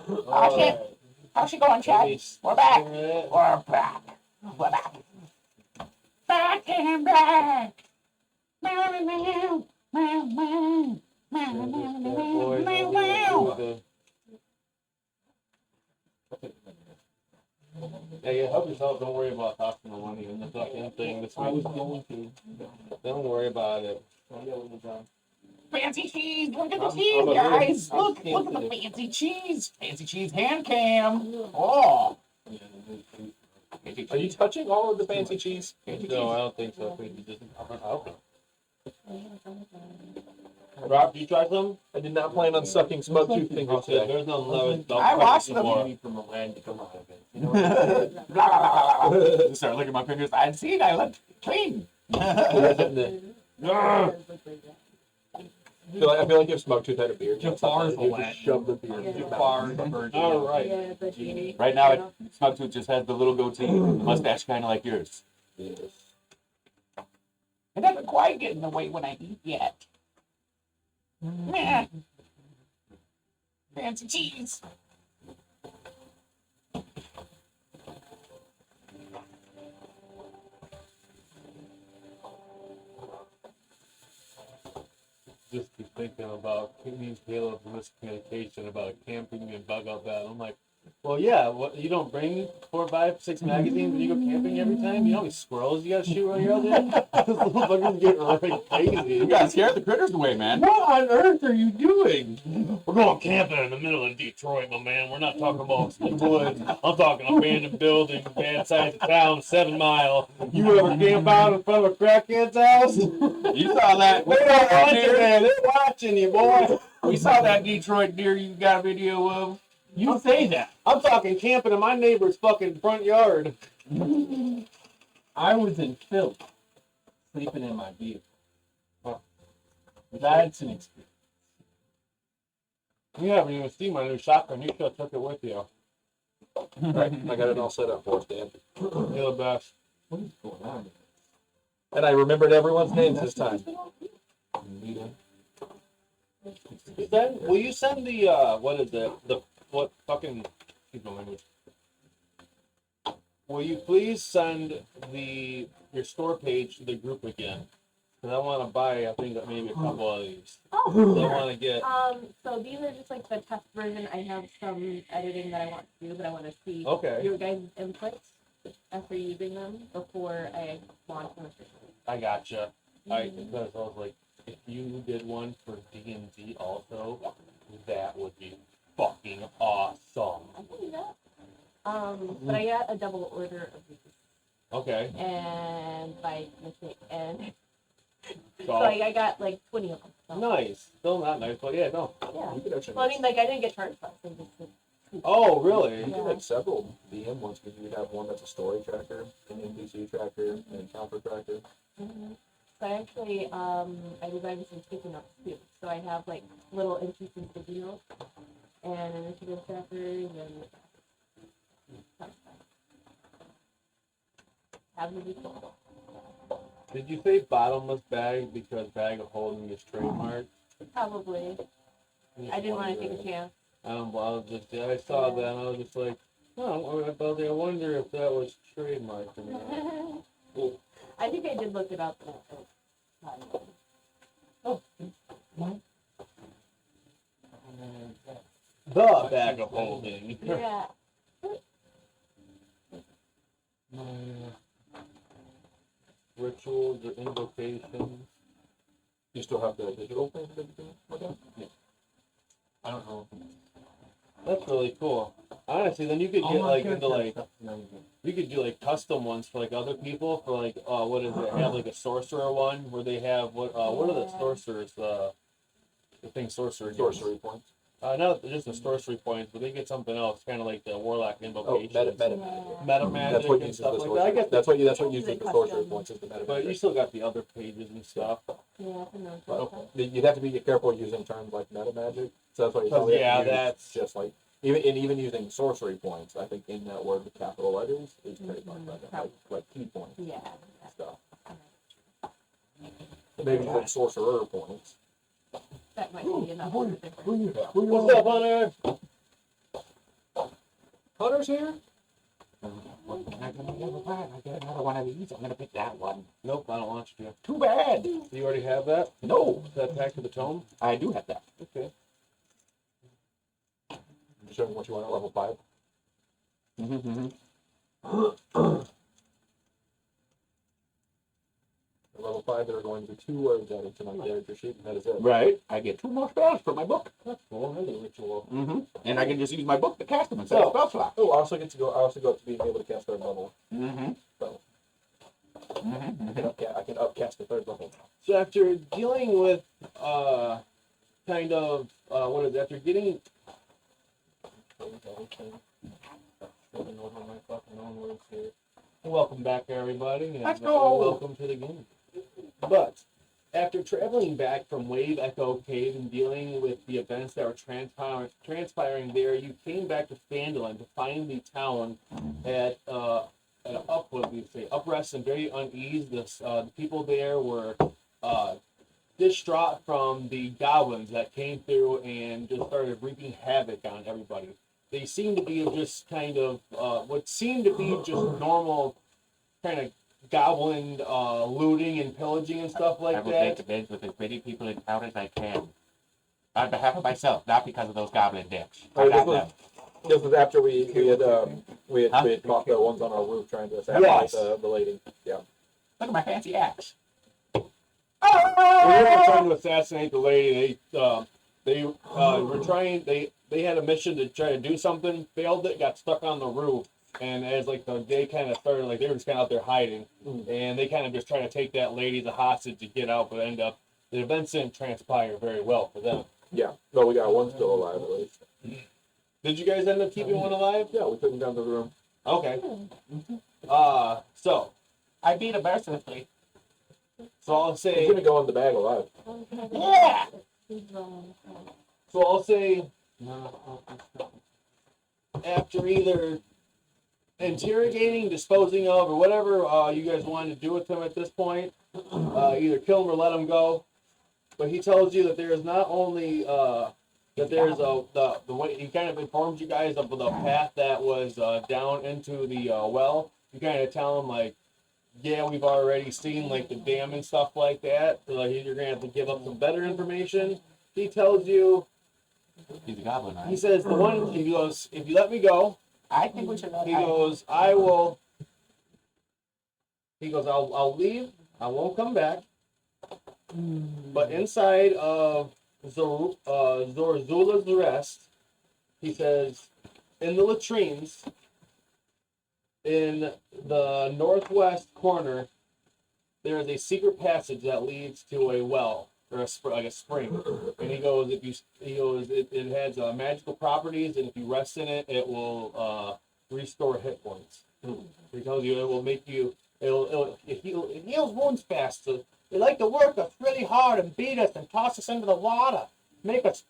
How's she going, Chad? We're back. We're back. We're back. Back and back. Meow, meow, meow, meow, meow, meow, meow, meow. Hey, help yourself. Don't worry about talking to money and the fucking thing this week. Don't worry about it. Fancy cheese. Look at the cheese, guys. Look at the fancy cheese. Fancy cheese hand cam. Oh. Are you touching all of the fancy cheese? No, I don't think so. Okay. Rob, did you try some? I did not plan on sucking smug tooth fingers today. There's no love. I watched them. From the land to come out of it. Start looking at my fingers. I see it. I looked clean. I feel like if smug tooth had a beard, Jafar's he'd the just shove the beard. Jafar's the virgin. All right. Right now, Smugtooth just has the little goatee, the mustache kind of like yours. Yes. It doesn't quite get in the way when I eat yet. Meh. Fancy cheese. Just keep thinking about me and Caleb's miscommunication about camping and bug out that. I'm like, well, yeah, what, you don't bring 4, 5, 6 magazines when you go camping every time? You know how many squirrels you gotta shoot while you're out there? This little fucker's getting really crazy. You gotta scare the critters away, man. What on earth are you doing? We're going camping in the middle of Detroit, my man. We're not talking about the woods. I'm talking abandoned buildings, bad sides of town, 7 Mile. You ever camp out in front of a crackhead's house? You saw that. They're watching, man. They're watching you, boy. We saw that Detroit deer you got a video of. You say that. I'm talking camping in my neighbor's fucking front yard. I was in Philly, sleeping in my vehicle. That's an experience. You haven't even seen my new shotgun. You should have took it with you. Right, I got it all set up for us, Dan. You're the best. What is going on? And I remembered everyone's names this time. Will you send the, what is it? What fucking, excuse my language. Will you please send your store page to the group again? Because I want to buy, I think, maybe a couple of these. Oh, I sure. want to get. So these are just like the test version. I have some editing that I want to do, but I want to see your guys' inputs after using them before I launch them officially. I gotcha. Because I was like, if you did one for DnD also, that would be fucking awesome. I can do that. But I got a double order of these. Okay. And by mistake, and So, so I got like 20 of them. So. nice. Still not nice, but yeah, no. Yeah. You could actually Well, I mean, like I didn't get charged for it. Oh, really? You can make several DM ones because you would have one that's a story tracker, an NPC tracker, an encounter tracker. Mm-hmm. So actually, I designed some sticky notes too. So I have like little NPC sticky notes and initiative trackers and stuff. Have them be cool. Did you say bottomless bag because bag of holding is trademark? Probably. I didn't want to take a chance. I saw that and I was just like, oh, I wonder if that was trademarked or not. I think I did look it up. Oh. The bag of holding. Yeah. Rituals or invocations. You still have the digital thing that you can look at? Yeah. I don't know. That's really cool. Honestly, then you could get like into like you could do like custom ones for like other people for like what is it? Have like a sorcerer one where they have what are the sorcerers the thing sorcerer Sorcery points. Not just the sorcery points, but they get something else, kind of like the warlock Oh, invocation. meta magic That's what and uses stuff the like sorcery. that. I guess That's what uses the sorcery points is the meta but you magic. still got the other pages and stuff. Yeah, I know. Well, you'd have to be careful using terms like meta magic. So that's why you probably Yeah, have to use that's just like even using sorcery points. I think in that word with capital letters is trademarked by that, like key points Yeah. and stuff. Maybe like sorcerer points. That might be enough. What's up, Hunter? hunters here? I'm gonna give it back. I get another one of these. I'm gonna pick that one. Nope, I don't want you to. Too bad. Do you already have that? No, That pack to the tome? I do have that. Okay. Show me what you want at level 5. Mm-hmm. At level 5, there are going to be 2 words added to my character sheet, and that is it. Right. I get 2 more spells for my book. That's cool. That's a ritual. Mm-hmm. And I can just use my book to cast them instead of spell slot. Oh, I also get to go. I also go up to being able to cast 3rd level. Mm-hmm. So Mm-hmm. I can upcast the 3rd level. So after dealing with, kind of, what is it? After getting. Welcome back, everybody. And Let's go. Welcome to the game. But after traveling back from Wave Echo Cave and dealing with the events that were transpiring there, you came back to Phandalin to find the town at uprest and very unease. The people there were distraught from the goblins that came through and just started wreaking havoc on everybody. They seemed to be just kind of what seemed to be just normal kind of goblin looting and pillaging and stuff like I will make that. amends with as many people in town as I can. On behalf of myself, not because of those goblin dicks. Oh, I got them. this was after we had caught the ones on our roof trying to assassinate Yes. the lady. Yeah. Look at my fancy axe. They weren't trying to assassinate the lady. They were trying. They had a mission to try to do something, failed it, got stuck on the roof, and as like the day kind of started, like they were just kind of out there hiding, and they kind of just tried to take that lady as a hostage to get out, but end up the events didn't transpire very well for them. Yeah. No, we got one still alive at least. Did you guys end up keeping one alive? Yeah, we took him down to the room. Okay. So I beat him mercilessly. I'll He's say. gonna go in the bag alive. Yeah! So I'll say. After either interrogating, disposing of, or whatever you guys wanted to do with him at this point, either kill him or let him go. But he tells you that there is not only that there's the way he kind of informs you guys of the path that was down into the well. You kind of tell him like, yeah, we've already seen like the dam and stuff like that. So like, you're gonna have to give up some better information. He tells you. He's a goblin, right? He says the one. He goes, if you let me go. I think we should let He goes, I will. He goes, I'll leave. I won't come back. But inside of Zorzula's rest, he says, in the latrines, in the northwest corner, there is a secret passage that leads to a well or like a spring. And he goes, it has magical properties, and if you rest in it, it will restore hit points. He tells you it will make you. It heals wounds faster. They like to work us really hard and beat us and toss us into the water, make us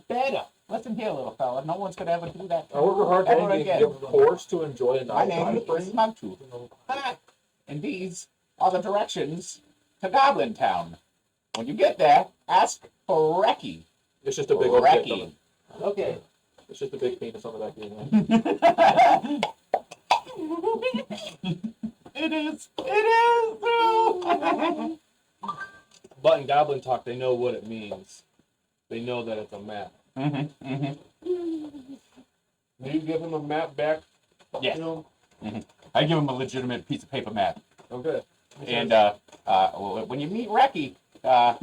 better. Listen here, little fella. No one's gonna ever do that. I work hard ever to again. get forced to enjoy a My night. name is Mugtooth. And these are the directions to Goblin Town. When you get there, ask for Reki. It's just a big old dick on Reki. it. Okay. It's just a big penis on the back of your head. It is true. But in Goblin Talk, they know what it means. They know that it's a map. Do you give him a map back? Yes. You know? I give him a legitimate piece of paper map. Okay. And when you meet Reki,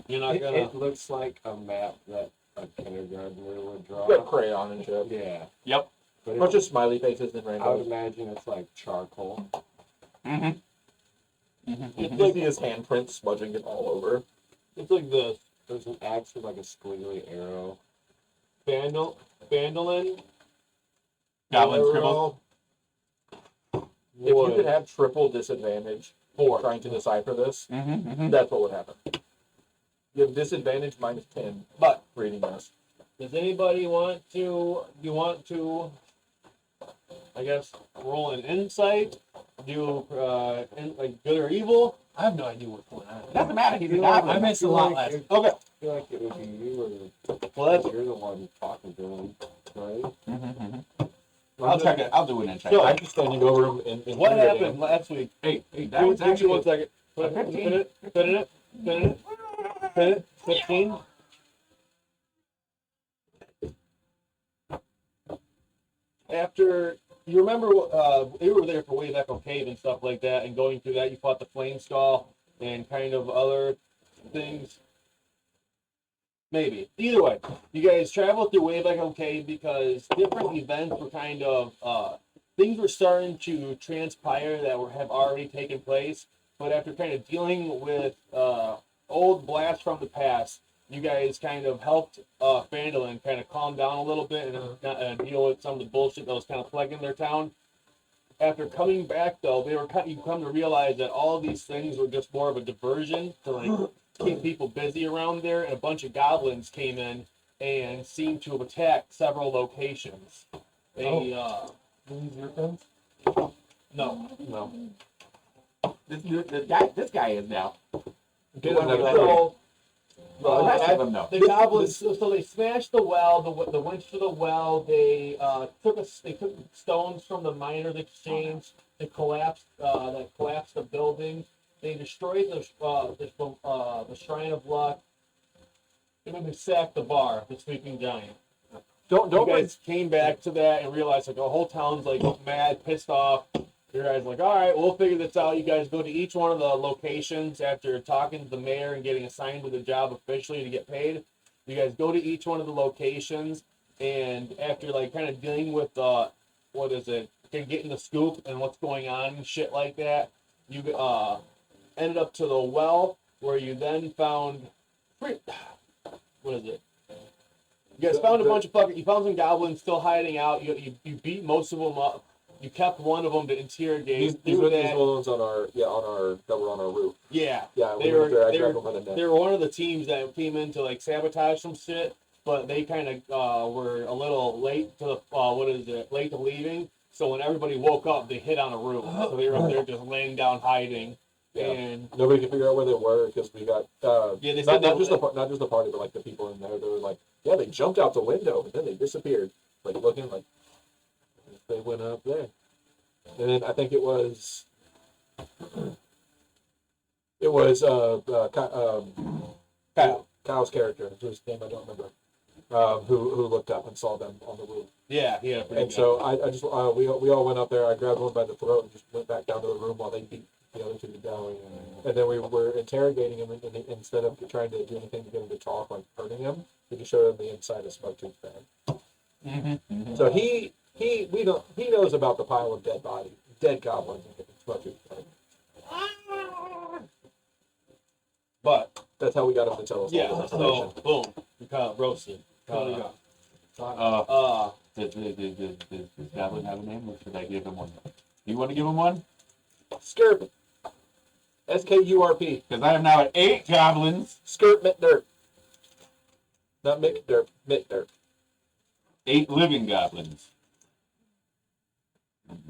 You're not gonna. It looks like a map that a kindergartner would draw. Got crayon and shit. Yeah. yep. But Not just smiley faces and I would rainbows. imagine it's like charcoal. You can see his handprint smudging it all over. It's like this. There's an axe with like a squiggly arrow. Phandalin. Goblin arrow, scribbles. If you wood. could have triple disadvantage for trying to decipher this, that's what would happen. You have disadvantage minus 10 But reading this. does anybody want to? I guess roll an insight. Do like good or evil? I have no idea what's going on. Doesn't matter. He's a You know, goblin. I missed a lot last. Okay. I feel like it would be you Well, that's or you're the one talking to him, right? I I'll check it. I'll do an insight. So- I'm just standing over him and What interrogating happened last week? Hey, that Give was me actually 1 second. a 15. Spin it. 15. After you remember, you were there for Wave Echo Cave and stuff like that, and going through that, you fought the Flame Skull and kind of other things. Maybe. Either way, you guys traveled through Wave Echo Cave because different events were kind of things were starting to transpire that have already taken place. But after kind of dealing with old blasts from the past, you guys kind of helped Phandalin kind of calm down a little bit and deal with some of the bullshit that was kind of plaguing their town. After coming back, though, you come to realize that all of these things were just more of a diversion to like keep people busy around there, and a bunch of goblins came in and seemed to have attacked several locations. They, These your friends? no. No. This guy is now. He doesn't have a So, The rest of them know. the goblins, so they smashed the well, the winch to the well. They took stones from the miners' exchange. They collapsed the building. They destroyed the Shrine of Luck. And then they sacked the bar, the Sleeping Giant. Don't You guys came back to that and realized like the whole town's like mad, pissed off. You guys like, all right, we'll figure this out. You guys go to each one of the locations after talking to the mayor and getting assigned to the job officially to get paid. You guys go to each one of the locations, and after like kind of dealing with getting the scoop and what's going on and shit like that, you ended up to the well where you then found what is it? You guys found a bunch of you found some goblins still hiding out. You beat most of them up. You kept one of them to interrogate. These were the ones on our that were on our roof. Yeah, Yeah, they we were there. I grabbed them by the neck. they were one of the teams that came in to like sabotage some shit, but they kind of were a little late to late to leaving. So when everybody woke up, they hit on a roof. So they were up there just laying down hiding, Yeah. and Nobody could figure out where they were because we got yeah, they not said just the party, but like the people in there. They were like, yeah, they jumped out the window and then they disappeared. Like looking like they went up there. And then I think it was Kyle's character, whose name I don't remember, who looked up and saw them on the roof. yeah. And so I just we all went up there. I grabbed one by the throat and just went back down to the room while they beat the other two down. And then we were interrogating him, and instead of trying to do anything to get him to talk, like hurting him, we just showed him the inside of Smoke-Tooth's bag. So he knows about the pile of dead goblins in Smoke-Tooth's bag. But That's how we got him to tell us. yeah, all this so information. boom, we kind of roasted. Does Goblin have a name, or should I give him one? You want to give him one? Skirp, SKURP, Because I am now at 8 goblins. Skirp Mitderp, not Mick Derp. 8 living goblins.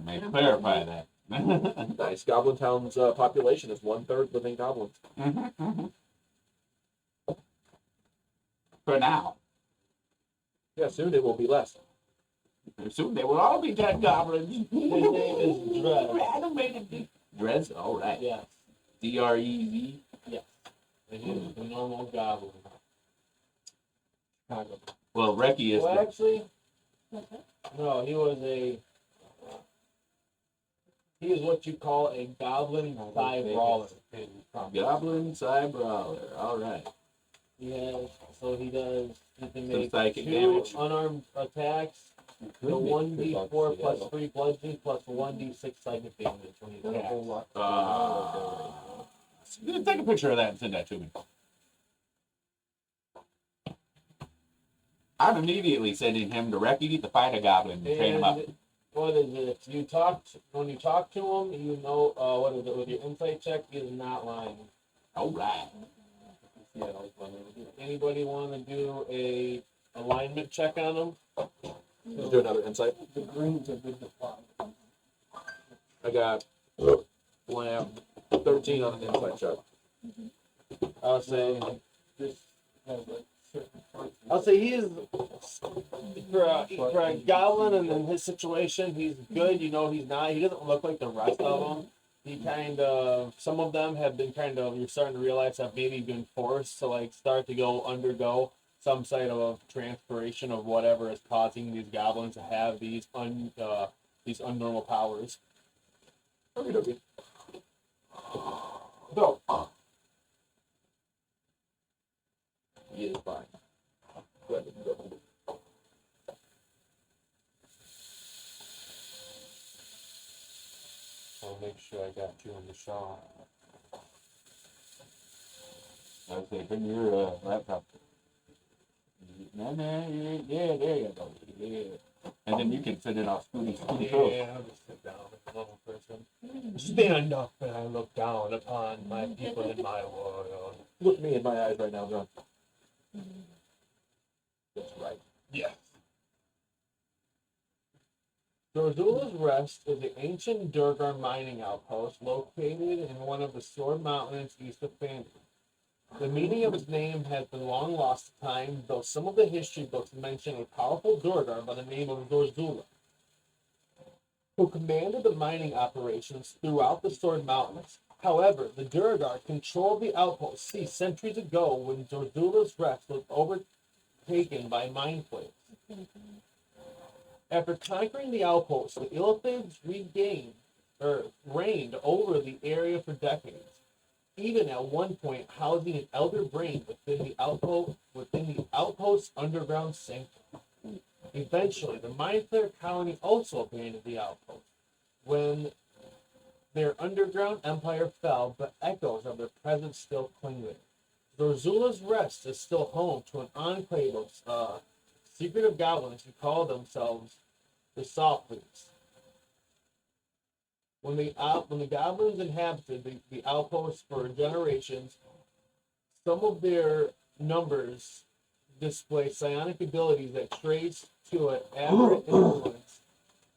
May clarify that. Nice. Goblin Town's population is 1/3 living goblins. For now. Yeah, soon it will be less. Soon they will all be dead goblins. His name is Dread. Animated Dreads? All right. Yes, DREZ. yes. And he's a normal goblin. Chicago. Well, Reki is Well, the... actually, no. He is what you call a goblin thigh brawler. Goblin Side Brawler. All right. He can Some make psychic 2 damage. unarmed attacks. The 1d4 plus 3 bludgeoning plus 1d6 psychic damage when he attacks. Take a picture of that and send that to me. I'm immediately sending him to Reki to fight a goblin and train him up. And what is it? When you talk to him, you know what is it? With your insight check, he is not lying. All right. Anybody want to do a alignment check on him? Let's do another insight. The greens are good to fly. I got 13 on an insight check. I'll say he is for a goblin and in his situation, he's good. You know, he's not. He doesn't look like the rest of them. He kind of, some of them have been kind of, you're starting to realize have maybe been forced to like start to undergo some sort of transpiration of whatever is causing these goblins to have these unnormal powers. Okay. So, he is fine. Let him go. I'll make sure I got you on the shot. I say, bring your laptop. No, yeah, there you go. Yeah. And then you can send it off Scooty too. Yeah, I'll just sit down like a normal person. Stand up and I look down upon my people in my world. Look me in my eyes right now, John. That's right. Yes. Zorzula's Rest is an ancient Durgar mining outpost located in one of the Sword Mountains east of Phantom. The meaning of its name has been long lost to time, though some of the history books mention a powerful Durgar by the name of Zorzula, who commanded the mining operations throughout the Sword Mountains. However, the Durgar controlled the outpost centuries ago when Zorzula's Rest was overtaken by mind flayers. After conquering the outpost, the Illithids reigned over the area for decades, even at one point housing an elder brain within the outpost's underground sanctum. Eventually, the Mind Flayer colony also abandoned the outpost when their underground empire fell, but echoes of their presence still cling there. Zorzula's Rest is still home to an enclave of secretive goblins who call themselves the Softleys. When the goblins inhabited the outpost for generations, some of their numbers display psionic abilities that trace to an aberrant influence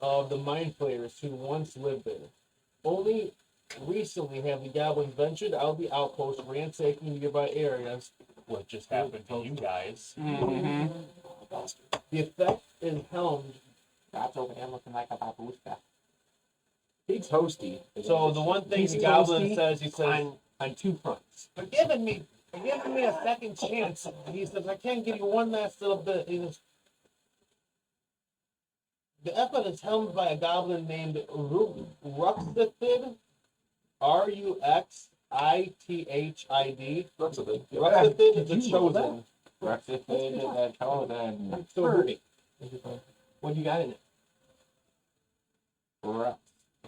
of the Mind Flayers who once lived there. Only recently have the goblins ventured out of the outpost, ransacking nearby areas, what just happened to you guys. Mm-hmm. The effect is helmed. That's over there looking like a babushka. He's toasty. So the one thing He's the goblin toasty says, he says, on two fronts. for giving me a second chance. He says, I can't give you one last little bit. He says, the effort is helmed by a goblin named Ruxithid, Ruxithid. Ruxithid. Ruxithid is the chosen. Breakfast is a chosen. So Herbie. What you got in it?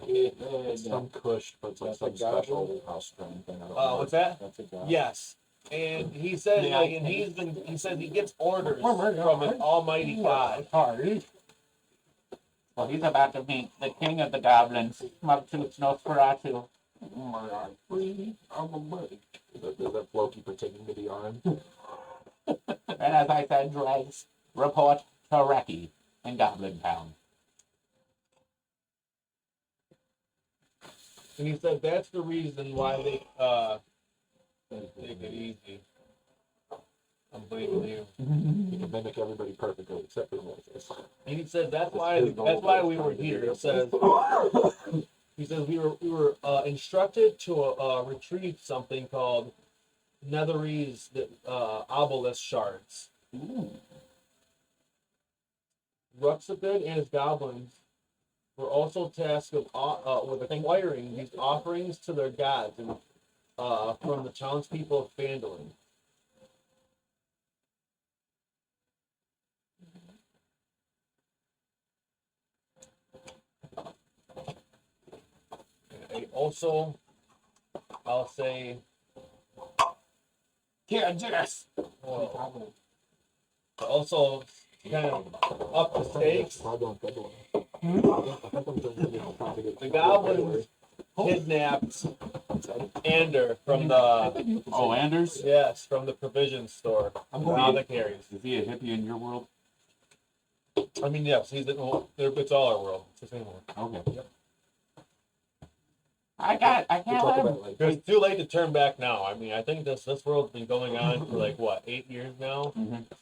It's some kush, but it's like some special house strength thing. I don't know. What's that? That's a guy. Yes. And he said, Yeah, like, and he says he gets orders from an almighty God. Well, he's about to meet the king of the goblins, Mugtooth Nosferatu. Does that Floki pretending to be on? And as I said, Dregs, report to Reki in Goblin Town. And he said that's the reason why they take it easy. I'm blaming you. He can mimic everybody perfectly except for voices. And he said that's why we were here. He says we were instructed to retrieve something called Netherese obelisk shards. Ruxithid and his goblins were also tasked with acquiring these offerings to their gods and from the townspeople of Phandalin. And also, I'll say, Yes. also kind of up the stakes. The goblins kidnapped Ander from the Anders? yes, from the provision store. Apothecaries. Is he a hippie in your world? I mean, yes, it's all our world. It's the same world. Okay. Yep. I We'll can't talk let about him. it later. Because it's too late to turn back now. I mean, I think this world's been going on for like what, 8 years now,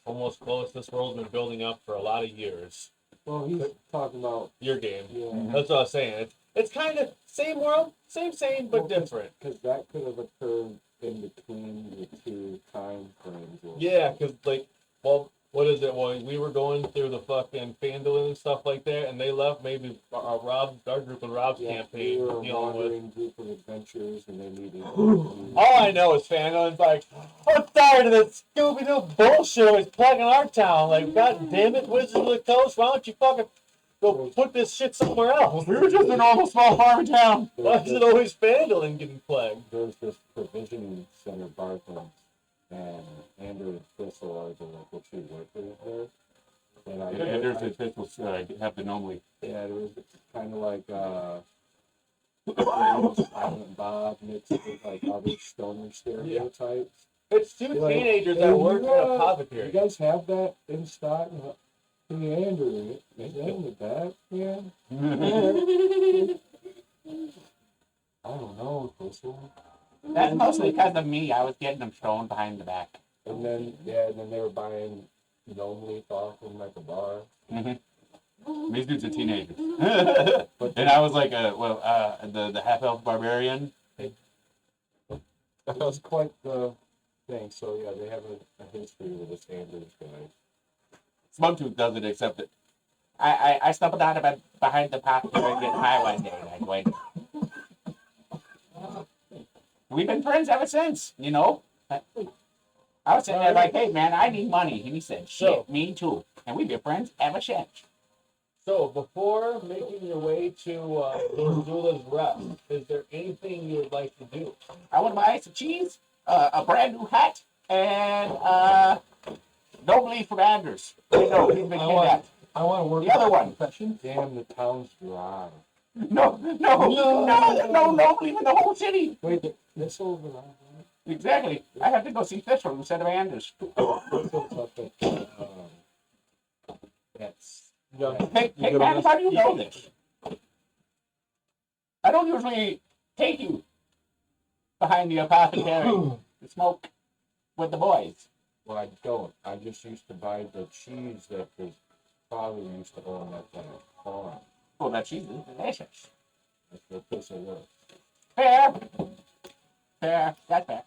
almost close. This world's been building up for a lot of years. Well, he's talking about Your game. yeah, That's what I was saying. It's kind of same world, same, but different. because that could have occurred in between the two time frames. Yeah, because like, well, what is it? Well, we were going through the fucking Phandalin and stuff like that, and they left maybe our group and Rob's We campaign were a dealing with. wandering group of adventurers, and they needed. All I know is Phandalin's like, I'm tired of this Scooby-Doo bullshit always plugging our town. Like, god damn it, Wizards of the Coast, why don't you fucking go put this shit somewhere else? We were just a normal small farm town. Why is it always Phandalin getting plagued? There's this provisioning center, Bartholin, and Andrew and Thistle are the local two workers there. And Anders and Thistle have the normally. yeah, it was kind of like Silent Bob mixed with like other stoner stereotypes. It's two Like, teenagers hey, that work you, at a You apothecary. guys have that in stock? Hey, Andrew, is that in the back? Yeah. I don't know, Thistle. That's mostly because of me. I was getting them thrown behind the back. And then they were buying gnome leaf off in like a bar. These dudes are teenagers. And I was like, the half-elf barbarian. That was quite the thing. So yeah, they have a history with this Andrews guy. Smugtooth doesn't accept it. I stumbled out of behind the path and getting high one day. Like, wait. We've been friends ever since, you know? I was sitting there like, hey, man, I need money. And he said, shit, me too. And we've been friends ever since. So, before making your way to Zorzula's rest, is there anything you would like to do? I want to buy some cheese, a brand new hat, and no belief from Anders. No, he's been kidnapped. I want to work. The other one. Profession. Damn, the town's dry. No belief in the whole city. Wait, this over there. Exactly. I have to go see Thistle instead of Anders. That's Hey, man, how do you know this? I don't usually take you behind the apothecary to smoke with the boys. well, I don't. I just used to buy the cheese that his father used to own at that farm. Oh, that cheese is delicious. That's what this was. Fair. Fair. That's fair.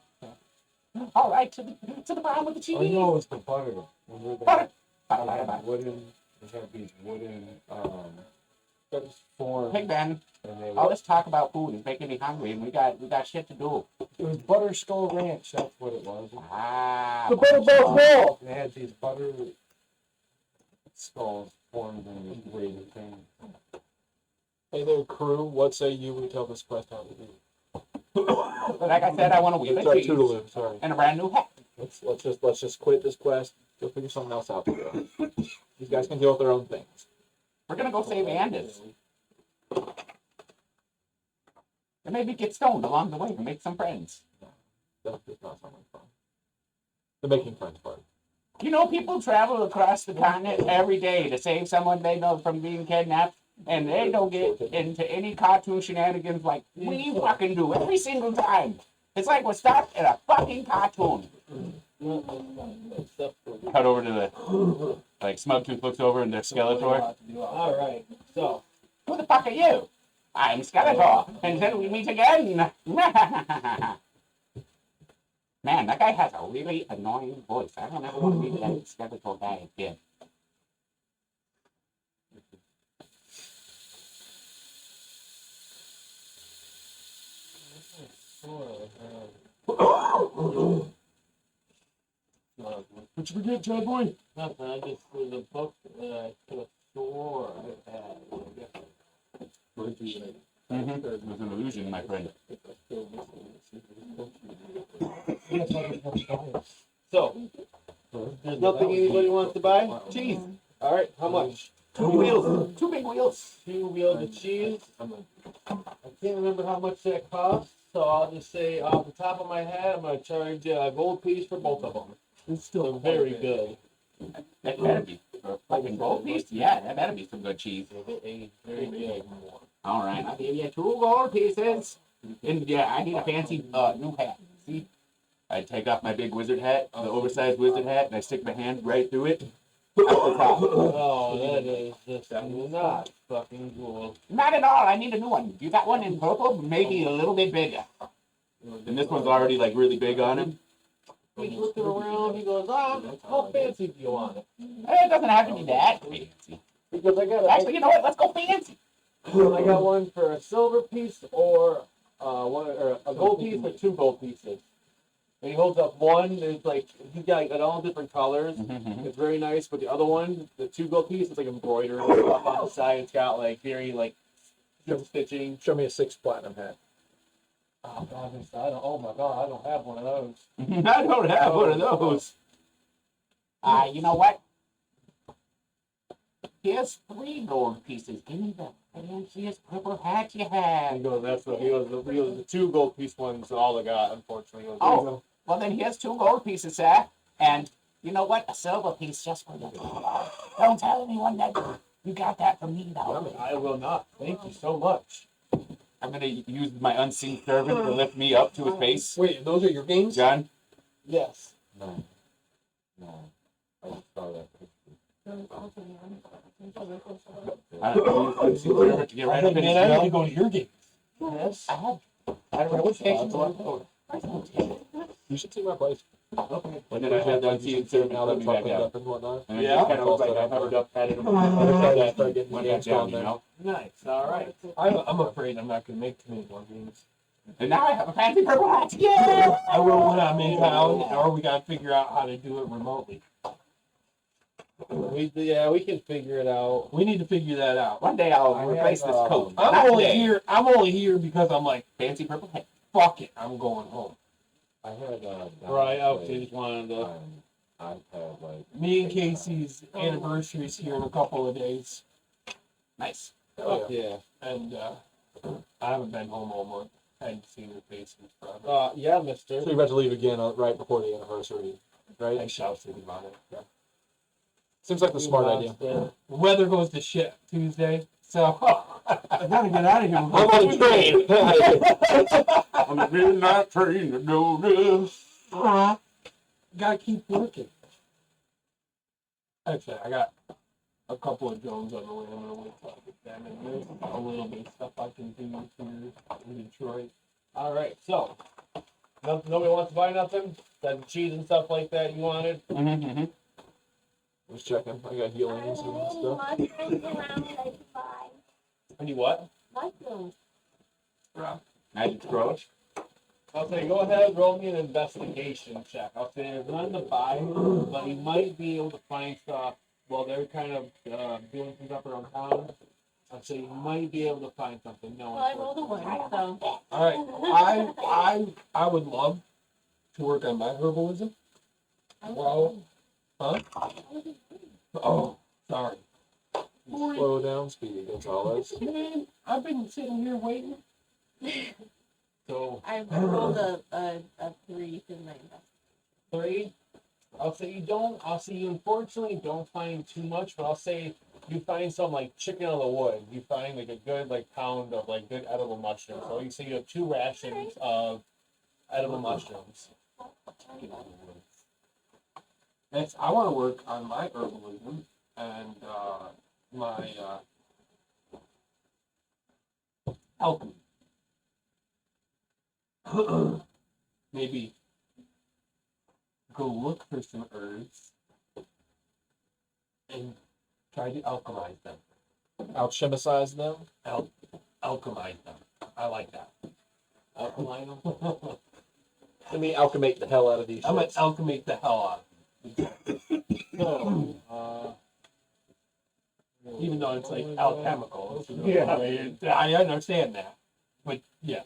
All right, to the bottom with the cheese. Oh no, it's the butter. Remember Butter. that? They had wooden. They had these wooden forms, Hey, Ben, and they all this talk about food is making me hungry, and we got shit to do. it was Butter Skull Ranch. That's what it was. Ah. The Butterball Wall! They had these butter skulls formed in this weird thing. Hey there, crew. What say you we tell this quest how to do? Like I said, I want to wheel Sorry, a cheese Toodaloo. Sorry. and a brand new hat. Let's just quit this quest. Go figure something else out. These guys can deal with their own things. We're gonna go save Anders. And maybe get stoned along the way to make some friends. That's just not something fun. The making friends part. You know, people travel across the continent every day to save someone they know from being kidnapped, and they don't get into any cartoon shenanigans like we fucking do every single time. It's like we're stuck in a fucking cartoon. Cut over to the, like, Smugtooth looks over and there's Skeletor. Alright, so, Who the fuck are you? I'm Skeletor, until we meet again. Man, that guy has a really annoying voice. I don't ever want to be that Skeletor guy again. what you forget, Chad boy? Nothing, I just, there's a book that I could have swore I had. It was an illusion, my friend. So, there's nothing anybody wants to buy? Cheese. Alright, how much? 2 wheels. 2 big wheels. 2 wheels of cheese. I can't remember how much that costs, so I'll just say off the top of my head, I'm going to charge a gold piece for both of them. It's So very good. That better be for a fucking gold piece. Yeah, that better be some good cheese. Very good. All right, I'll give you 2 gold pieces. And yeah, I need a fancy new hat. See? I take off my big wizard hat, the oversized wizard hat, and I stick my hand right through it. Out the top. Oh, that is just not fucking cool. Not at all. I need a new one. You got one in purple, maybe a little bit bigger. And this one's already like really big on him. He's looking around. He goes, how fancy do you want it? It doesn't have to be that fancy. Because I got Actually, you know what? Let's go fancy. I got one for a silver piece or one or a gold piece or 2 gold pieces. And he holds up one. There's like he's got like all different colors. It's very nice. But the other one, the 2 gold piece, is like embroidered up on the side. It's got like very like stitching. Show me a 6 platinum hat. Oh God, oh my God, I don't have one of those. I don't have one of those. You know what? Here's 3 gold pieces. Give me the fanciest purple hat you have. He goes, the 2 gold piece ones. All I got, unfortunately. He goes, Oh, well then here's 2 gold pieces, sir. And you know what? A silver piece just for you. Don't tell anyone that you got that from me, though. I will not. Thank you so much. I'm gonna use my unseen servant to lift me up to his face. Wait, those are your games? John? Yes. No. I just saw that picture. Unseen servant to get right up in his grill. go to your games. Yes. I have a reputation. You should see my place. Okay. And then I have the unseen servant Now let that me it's back cleaned down. up and whatnot. And it kind of looks like I covered up, patted him on the Start side, getting went the back games down, going you then. know? Nice. All right. I'm afraid I'm not gonna make too many more games. And now I have a fancy purple hat. Yeah! I will when I'm in town, or we gotta figure out how to do it remotely. We can figure it out. We need to figure that out. One day I'll I replace have, this coat. I'm Not only today. here. I'm only here because I'm like, Fancy purple hat. fuck it. I'm going home. I had Right. Okay. Just wanted to. iPad like Me and Casey's anniversary is here in a couple of days, Nice. Oh, yeah. yeah, and I haven't been home all month. I hadn't seen her face in forever. Yeah, Mister. So you're about to leave again right before the anniversary, I right? shall think about it. Seems like the smart idea. The weather goes to shit Tuesday, so I gotta get out of here. I'm on a train. I'm a midnight train to do this. Gotta keep working. Actually, I got a couple of drones on the way. I'm gonna wait till I get them, and there's a little bit of stuff I can do here in Detroit. All right, so nobody wants to buy nothing. That cheese and stuff like that you wanted. Just checking. I got healings and stuff. Mushrooms around like 5. And you what? Mushrooms. Magic scrolls. I'll say, go ahead, roll me an investigation check. I'll say there's none to buy, but you might be able to find stuff while they're kind of doing things up around town. I'll say you might be able to find something. No, Well, I rolled a 1, so. all right, I would love to work on my herbalism. Well, huh? Oh, sorry. Slow down, Speedy Gonzalez. Man, I've been sitting here waiting. So I rolled a 3 to my investment. 3. I'll say you unfortunately don't find too much, but I'll say you find some like chicken on the wood. You find like a good like pound of like good edible mushrooms. So you say you have 2 rations of edible mushrooms. I want to work on my herbalism and my alchemy. Maybe go look for some herbs and try to alchemize them. Alchemicize them. Alchemize them. I like that. Alchemize them. Let me alchemate the hell out of these I'm gonna shits. alchemate the hell out of them. So, even though it's like alchemical. Yeah. I understand that. But yeah.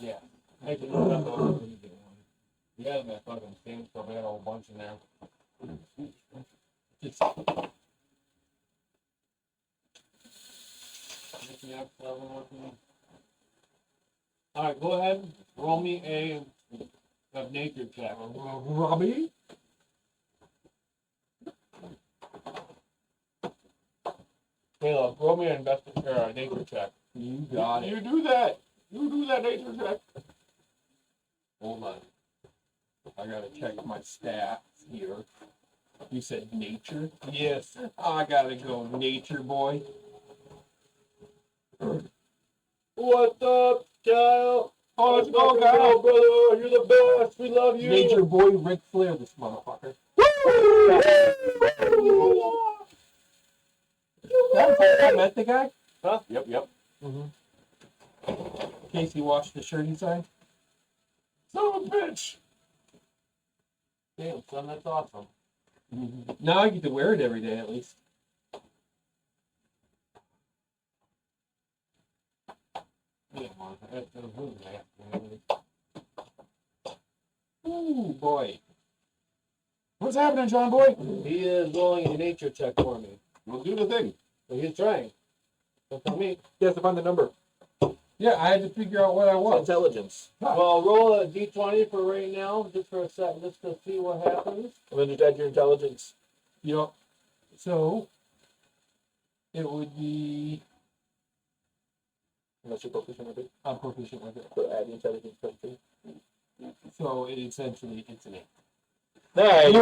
Yeah. I can look up those. Yeah, that fucking stinks. Probably had a whole bunch in there. Just. All right, go ahead. Roll me a nature check. Robbie? Caleb, roll me an nature check. You got it. You do that. You do that nature check. Hold on. I gotta check my stats here. You said nature? Yes. I gotta go nature, boy. What's up, Kyle? Oh, let's go, Kyle, Kyle. brother. You're the best. We love you. Nature boy Ric Flair, this motherfucker. That's how I met the guy? Huh? Yep. Casey watched the shirt he signed. Son of a bitch. Damn, son, that's awesome. Now I get to wear it every day at least. Yeah, man. That's who's that? Ooh, boy. What's happening, John boy? He is rolling a nature check for me. We'll do the thing. So he's trying. Don't tell me. He has to find the number. Yeah, I had to figure out what I was. Intelligence. Well, roll a d20 for right now, just for a sec, just to see what happens. And then just add your intelligence. Yep. So, it would be... Unless you're proficient with it. I'm proficient with it. So add the intelligence plus 2. So, it essentially, it's an 8. Nice!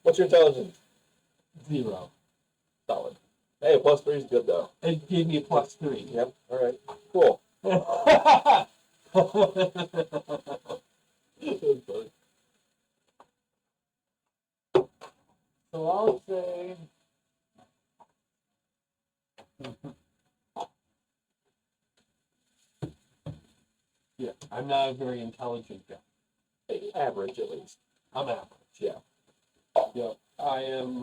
What's your intelligence? 0. Solid. Hey, plus 3 is good though. It gave me a +3. Yep. Alright. Cool. So I'll say, Yeah, I'm not a very intelligent guy. Hey, average at least. I'm average. Yeah. Yep. I am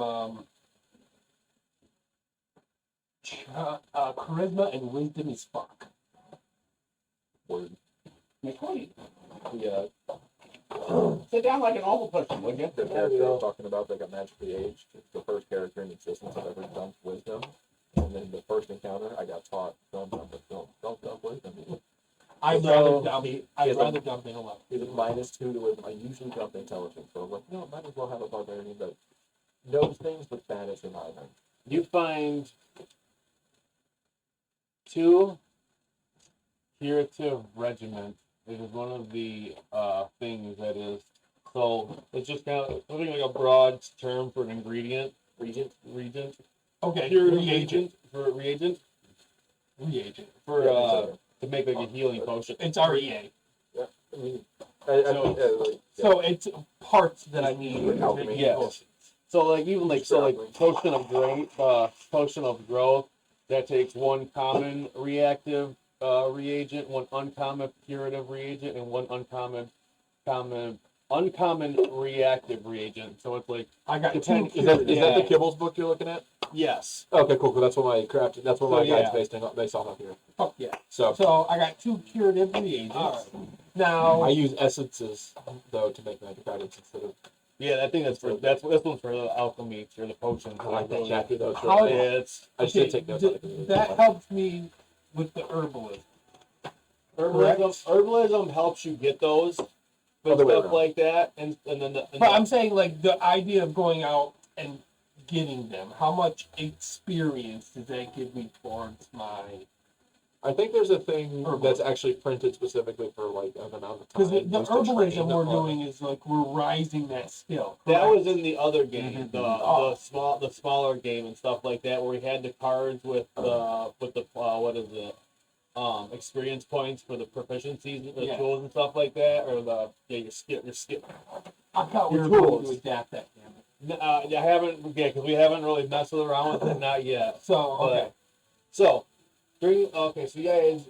charisma and wisdom is fuck. Word. Yeah. Sit down like an awful person, wouldn't you? The character I'm talking about that got magically aged. It's the first character in existence I've ever dumped wisdom. And then the first encounter, I got taught, don't dump wisdom. I'd So, rather dump in a level. He's a -2 to wisdom. I usually dump intelligence. So I'm like, no, might as well have a barbarian that knows things but banish in either. you find 2 curative regiment. It is one of the things that is, so it's just kind of something like a broad term for an ingredient. Regent. Okay. Curative Reagent. reagent for to make like a healing potion. It's REA. I mean, So it's parts that I need for Alchemy. making Yes. potions. So like even like potion of growth that takes 1 common reactive reagent, 1 uncommon curative reagent, and 1 uncommon reactive reagent. So it's like I got 2 Depend- is that curative. the Kibbles book you're looking at? yes. Okay, cool. That's what my crafted. That's what So, my guide's yeah. based off of here. Fuck yeah. So So I got 2 curative reagents. Alright. Now I use essences though to make magic items instead of. Yeah, I think that's for this one's for the alchemy or the potions. I like that chapter though. It's How- really Yeah, cool. it's I just didn't take notes. on it. that helps me with the herbalism. herbalism helps you get those, but Other way stuff around. like that, and then But I'm saying like the idea of going out and getting them. How much experience does that give me towards my? I think there's a thing that's actually printed specifically for like an amount of time. Because the used to train herbalism we're on. doing is like we're rising that skill. that correct? was in the other game, Oh. the smaller game and stuff like that, where we had the cards with the what is it, experience points for the proficiencies, the Yeah. tools and stuff like that, or your skill. I thought we your were going tools. to adapt that. Damn it. I haven't, because we haven't really messed around with it, not yet. So okay. So, so you guys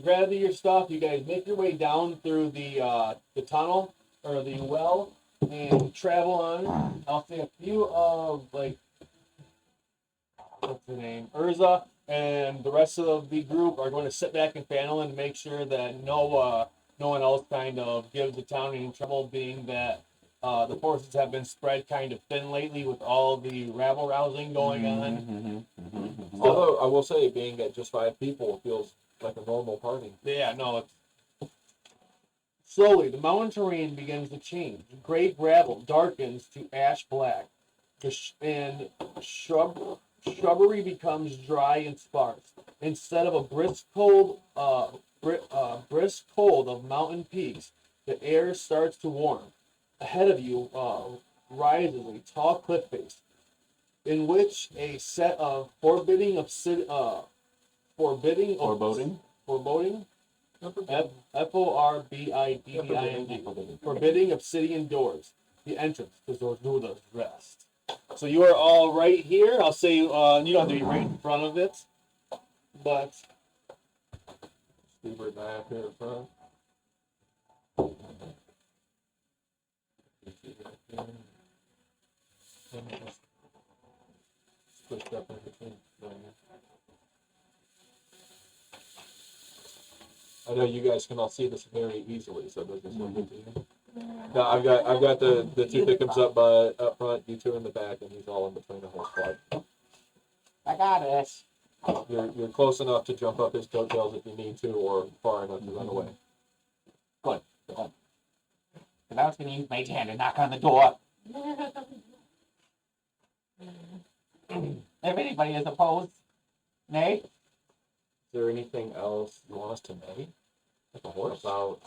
grab your stuff. You guys make your way down through the tunnel or the well and travel on. I'll say a few of like, what's her name, Urza, and the rest of the group are going to sit back and panel and make sure that no one else kind of gives the town any trouble, being that the forces have been spread kind of thin lately with all the rabble rousing going on. Although I will say, being at just 5 people feels like a normal party. Yeah, no, it's slowly the mountain terrain begins to change. Gray gravel darkens to ash black, and shrubbery becomes dry and sparse. Instead of a brisk cold of mountain peaks, the air starts to warm. Ahead of you rises a tall cliff face, in which a set of foreboding Foreboding? Forbiding, forbidding obsidian doors. The entrance to Zorzula's rest. So you are all right here. I'll say you don't have to be right in front of it, but Stewart and I up here in front. Switched up in between. I know you guys can all see this very easily, so does this look good to you? No, I've got the two victims up front, you two in the back, and he's all in between the whole squad. I got this. You're close enough to jump up his coattails if you need to, or far enough to run away. Good. Good. And I was going to use Mage Hand and knock on the door. If anybody is opposed, nay? Is there anything else You want us to name? Like a horse? about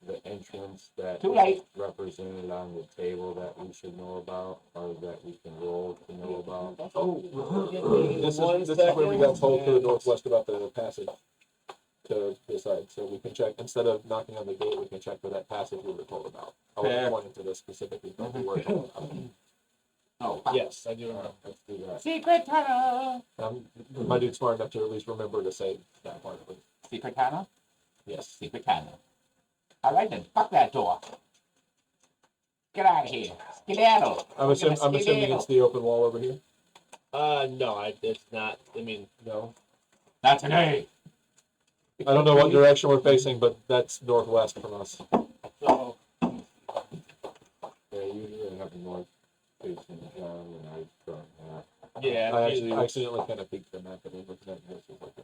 the entrance that Too late. is represented on the table that we should know about, or that we can roll to know about? This is where we got told to the northwest about the passage to this side, so we can check, instead of knocking on the gate, we can check for that passage we were told about. I wasn't pointing to this specifically, but we were told about. Oh, yes, I do remember. Let's do that. Secret tunnel. My dude's smart enough to at least remember to say that part of it. Secret tunnel? Yes. Secret tunnel. All right then, fuck that door. Get out of here. Skedaddle. I'm assuming it's the open wall over here? No, it's not. I mean, No. Not today. I don't know what direction we're facing, but that's northwest from us. so Yeah, usually have a north facing John and I front half. yeah, I usually accidentally kind of peeked the map, but it looks like this is like a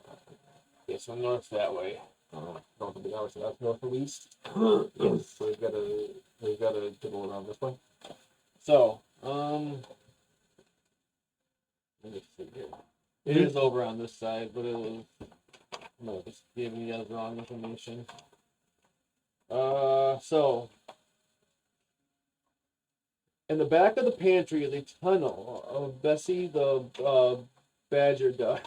yeah, so north that way. north of the hour, so that's north of east. Yes. So we've got to go around this way. So, let me see here. It is over on this side, but it was no, just giving you guys wrong information. So in the back of the pantry is a tunnel of Bessie the Badger Duck.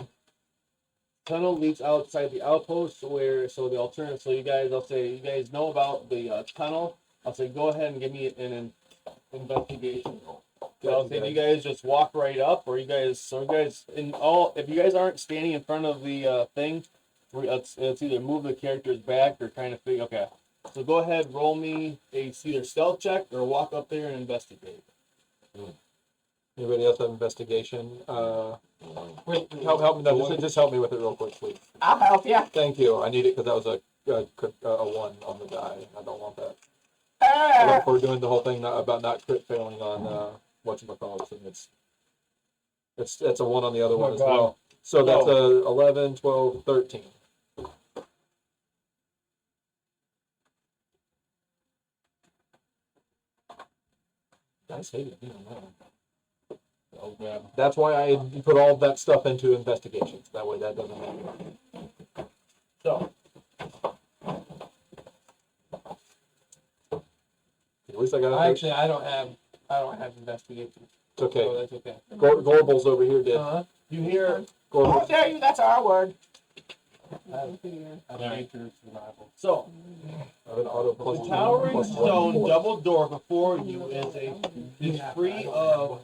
Tunnel leads outside the outpost where so you guys I'll say you guys know about the tunnel. I'll say go ahead and give me an investigation roll. I'll say you guys just walk right up, or if you guys aren't standing in front of the thing, it's either move the characters back or kind of figure. Okay, so go ahead, roll me either stealth check or walk up there and investigate. Anybody else have investigation? Wait, Help me. No, just help me with it real quick, please. I'll help you. Thank you. I need it because that was a 1 on the die. I don't want that. We're doing the whole thing about not crit failing on whatchamacallit, and it's a 1 on the other one as well. So that's a 11, 12, 13. Dice hated me on that one. Oh, grab. That's why I put all that stuff into investigations. That way that doesn't happen. So At least I got a Actually, I don't have investigation. It's okay. So that's okay. Gorbals over here did. you hear How Gorbals. dare you? That's our word. I have nature survival. so. I have an auto The plus towering one. stone double door before you is free of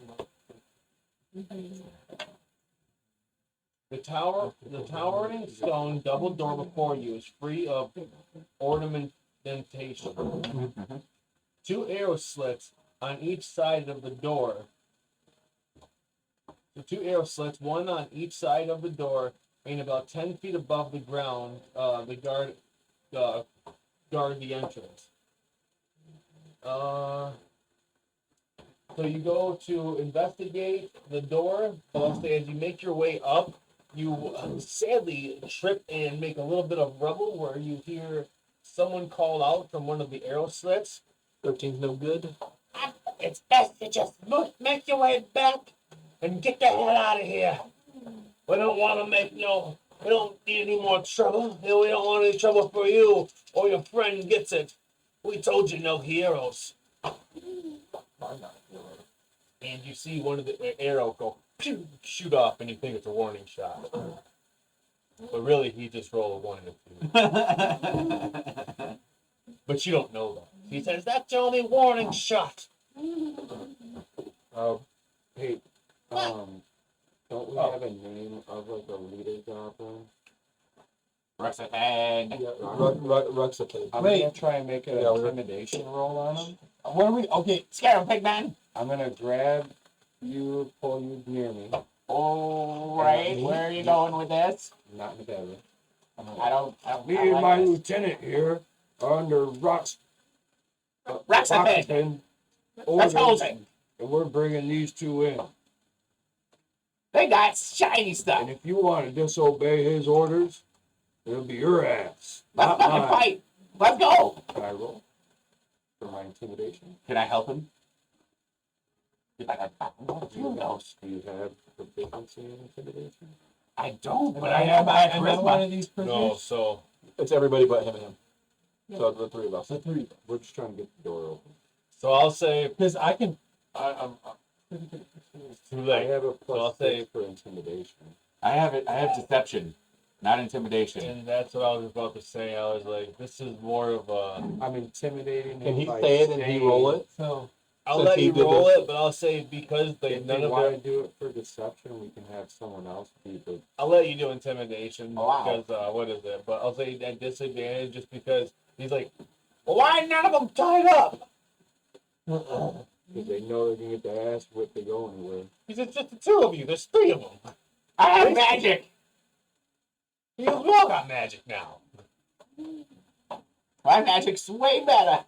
the towering stone double door before you is free of ornamentation. 2 arrow slits on each side of the door. So 2 arrow slits, one on each side of the door, and about 10 feet above the ground. The guard the entrance. So you go to investigate the door, but I'll say as you make your way up, you sadly trip and make a little bit of rubble where you hear someone call out from one of the arrow slits. 13's no good. It's best to just make your way back. and get the hell out of here. We don't want to we don't need any more trouble. We don't want any trouble for you or your friend gets it. We told you no heroes. And you see one of the arrow go pew, shoot off, and you think it's a warning shot. But really, he just rolled a 1 and a 2. But you don't know that. He says, that's the only warning shot. Hey, don't we have a name of like a leader goblin? Ruxatag. Yeah, Ruxatag. I'm Wait. gonna try and make an Yeah, we're- intimidation roll on him. What are we? Okay, Scare him, Pigman. I'm gonna grab you, pull you near me, All right, where are you going with this? not together. I don't Me I and like my this. lieutenant here are under Ruxatag. That's orders, holding. and we're bringing these two in. They got shiny stuff. And if you want to disobey his orders, it'll be your ass, Let's not fucking mine. fight. Let's go. Can I roll for my intimidation? Can I help him? If I got who knows? Do you have proficiency in intimidation? I don't, but But I have my am I one charisma. of these No, prisoners? so It's everybody but him and him. Yeah. So the three of us. The three of us. We're just trying to get the door open. I'll say Because I can. I'm it's too I late. have a So I'll plus say- 6 for intimidation. I have it. I have deception, not intimidation. And that's what I was about to say. I was like, this is more of a. I'm intimidating Can him he by say it and he roll it? so. I'll Since let he you did roll this- it, but I'll say because If none you of want their. to do it for deception, we can have someone else be the. I'll let you do intimidation Oh, wow. because what is it? But I'll say at disadvantage just because he's like, well, why none of them tied up? Because they know they're going to get their ass whipped to go anywhere. He said, just the two of you. There's 3 of them. I have magic. You all got magic now. My magic's way better.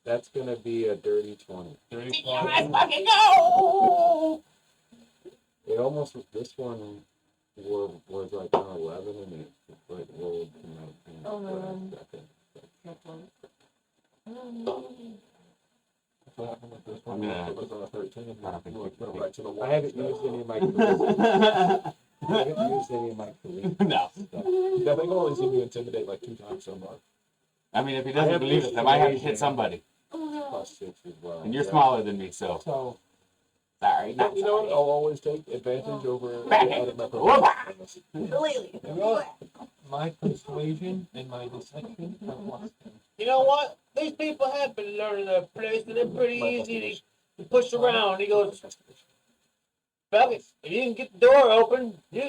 That's going to be a dirty 20. Yeah, let's fucking go. It almost, this one was like an 11 and it like rolled to 19. Oh, for a man. second. That's one. What happened with this I'm one? gonna- It was on a 13. And I think went we- right to the wall. I haven't used any of my charisma. I no. haven't used any of my charisma stuff. Yeah, they can only see you intimidate like 2 times so much. I mean, if he I doesn't have believe it, I might have to hit persuasion. somebody. Plus 6 as well. And you're Yeah. smaller than me, so So. sorry. Not But you know what? sorry. I'll always take advantage over Back out of my it. You know what? My persuasion and my deception are plus 10. You know what? These people have been learning their place, and they're pretty easy to push around. He goes, fuck it. If you can get the door open, you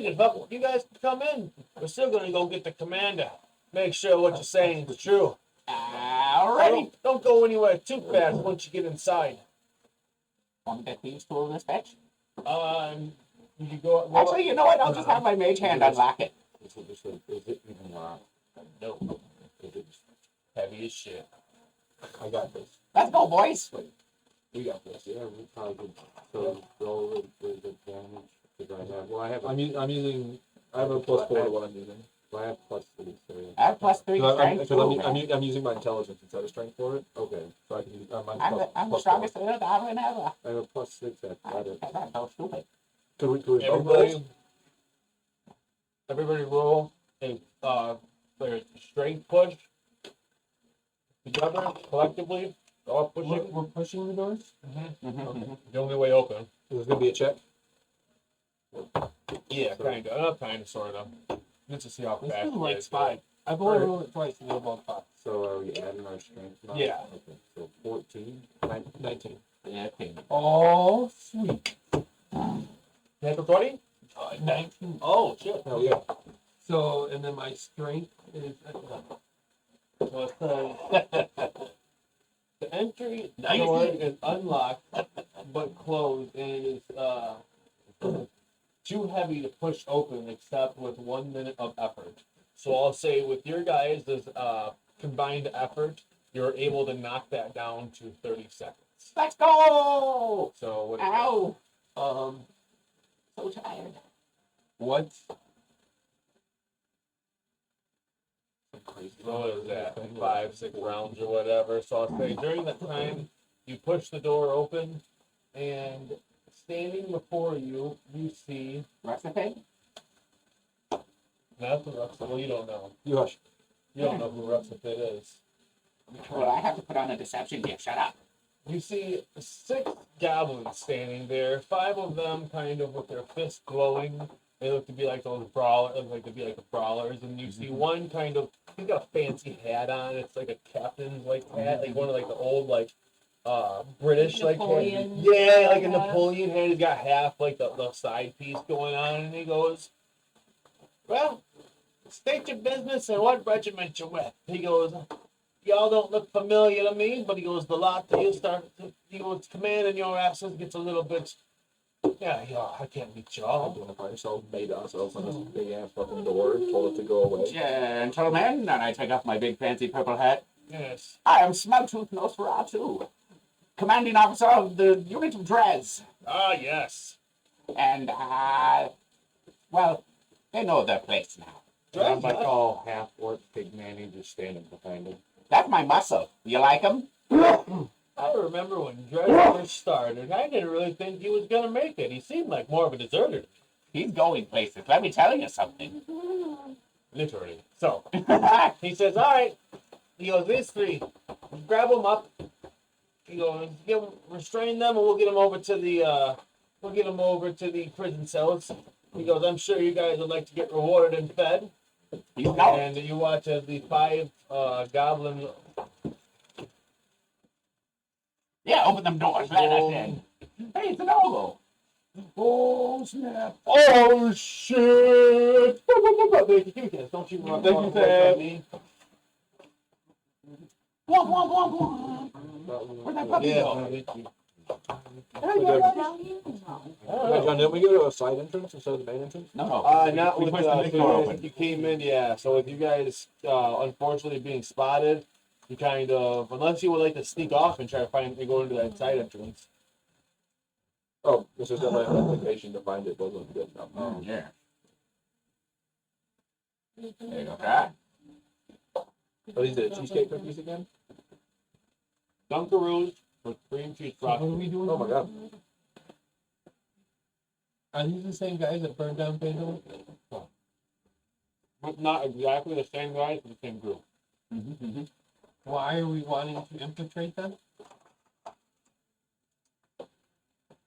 guys can come in. We're still gonna go get the commander. Make sure what you're saying is true. Alrighty. Don't go anywhere too fast once you get inside. Want me to get these tools this bitch? You can go. Actually, you know what? I'll just have my mage hand unlock it. Is it even locked? No, Is it heavy as shit. I got this. Let's go, boys. We got this. Yeah, we probably could. So roll it with advantage. Because I have I'm using. I have a +4 to what I'm using. I have plus 3. So I have plus 3 strength. I'm using my intelligence instead of strength for it, okay. so I can use mine's I'm the plus 4. strongest goblin ever. I have a plus 6 athletic. That's so stupid. Could we both roll? Everybody roll a their strength push together collectively. All pushing. We're pushing the doors? The only way open. Is this gonna be a check? Yeah, kind of. Not kind of, sort of. Just to see how It's fast. been you like guys 5. I've only rolled it twice and they're both 5. So are we adding our strength now? Yeah. Okay. So 14. 19. Yeah, okay. Oh, sweet. Natural 20? 19. Oh, shit. Hell yeah. So, and then my strength is. Well, so the entry door is unlocked but closed and it is too heavy to push open except with 1 minute of effort. So I'll say with your guys' combined effort, you're able to knock that down to 30 seconds. Let's go! So what? Ow! Um, So tired. what? What is that? 5, 6 rounds or whatever. So I'll say during that time, you push the door open and standing before you, you see. Recipe? Not the Ruxapit. Well, you don't know. You hush. You don't know who Ruxapit is. Well, I have to put on a deception here. Shut up. You see 6 goblins standing there. 5 of them kind of with their fists glowing. They look to be like those brawlers, the brawlers. And you see one kind of, he's got a fancy hat on. It's like a captain's like hat, like one of like the old like British like Napoleon. yeah, like a Yeah. Napoleon hat. He's got half like the side piece going on, and he goes, "Well, state your business and what regiment you're with." He goes, "Y'all don't look familiar to me," but he goes, "The lot that you start, he goes, commanding your asses gets a little bit, yeah, I can't meet y'all." Identify yourself, made us, opened this big ass fucking door, told us to go away. Gentlemen, and I take off my big fancy purple hat. Yes. I am Smugtooth Nosferatu, commanding officer of the unit of Dres. Ah, yes. And, well, they know their place now. I'm like all half orc pig manny just standing behind him. That's my muscle. You like him? I remember when Dres first started, I didn't really think he was gonna make it. He seemed like more of a deserter, He's going places. Let me tell you something. literally. So he says, "All right." He goes, "These 3, grab them up." He goes, "Restrain them, and we'll get them over to the prison cells." He goes, "I'm sure you guys would like to get rewarded and fed." He's going. And you watch as the 5 goblins. Yeah, open them doors. Let us in. Hey, it's an oval. Oh snap! Oh shit! Don't you run Thank you, Sam. me? Womp, womp, womp, womp. Where'd that puppy go? John, didn't we go to a side entrance instead of the main entrance? No. Not We with pushed the big door so open. you came in, yeah. So with you guys, unfortunately being spotted, you kind of, unless you would like to sneak off and try to find, go into that side entrance. Oh, this is definitely an investigation to find it. Wasn't good enough. Oh, yeah. There you go. Try. Are these the cheesecake cookies again? Dunkaroos with cream cheese What are frosting. we doing? Oh my god. Are these the same guys that burned down Pandora? But not exactly the same guys, but the same group. Why are we wanting to infiltrate them?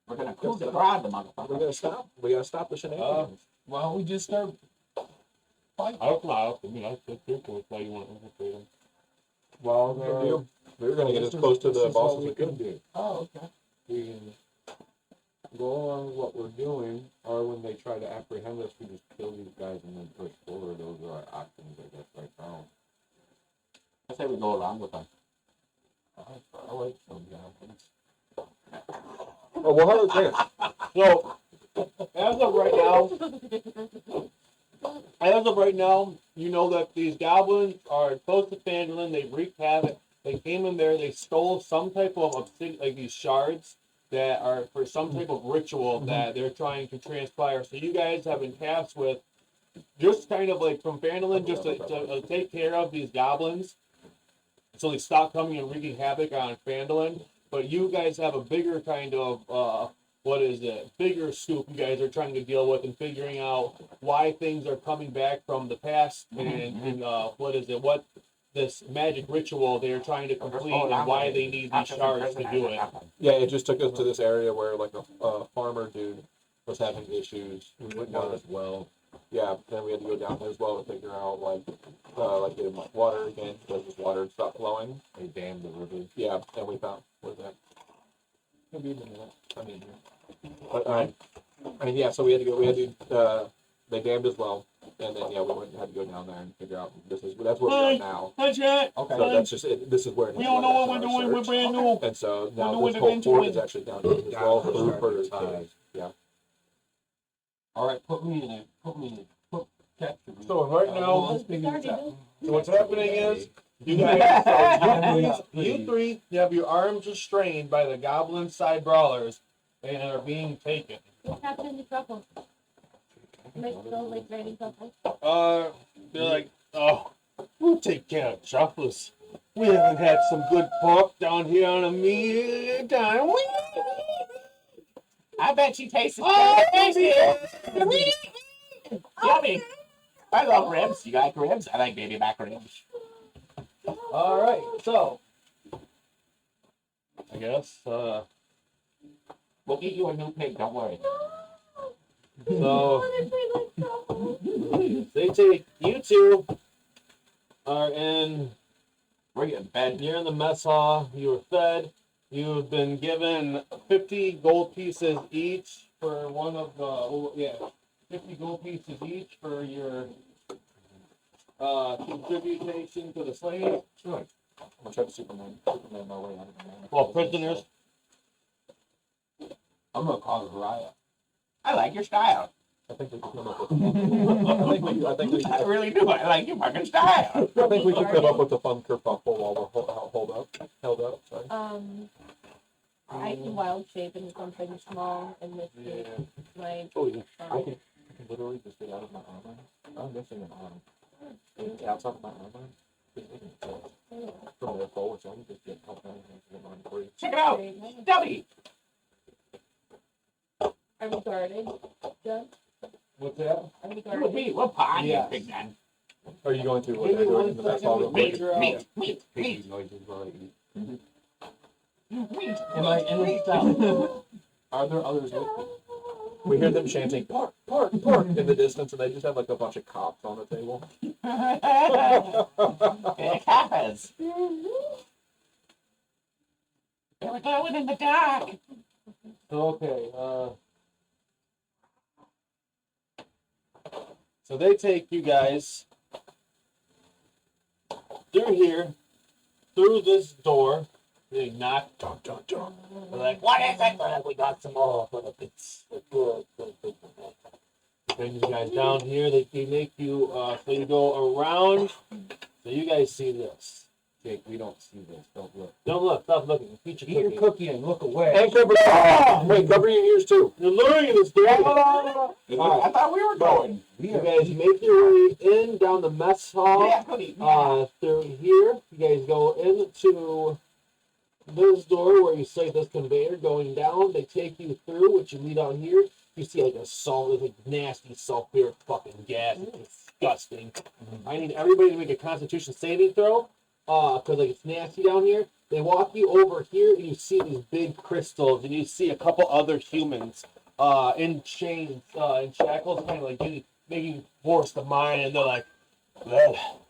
We're gonna coup de grace the motherfucker. We gotta stop. We gotta stop the shenanigans. Why don't we just start fighting? I don't know. I mean, I think you're cool. Why you want to infiltrate them? Well, we were gonna get as close to the boss as we could. do. Oh, okay. We can go on what we're doing, or when they try to apprehend us, we just kill these guys and then push forward. Those are our options, I guess, right now. I say we go along with them. I like some goblins. Oh, well, how is So, as of right now, you know that these goblins are close to Fandolin. They wreaked havoc. They came in there. They stole some type of obsidian, like these shards that are for some type of ritual that they're trying to transpire. So you guys have been tasked with just kind of like from Fandolin, just to take care of these goblins, so they stop coming and wreaking havoc on Fandolin. But you guys have a bigger kind of bigger scoop you guys are trying to deal with and figuring out why things are coming back from the past and what this magic ritual they're trying to complete and why they need these shards to do it. Yeah, it just took us to this area where like a farmer dude was having issues. We went down as well. Yeah, then we had to go down there as well to figure out get him water again because his water stopped flowing. They damned the river. Yeah, and we found what is that? Maybe in a minute. I mean, but and yeah, so we had to they dammed as well, and then yeah, we went and had to go down there and figure out that's where we are now. That's it. So that's just it. This is where We don't know what we're doing. We're brand new. And so now We're this doing whole it fort eventually. is actually down here as well through Furter's cave. Yeah. All right, put me in it. Capture me. So right now, Let's figure this out. so what's happening is you guys, you three, you have your arms restrained by the goblin side brawlers and are being taken. What's happening to truffles? Like, so, like, raining truffles? They're like, oh, we'll take care of truffles. We haven't had some good pork down here on a meal time. I bet she tastes delicious. Yummy. I love ribs. You like ribs? I like baby back ribs. All right, so I guess We'll get you a new pig. Don't worry. so they take you two are in. We're getting fed. You're in the mess hall. You were fed. You've been given 50 gold pieces each for one of the 50 gold pieces each for your contribution to the slave. Sure. I'm gonna try to Superman my way out of it. Well, prisoners. I'm gonna cause a riot. I like your style. I think we could come up with. I really do. I like your fucking style. I think we should come up with a fun kerfuffle while we're held up. Sorry. I can wild shape into something small and this is like. Oh yeah. I can literally just get out of my armor. I'm missing an arm. And outside of my armor, from there forward, so I can just get help out and arm free. Check it out. Stubby. Are we guarded, John? What's that? Are we You guarded? with me. We'll pawn you, Yes. big man. Are you going to what they're doing in the mess hall real quick? Meat. Piggy noises while I eat. Am I in the south? Are there others with me? We hear them chanting "park, park, park" in the distance, and they just have like a bunch of cops on the table. It happens. They were glowing in the dark. So, okay. So they take you guys through here, through this door. They knock. Dun, dun, dun. They're like, What is it? We got some more, but it's good. bring you guys down here. They make you, so you go around. So you guys see this. Jake, we don't see this. Don't look. Don't look. Stop looking. Eat your Eat your cookie. cookie and look away. And cover. Wait, cover your ears too. You're luring this door. I thought we were going. You guys make your way in down the mess hall. Yeah, cookie. Through here, you guys go into this door where you see this conveyor going down. They take you through, which you lead out here. You see like a salt, like nasty sulfuric fucking gas. It's disgusting. I need everybody to make a Constitution saving throw, because like it's nasty down here. They walk you over here, and you see these big crystals, and you see a couple other humans, in chains, in shackles, kind of like making force to mine, and they're like, well,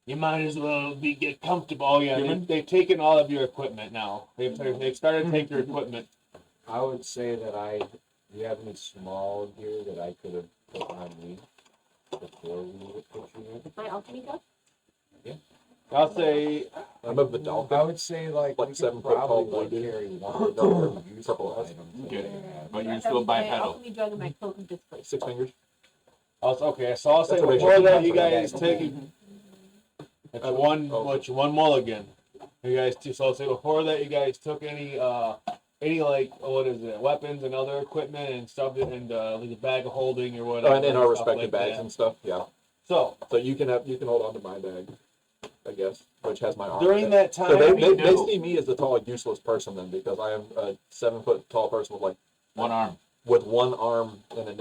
you might as well get comfortable. Oh yeah, they've taken all of your equipment now. They've started to take your equipment. I would say that do you have any small gear that I could have put on me before we would put you in? My alchemy gun? I'll say I'm a Vidal. I would say like Like we 7 could foot tall probably boy, like dude. carry one or useful Purple ass. items. Okay. But Yeah, you still my bipedal. alchemy gun and my cloak of display. 6 fingers. okay. So I'll say That's what I before should that do you for that guys guy. take it's one mulligan. You guys so I'll say before that you guys took any like what is it, weapons and other equipment and stuff, and like a bag of holding or whatever. And in our stuff respective like bags that. and stuff. Yeah. So So you can hold on to my bag, I guess, which has my arm. during in it. that So time, they see me as the tall, useless person then, because I am a 7 foot tall person with One arm. with one arm and a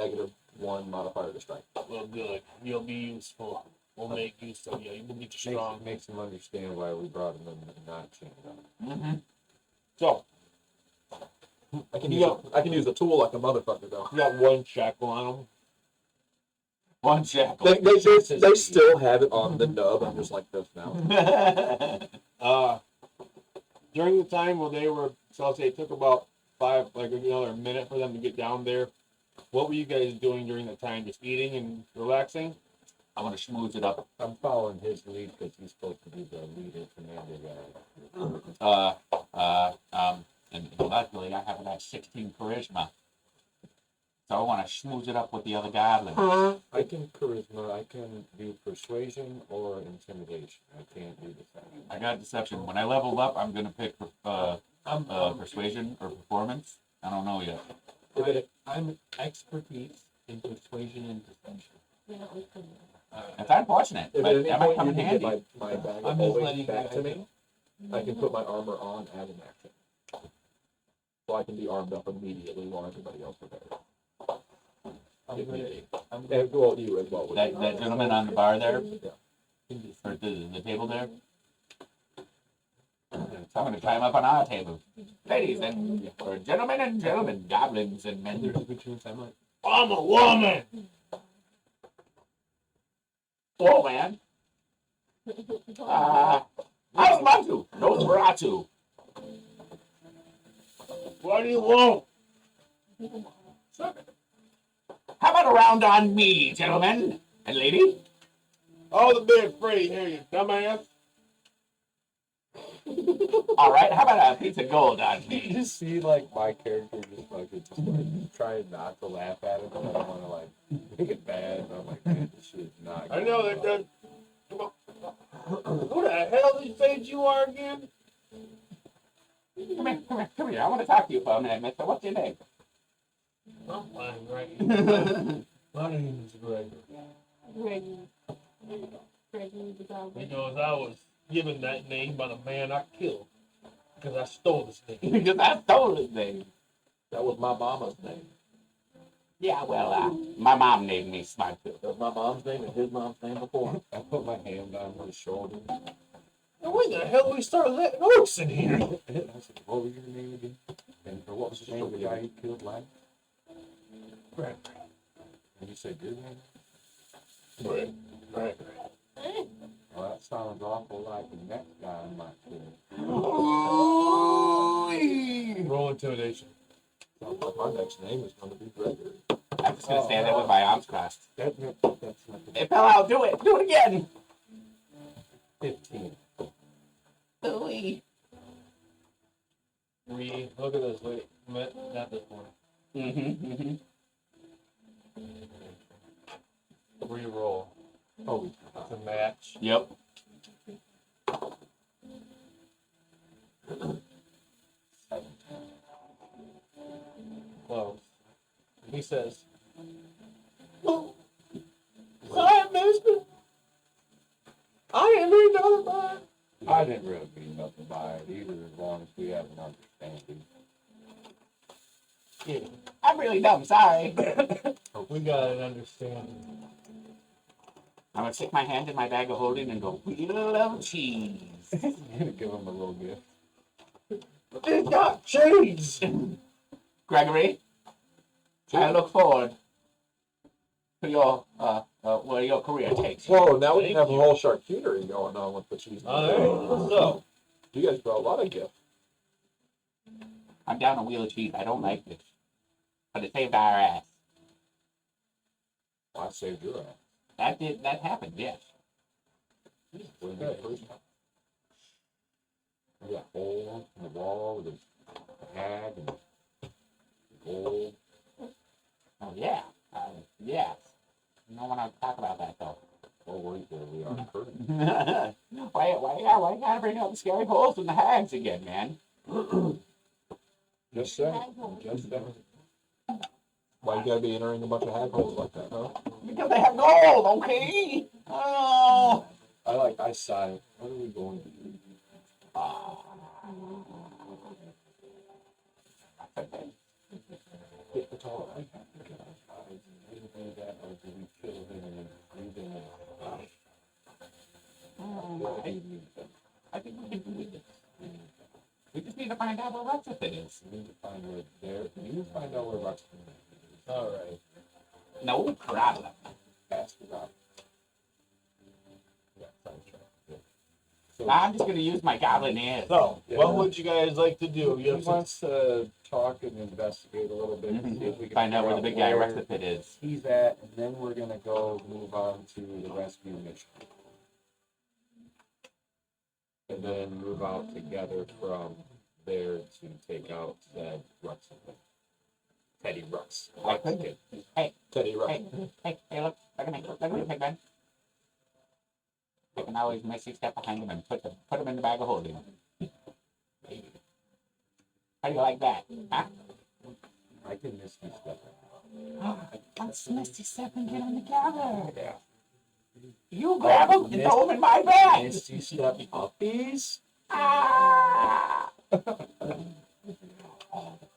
-1 modifier to strength. well, good. You'll be useful. We'll make use of you. You will get strong. Makes them understand why we brought them in and not change them. Mm-hmm. So I can You use a tool like a motherfucker though. you got one shackle on them. One shackle. They still have it on the nub. I'm just like this now. During the time where they were, so I'll say it took about another minute for them to get down there. What were you guys doing during that time? Just eating and relaxing? I want to schmooze it up. I'm following his lead because he's supposed to be the leader commander guy. And luckily I have that 16 charisma. So I want to schmooze it up with the other goblins. I can charisma, I can do persuasion or intimidation. I can't do deception. I got deception. When I leveled up, I'm going to pick persuasion or performance. I don't know yet. I'm expertise in persuasion and deception. You're not with me. It's unfortunate, If but at any that might point come you in can handy. get my bag I'm of just holding letting back you to me, I can put my armor on as an action. so I can be armed up immediately while everybody else prepares. I'm And well, you as well. That gentleman on the bar there, Yeah. or the table there. I'm gonna climb up on our table, ladies and or gentlemen, goblins and men. I'm a woman. Whoa, man. How's Matu? Nosferatu. What do you want? How about a round on me, gentlemen and lady? Oh, the big Freddy here, you dumbass. All right, how about a piece of gold on You me? just see like my character just like trying not to laugh at it, but I don't want to like make it bad. And I'm like, man, this shit is not. I know that does. Who the hell did you say you are again? Come here. I want to talk to you for a minute, mister. What's your name? I'm fine, right? My name is Greg. Greggy. Greggy the goblin. Because I was given that name by the man I killed. Because I stole this name. Because I stole his name. That was my mama's name. Yeah, well, my mom named me Smart too. That was my mom's name and his mom's name before. I put my hand on his shoulder. Now, when the hell we start letting orcs in here? I said, what was your name again? And or what was the name of the guy you killed last? Right. And you said your name? Right. Well, that sounds awful like the next guy I might kill. Roll intimidation. Sounds like my next name is going to be Gregory. I'm just gonna stand there with my arms crossed. That's not the It fell out. Do it. Do it again. 15. Ooh-wee. Look at this. Wait, not this one. Mm-hmm. Re-roll. Oh, To match. Yep. Close. He says, "Oh, sorry, mister. I didn't read nothing by it." I didn't really mean nothing by it either, as long as we have an understanding. Yeah, I'm really dumb. Sorry. we got an understanding. I'm gonna stick my hand in my bag of holding and go, wheel of cheese. I'm gonna give him a little gift. It's got cheese. Gregory, I look forward to your where your career takes you. whoa, now we Thank can have you. a whole charcuterie going on with the cheese. All right. So, You guys brought a lot of gifts. I'm down a wheel of cheese. I don't like this, but it saved our ass. Well, I saved your ass. That happened. Yes. When you first time. We got holes in the wall with a hag and gold. Oh yeah. Yes. You don't want to talk about that though. Oh, wait, there we are. Curtain. why you gotta bring up the scary holes and the hags again, man? Just saying. Just saying. Why you gotta be entering a bunch of hag holes like that, huh? Because they have gold, okay? Oh. I sigh. What are we going to do? Get the tall. I have to get our eyes and anything that, or do we kill him and then breathe him in? I think we can do this. We just need to find out where Ruxith is. We need to find where there. You need to find out where Ruxton is. all right. No problem. Ask about. Yeah, sounds right. Yeah. So, I'm just gonna use my goblin ears. So, what would you guys like to do? he You have some wants to talk and investigate a little bit and see if we can Find out where the figure big guy where Ruxith is. he's at, and then we're gonna go move on to the rescue mission. And then move out together from there to take out said Rux. Teddy Rux. Ruxkin. Teddy, right? Hey, look at me, Pigman. I can always misty step behind him and put him in the bag of holding. How do you like that? Huh? I can miss you stuff. Let's misty step and get him together. Yeah. You grab him and throw him in my bag. Misty step uppies? Ah!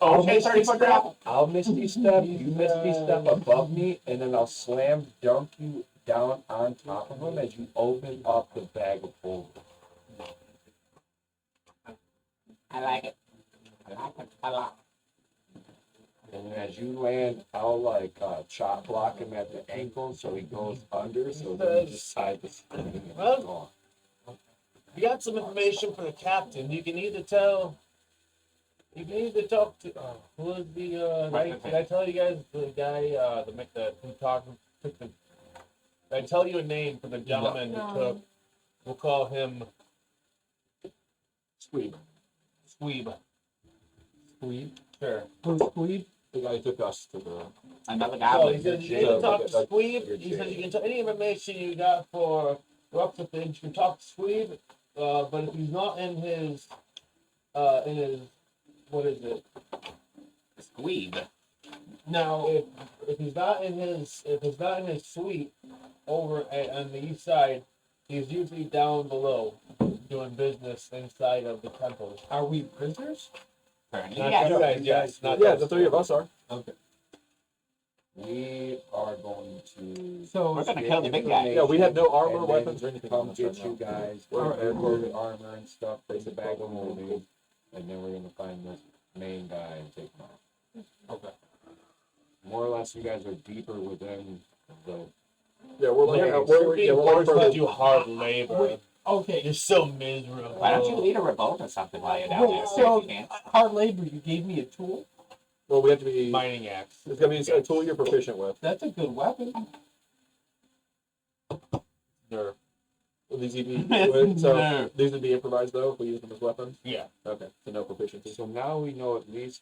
Oh, okay, 30-foot grapple. I'll misty step, you misty step above me, and then I'll slam dunk you down on top of him as you open up the bag of holding. I like it. I like it a lot. And as you land, I'll like chop block him at the ankle so he goes under, so then you just tie the string and he's Well, gone. You got some information for the captain. You can either talk to who was the did I tell you guys the guy who took the did I tell you a name for the gentleman who took, we'll call him Squeeb. Squeeb. Squeeb? Sure. Who's Squeeb? The guy who took us to the... Another So goblin. he says you Yeah, can talk to like- Squeeb. He says you can tell any information you got for up to things. You can talk to Squeeb, but if he's not in his what is it? Squeeb. Now, If he's not in his suite over on the east side, he's usually down below doing business inside of the temple. are we prisoners? Not Yeah. you guys, yes. Not Yeah, those. the three of us are. Okay. We are going to. So, We're gonna kill the big guy. Yeah, we have no armor, and then weapons, or anything on Come us get right you now. guys. We're We're prepared for for the armor and stuff. Take the bag of holding, and then we're gonna find this main guy and take him out. Okay. More or less, you guys are deeper within the. Yeah, we're Well, looking you're at... We're being looking forced to for... do hard labor. okay, You're so miserable. Why don't you lead a revolt or something while you're down Wait, there? so- If you can. hard labor, you gave me a tool? Well, we have to be... Mining axe. It's going to be a tool you're proficient with. That's a good weapon. Nerve. Will these be... So, Nerve. these would be improvised, though, if we use them as weapons? Yeah. Okay, so no proficiency. So now we know at least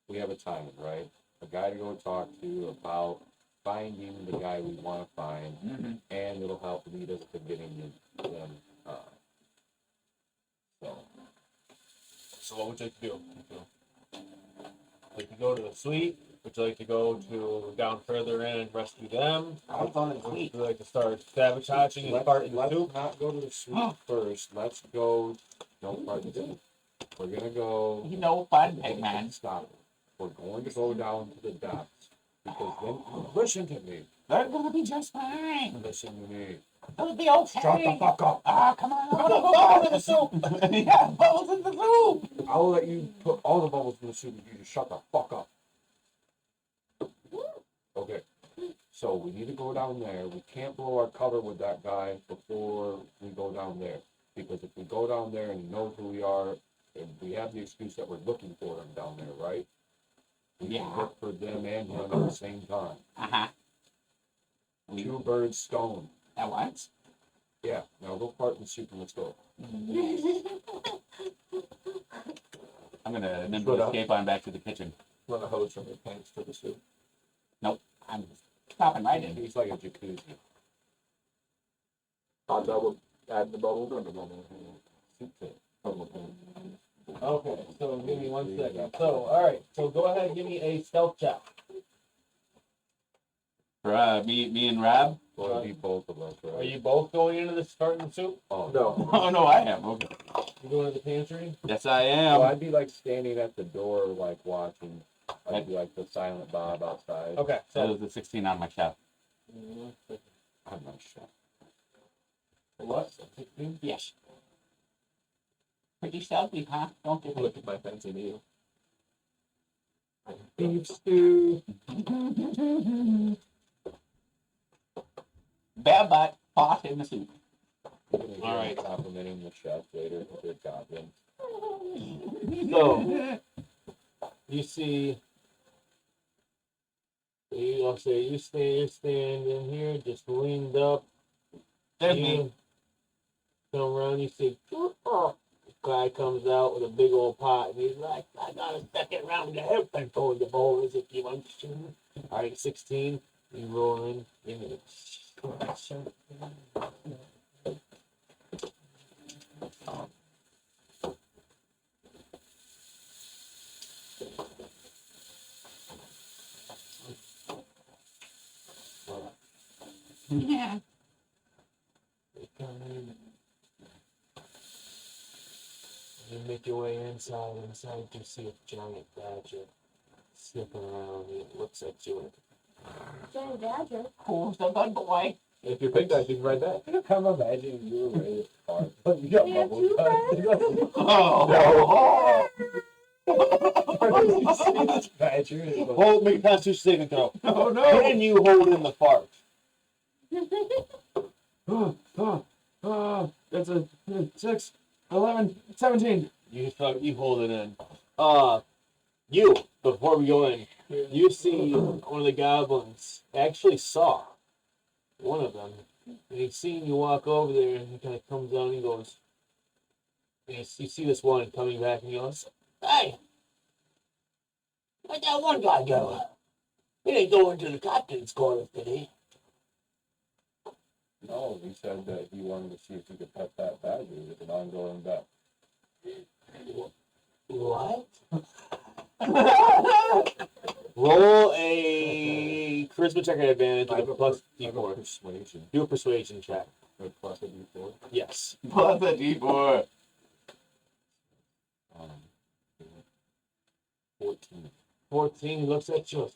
we have a time, right? A guy to go talk to about finding the guy we want to find, Mhm. and it'll help lead us to getting them. So what would you like to do? Like to go to the suite? Would you like to go to down further in and rescue them? I was on the Would suite. you like to start sabotaging and Let's parting the soup? not go to the suite first. Let's go. Don't part the soup. We're gonna go. You know, fun, big man. Stop it. We're going to go down to the docks because then. Listen to me. They're gonna be just fine. Listen to me. They'll be okay. Shut the fuck up. Ah, come on. Bubbles in the soup. Yeah, bubbles in the soup. I'll let you put all the bubbles in the soup if you just shut the fuck up. Okay. So we need to go down there. We can't blow our cover with that guy before we go down there. Because if we go down there and he knows who we are, and we have the excuse that we're looking for him down there, right? We can Yeah. look for them and him at the same time. Uh-huh. Two birds stone. At once? Yeah. Now go part in the soup and let's go. I'm gonna nimbly escape on back to the kitchen. Run a hose from your pants to the soup. I'm stopping right in. He's like a jacuzzi. Hot double, add the bubbles. Soup pit. Okay, so give me 1 second. So, all right. So go ahead and give me a stealth check. For me and Rob? Well, it'd be both of us, right? Are you both going into the starting the soup? Oh, No. Oh no, I am. Okay. You going to the pantry? Yes, I Well, am. I'd be like standing at the door, like watching. I'd be like the silent Bob outside. Okay, That so was the 16 on my chef. I'm not sure. what? 16? Yes. Pretty stealthy, huh? Don't you Look think? at my fancy meal. Beef stew. Bad butt, pot in the soup. I'm gonna All right. complimenting the chef later. Good goblin. So you see, I'll say you're standing here, just leaned up. There's You me. come around, you see, this guy comes out with a big old pot, and he's like, I got a second round of everything for the bowlers if you want to. All right, 16, you roll in, give me the shirt. Yeah. They come in, you make make your way inside. Inside, you see a giant badger sniffing around. It looks at you. Giant badger. Who's the good boy? If you pick that, you can write that. I'm imagining you were ready to fart. You got We have bubble two guts. Oh, This badger is like, Hold, make a constitution saving throw. oh no! Can you hold in the fart? that's a 6, 11, 17. You hold it in. Before we go in, you see one of the goblins actually saw one of them. And he's seen you walk over there, and he kind of comes down and he goes, and you see this one coming back, and he goes, "Hey, where'd that one guy go? He didn't go into the captain's quarters, did he?" No, he said that he wanted to see if he could pet that badger with an ongoing bet. What? Roll a charisma check at advantage with a plus D4. Persuasion. Do a persuasion check. Or plus a D4. Yes. Plus a D4. 14. 14, he looks at you.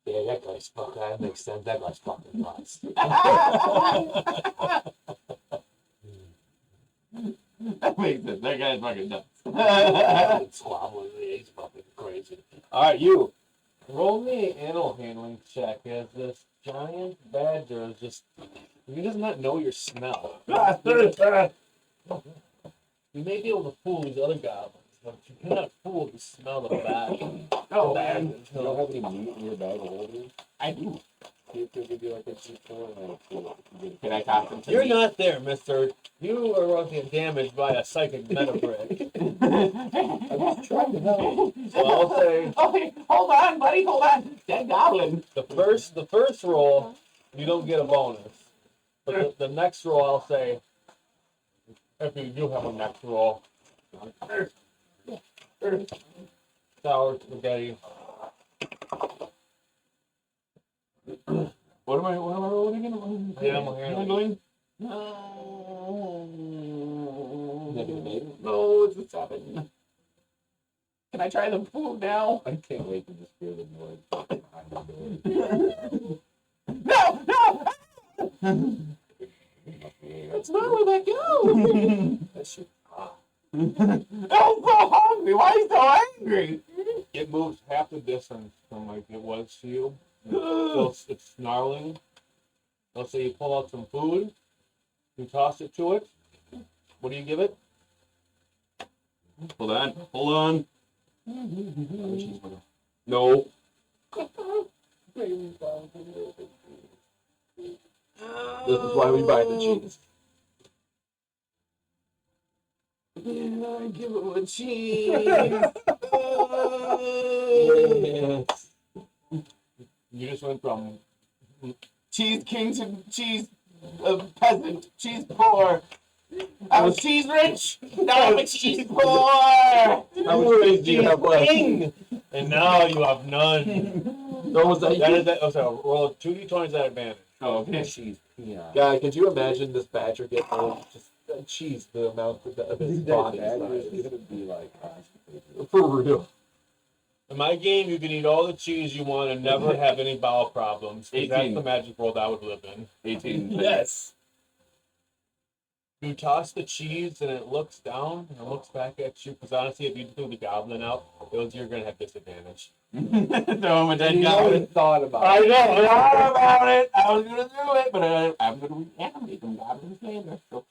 Yeah, that guy's fucking, that makes sense. That guy's fucking nuts. That makes sense. That guy's fucking nuts. Squabbling, he's fucking crazy. Alright, you. Roll me an animal handling check as this giant badger is just, he does not know your smell. You may be able to fool these other goblins, but you cannot fool the smell of badger. Oh, Badger. man. You don't have any meat in your bag of holding? I do. See if they'll give you like a D4 and then Can I toss him to You're me? not there, mister. You are about to get damaged by a psychic meta brick. I'm just trying to help. So I'll say Okay, hold on, buddy, hold on. That goblin. the first roll, you don't get a bonus. But the next roll, I'll say, if you do have a next roll, sour spaghetti. What am I rolling again? Animal handling. No, it's a 7. Can I try the food now? I can't wait to just hear the noise. No, no! That's not where that goes. That shit. I'm so hungry. Why are you so angry? It moves half the distance from like it was to you. It's snarling. Let's say you pull out some food, you toss it to it. What do you give it? Hold on. No. This is why we buy the cheese. Yeah, I give him a cheese. Yes. You just went from Cheese king to cheese peasant. Cheese poor. I was cheese rich. Now I'm a cheese poor. How much cheese do you have left? king, and now you have none. No, was that That you? is that. Oh, sorry. Roll 2d20s at advantage. Oh, okay. Cheese peanut. Guy, could you imagine this badger get just cheese the amount of his body That size? is gonna be like constipated. For real. In my game, you can eat all the cheese you want and never have any bowel problems. 'Cause that's 18. the magic world I would live in. 18. Yes. You toss the cheese and it looks down and it looks back at you. Because honestly, if you threw the goblin out, you're going to have disadvantage. So I'm a dead You goblin. always thought about I it. know. I thought about it. I was gonna do it, but I'm gonna reanimate them goblins later. So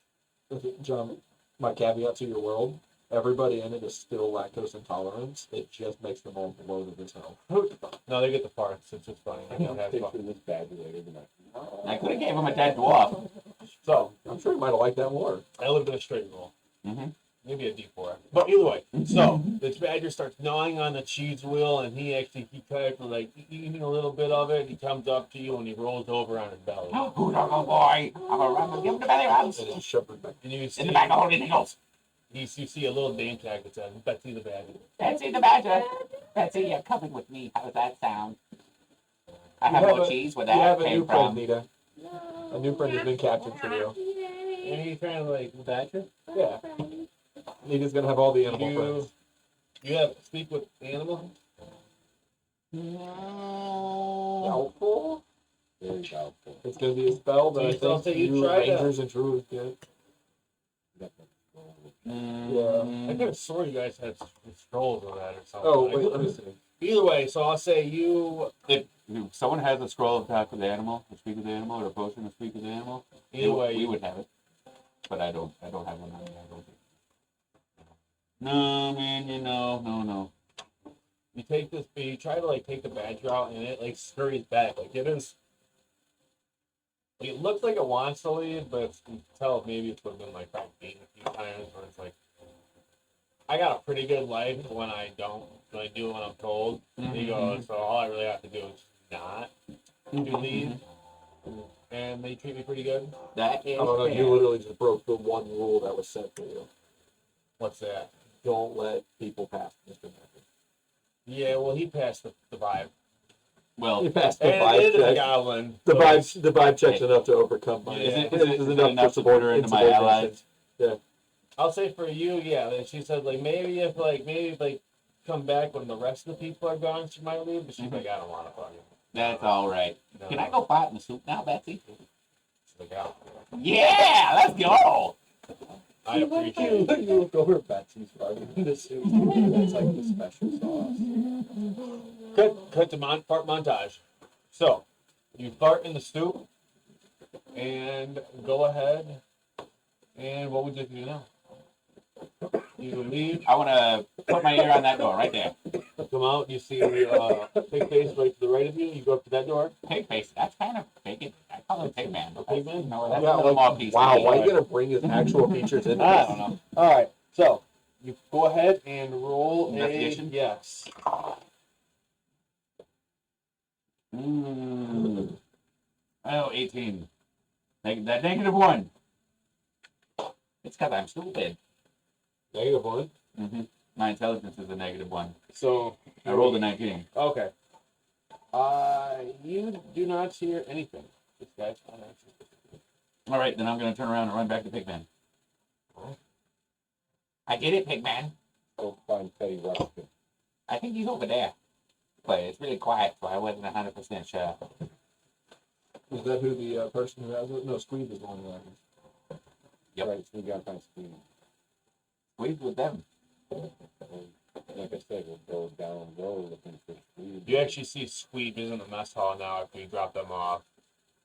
John, my caveat to your world, everybody in it is still lactose intolerant. It just makes them all bloated as hell. No, they get the parts. It's just funny. I can picture this badger later tonight. I could have gave him a dead dwarf. So, I'm sure you might have liked that more. that would have been a straight roll. Mhm. Maybe a D4. But either way, so this badger starts gnawing on the cheese wheel, and he kind of like eating a little bit of it. He comes up to you and he rolls over on his belly. Who don't go, boy? I'm gonna run and give him the belly rubs. And then shove it back. And you In see, the back of holy niggles. you see a little name tag that says Betsy the Badger. Betsy the badger. Betsy, you're coming with me. How does that sound? I have no cheese where You have that a new came friend, from. Nita. A new friend has been captured for you. And he's kind of like, Badger? Yeah. Nita's gonna have all the animal friends. You have speak with animal. Doubtful. Very doubtful. It's gonna be a spell, but So I you still think say you you tried that? rangers and druids get. I could have swore you guys had scrolls on that or something. Oh wait, let me see. Either way, so I'll say you. If someone has a scroll of talk with the animal, to speak with the animal, or a potion to speak with the animal, Either way, we would have it. But I don't have one on me. I don't think. No, man, no. you take this, but you try to like take the badger out, and it like scurries back. Like it is. Like, it looks like it wants to leave, but you can tell maybe it's been like beaten a few times, where it's like, I got a pretty good life when I don't, when I do what I'm told. He goes, so all I really have to do is not to leave, and they treat me pretty good. That is I don't know. fair. You literally just broke the one rule that was set for you. What's that? Don't let people pass Mr. Matthews. Yeah, well, he passed the vibe. Well, You passed the And it vibe is a check. goblin. The so vibe check's enough to overcome my. Yeah. is it enough to put her into my insubordination. allies? I'll say for you, yeah. That she said maybe if come back when the rest of the people are gone, she might leave. But she's like, I don't want to fucking. That's all right. No. Can I go fight in the soup now, Betsy? She's like, oh. Yeah, let's go. I appreciate it. You look over at Betsy's farting in the soup. That's like the special sauce. Cut to fart montage. So, you fart in the stew, and go ahead. And what would you do now? You leave, I want to put my ear on that door right there. come out, you see Big Face right to the right of you. You go up to that door. Pig face. That's kind of big. I call him Pig Man. Pig Man? No, that's Yeah, a little more like, PC. wow, why are you gonna bring his actual features into I this? don't know. All right, so you go ahead and roll Investigation? yes. Oh, 18. That -1. It's because I'm stupid. -1. My intelligence is a -1. So I rolled a 19. okay. You do not hear anything. This guy's not answering. All right, then I'm going to turn around and run back to Pigman. I did it, Pigman. Go find Teddy Ruxpin. I think he's over there. But it's really quiet, so I wasn't 100% sure. Is that who the person who has it? No, Squeeze is the one who has it. Yep. Right, so we got to find Steve. Squeeze with them. Like I said, we'll go down low looking for Steve. You actually see Squeeb is in the mess hall now after you drop them off.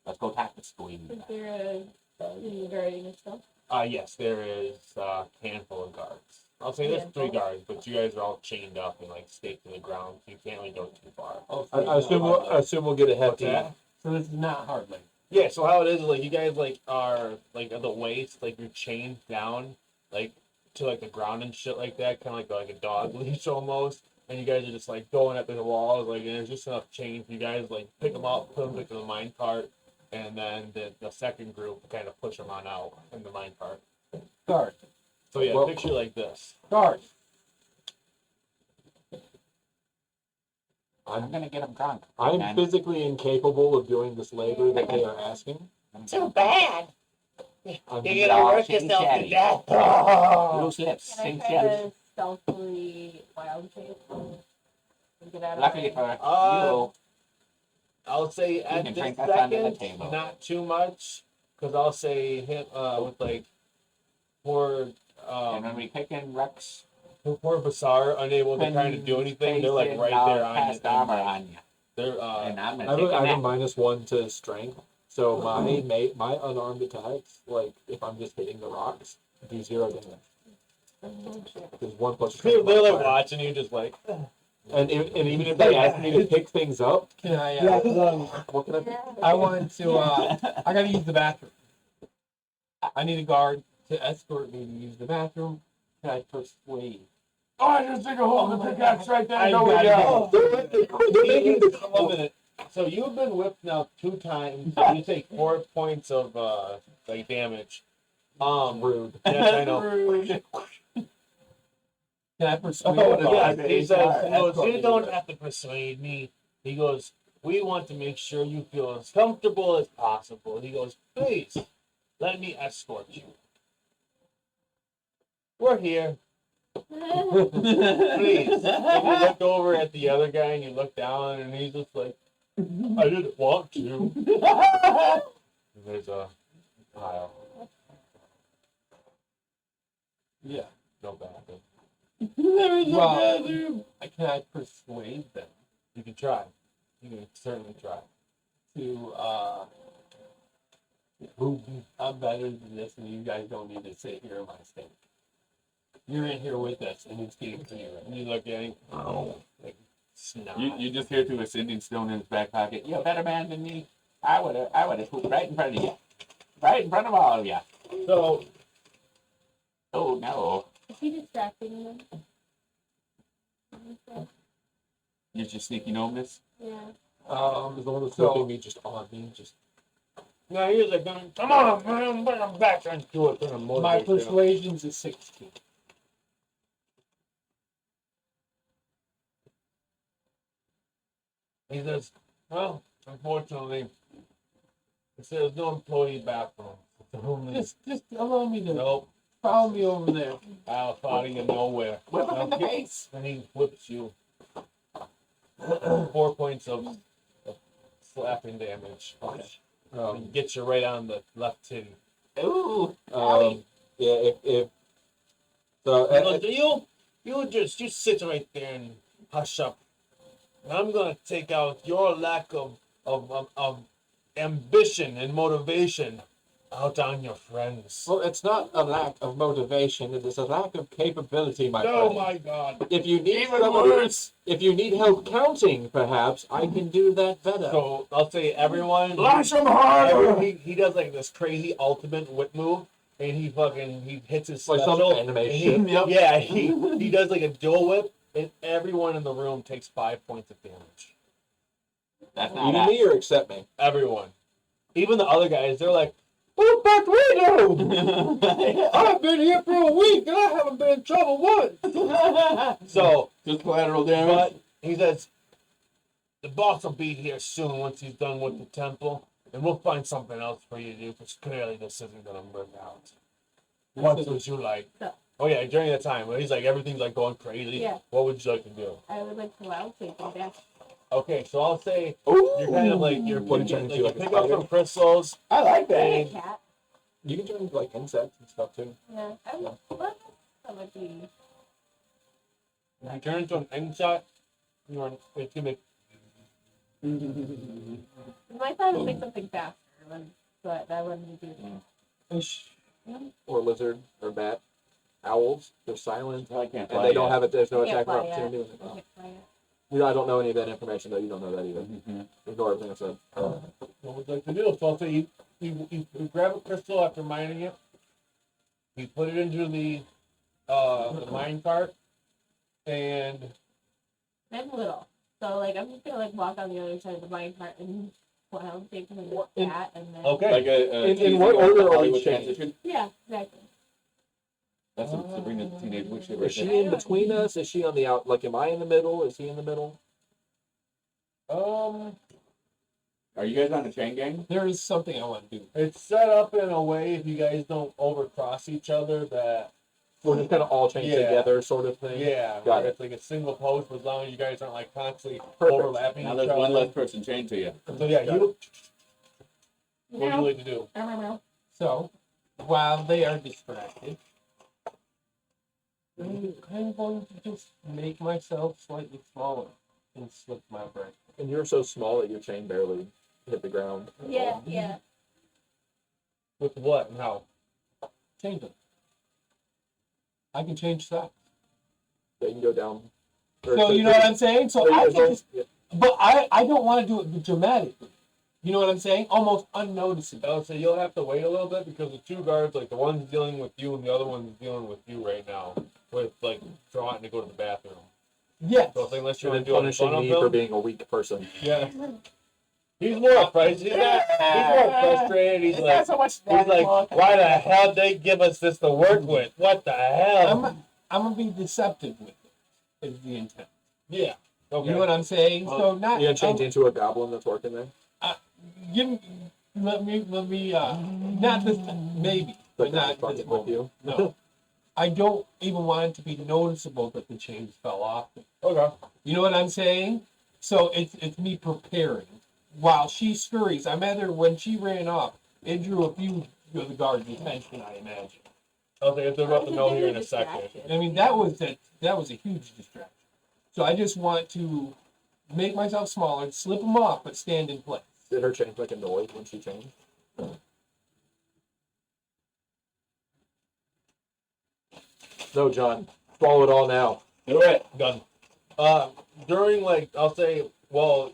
Let's go talk to Squeeze. Is there a guarding and stuff? Yes, there is a handful of guards. I'll say there's 3 guards, but you guys are all chained up and like staked to the ground, so you can't really go too far. I assume we'll get a What's hefty. that? So this is not hard labor. Yeah, so how it is like you guys like are like at the waist, like you're chained down like to like the ground and shit like that, kind of like a dog leash almost. And you guys are just like going at the walls, like and there's just enough chain for you guys like pick them up, put them into the mine cart, and then the second group kind of push them on out in the mine cart. Guard. So yeah, Well- picture like this. Guard. I'm going to get him drunk. I'm Pigman. physically incapable of doing this labor that they are asking. Too bad. I'm You're gonna work yourself to death. Little slips. Can I Same try steps. to stealthily wild shape? And get out of Luckily my... for Uh, I'll say You at can this drink us under the second, table. not too much, because I'll say him with like poor and when we pick in Rex, poor Basar unable to kind of do anything. They're like right there on cast it. armor on you. They're And I'm going I to have, take I a have a nap. -1 to strength, so my unarmed attacks, like if I'm just hitting the rocks, do 0 damage. There's 1 plus. they're strength like modifier. watching you, just like And even if they ask me to pick things up, Can I? what can I? I want to. I gotta use the bathroom. I need a guard to escort me to use the bathroom. Can I persuade? oh, I just dig a hole in the pickaxe right there. I No, gotta go. They're making the 1 minute. So you've been whipped now 2 times. You take 4 points of like damage. rude. Yes, I know. Can I persuade? Yeah, the he HR says, he goes, escort you me don't to have to persuade me. He goes, we want to make sure you feel as comfortable as possible. He goes, please, let me escort you. We're here. Please. And you look over at the other guy and you look down and he's just like, I didn't want to. And there's a pile. Yeah. No bathroom. There is no Well- bathroom. Can I persuade them You can try. You can certainly try. to I'm better than this, and you guys don't need to sit here in my state. You're in here with us, and it's getting clearer. And you look at him, like snot. You just hear through a sending stone in his back pocket. You're a better man than me. I would have pooped right in front of you. Right in front of all of you. So, Oh no. Is he distracting them? You're just sneaking on this? Yeah. Is the one that's So- looking me just on me, just now he's like, come on, man, bring him back into it. Gonna My motivate you. persuasion's a 16. He says, well, unfortunately, he says there's no employee bathroom. It's only- Just allow me to Nope, follow me over there. out of nowhere. Whip him in the face. And he whips you. 4 points of slapping damage. And gets you right on the left titty. Ooh. yeah, if so, He goes, you sit right there and hush up. And I'm gonna take out your lack of ambition and motivation out on your friends. well, it's not a lack of motivation; it is a lack of capability, my Oh friend. my God! If you need Even someone- worse. if you need help counting, perhaps I can do that better. So I'll say everyone. Lash him harder. He does like this crazy ultimate whip move, and he hits his Like some special. anime and shit. Yeah, he does like a dual whip, and everyone in the room takes 5 points of damage. That's You not need that. me or accept me? Everyone, even the other guys, they're like, "What the fuck we do? I've been here for a week and I haven't been in trouble once." So, Just collateral damage. but he says, the boss will be here soon once he's done with the temple, and we'll find something else for you to do, because clearly this isn't going to work out. What would you like? So- Oh yeah, during that time, where he's like, everything's like going crazy. Yeah. What would you like to do? I would like to wild shape and dash. Okay, so I'll say Ooh. you're kind of like, you're What picking, did you like, do, you like pick a up spider? some crystals, I like that. Like a and cat. You can turn into like insects and stuff too. Yeah. I would, well, that would be. if you turn into an insect, it's gonna be My thought was like something faster, but I wouldn't do that. Or lizard or bat. Owls, they're silent I can't and they don't have it. There's no You can't attack fly yet. opportunity. You can't fly yet. I don't know any of that information though. You don't know that either. Mhm. Ignore everything I said. what would you like to do? So I'll say you grab a crystal after mining it, you put it into the mine cart, and I'm little. So like I'm just gonna like walk on the other side of the mine cart and wild shape and What- then cat and then okay. Like a In teasing what or order are we Hollywood changing? transition. yeah, exactly. That's some Sabrina the Teenage Witch shit Is right she there. in between us? Is she on the out? Like, am I in the middle? Is he in the middle? Are you guys on the chain gang? There is something I want to do. It's set up in a way, if you guys don't overcross each other, that We're just kind of all chained Yeah. together, sort of thing. yeah, Got where it. it's like a single post, but as long as you guys aren't like constantly Perfect. overlapping Now each there's other. one less person chained to you. So yeah, Got what do you Meow. like to do? Meow, meow, meow. So, while they are distracted, I'm going to just make myself slightly smaller and slip my breath. And you're so small that your chain barely hit the ground. Yeah, yeah. With what and how? Change them. I can change that. Yeah, you can go down. Or So you know what I'm saying? So I as can long- just, yeah. but I don't want to do it dramatically. You know what I'm saying? Almost unnoticeable. I would say you'll have to wait a little bit because the two guards, like the one's dealing with you and the other one's dealing with you right now, with like trying to go to the bathroom. Yes. So unless you And want to then do it in front punishing of me for him, being a weak person. yeah. He's more frustrated. He's more frustrated. He's like, why the hell they give us this to work with? What the hell? I'm gonna be deceptive with it. Is the intent. Yeah. Okay. You know what I'm saying? So not. You're gonna change into a goblin that's working there? Let me. Not this time. Maybe, but Like, not fucking this with moment. you? No. I don't even want it to be noticeable that the chains fell off. Okay. You know what I'm saying? So it's me preparing. While she scurries, I met her when she ran off. It drew a few of the guards' attention, I imagine. Okay, they're about to know here in a second. I mean, that was a huge distraction. So I just want to make myself smaller, slip them off, but stand in place. Did her change like a noise when she changed? No, John. Swallow it all now. Do it. Done. During like I'll say, well,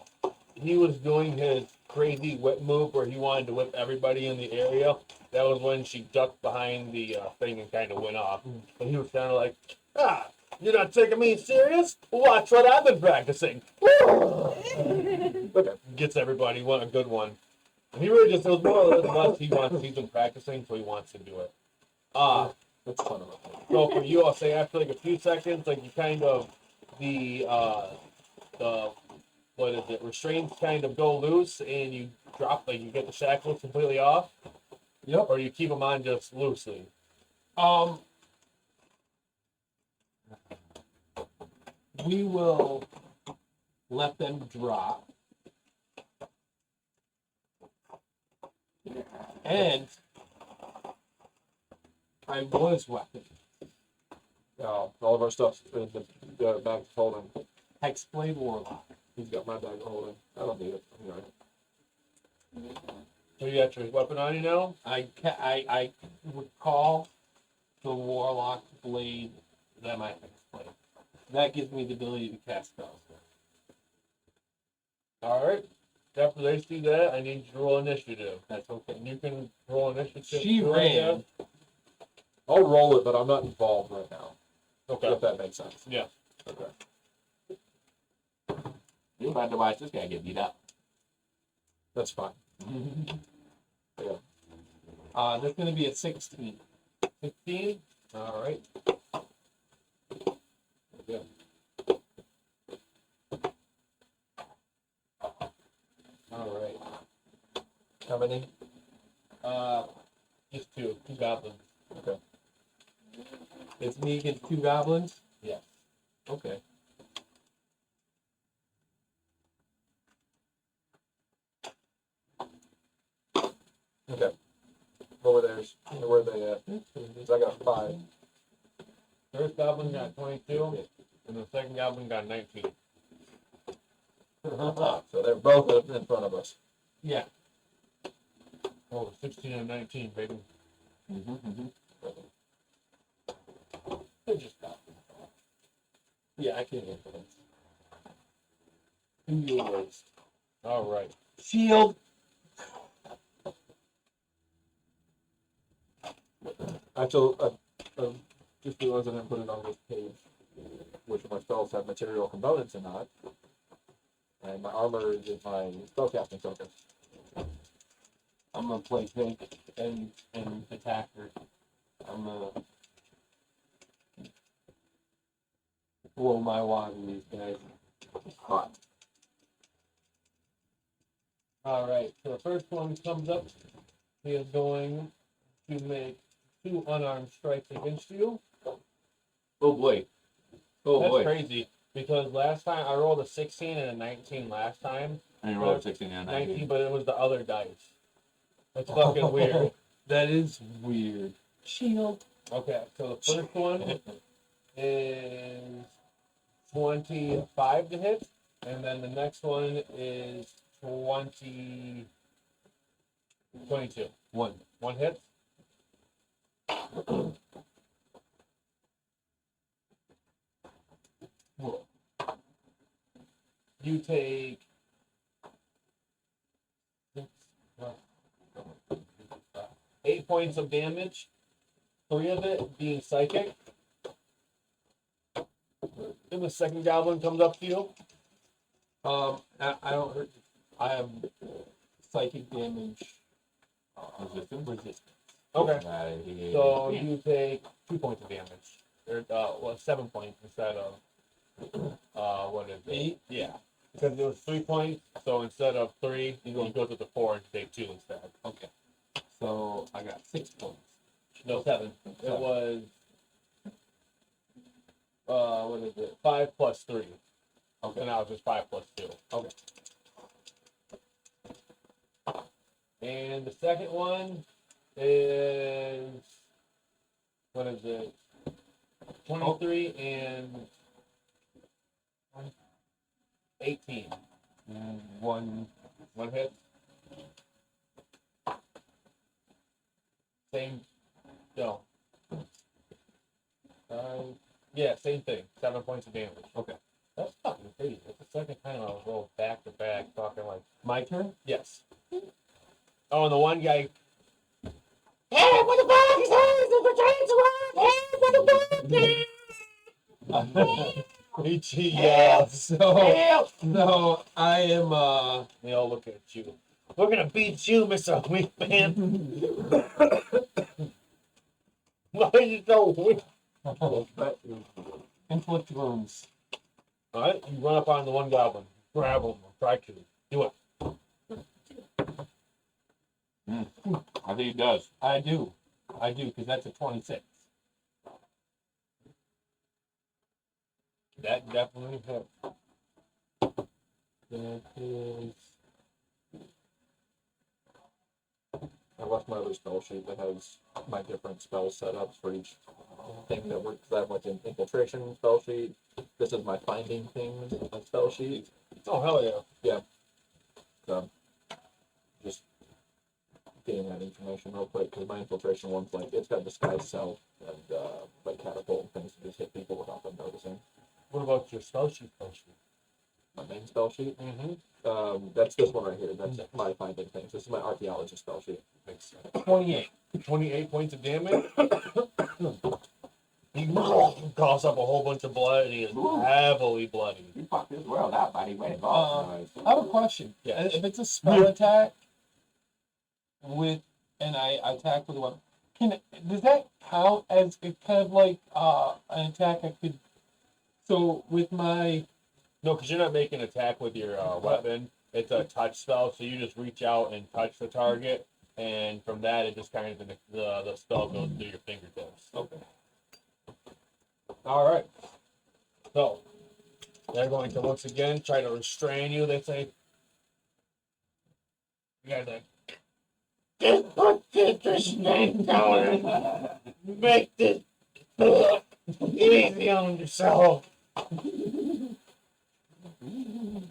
he was doing his crazy whip move where he wanted to whip everybody in the area. That was when she ducked behind the thing and kind of went off. And he was kind of like, you're not taking me serious? Watch what I've been practicing. Okay. Gets everybody a good one. And he really just, it was more or less he's been practicing, so he wants to do it. That's fun. So for you, I'll say after like a few seconds, like you kind of, the what is it, restraints kind of go loose and you drop, like you get the shackles completely off. Yep. Or you keep them on just loosely. We will let them drop. And I was weapon. All of our stuff's in the bag holding. Hexblade Warlock. He's got my bag holding. I don't need it. I'm all right. So you got your weapon on you now? I recall the Warlock blade that my Hexblade. That gives me the ability to cast spells. Alright. After they see that, I need you to roll initiative. That's okay. And you can roll initiative. She too, ran. I'll roll it, but I'm not involved right now. Okay. If that makes sense. Yeah. Okay. You're about to watch this guy get beat up. That's fine. That's going to be a 16. 16? Alright. Yeah. Alright. How many? Just two goblins. Okay. It's me against 2 goblins? Yeah. Okay. Okay. Over there's where are they at? 'Cause I got 5. First goblin got 22, and the second goblin got 19. So they're both in front of us. Yeah. Oh, 16 and 19, baby. They're just goblins. Yeah, I can handle this. Do your waste. Alright. Shield. Actually, just realized I didn't put it on this page, which of my spells have material components or not. And my armor is in my spellcasting token. I'm going to play tank and attacker. I'm going to blow my wad in these guys. Hot. Alright, so the first one comes up. He is going to make 2 unarmed strikes against you. Oh boy. Oh That's boy. crazy, because last time I rolled a 16 and a 19 last time. And you rolled 16 and 19, but it was the other dice. That's fucking weird. That is weird. Shield. Okay, so the first one is 25 to hit, and then the next one is 22. One hit. You take 8 points of damage, 3 of it being psychic. Then the second goblin comes up to you. I don't hurt. I have psychic damage. Resistance. Okay. So you take 2 points of damage. Or 7 points instead of what is it? 8? Yeah. Because it was 3 points, so instead of 3, you go to the 4 and take 2 instead. Okay. So I got 6 points. No, 7. It was what is it? 5 plus 3. Okay. So now it's just 5 plus 2. Okay. And the second one is, what is it? 23 and 18. And one. One hit. Same. No. Yeah, same thing. 7 points of damage. Okay. That's fucking crazy. That's the second time I was rolled back to back talking like. My turn? Yes. Oh, and the one guy. Hey, what the fuck is this? Hey, what the fuck? He yells. So I am They all look at you. We're gonna beat you, Mr. Weak Man. Why are you so weak? inflict wounds. Alright, you run up on the one goblin. Grab him. Try to. Do it. I think he does. I do, because that's a 26. That definitely hit. That is I left my other spell sheet that has my different spell setups for each thing that works. I have like an infiltration spell sheet. This is my finding things spell sheet. Oh, hell yeah. So just getting that information real quick because my infiltration one's like it's got disguise self and like catapult and things to just hit people without them noticing. What about your spell sheet? My main spell sheet. Mm-hmm. That's this one right here. That's my finding things. This is my archaeologist spell sheet. Makes sense. 28. 28 points of damage. He coughs up a whole bunch of blood and he is heavily bloody. You fucked this world up, buddy. Way to go. I have a question. Yeah. If it's a spell attack with, and I attack with a weapon, does that count as a kind of like an attack I could? So with my No, because you're not making an attack with your weapon. It's a touch spell, so you just reach out and touch the target, and from that, it just kind of the spell goes through your fingertips. okay. All right. So they're going to once again try to restrain you. They say, "You guys like, just put this restraint down and make this easy on yourself."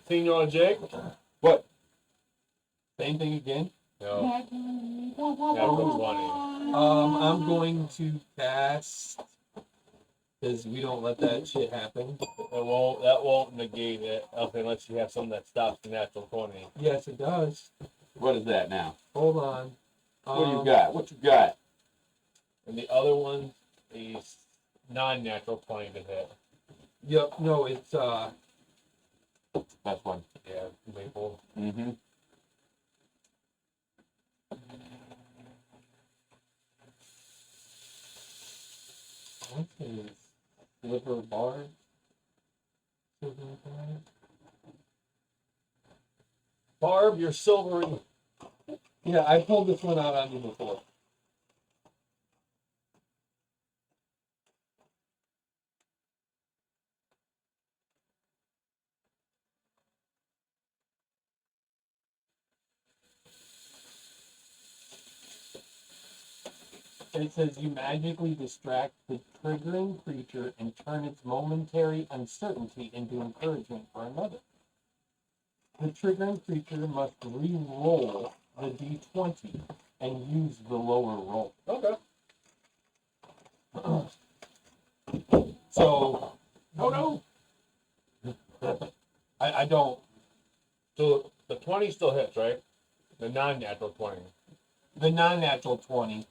Senor Jake? What? Same thing again. No. Natural 20. I'm going to cast because we don't let that shit happen. That won't negate it unless you have something that stops the natural 20. Yes, it does. What is that now? Hold on. What do you got? What you got? And the other one is non-natural 20 to hit. Yep. No, it's That's one. Yeah, maple. Mm-hmm. what is liver bar? Silver bar? Barb, you're silvery. Yeah, I pulled this one out on you before. It says you magically distract the triggering creature and turn its momentary uncertainty into encouragement for another. The triggering creature must re-roll the d20 and use the lower roll. Okay. So, Oh no. I don't. So the 20 still hits, right? The non-natural 20. The non-natural 20,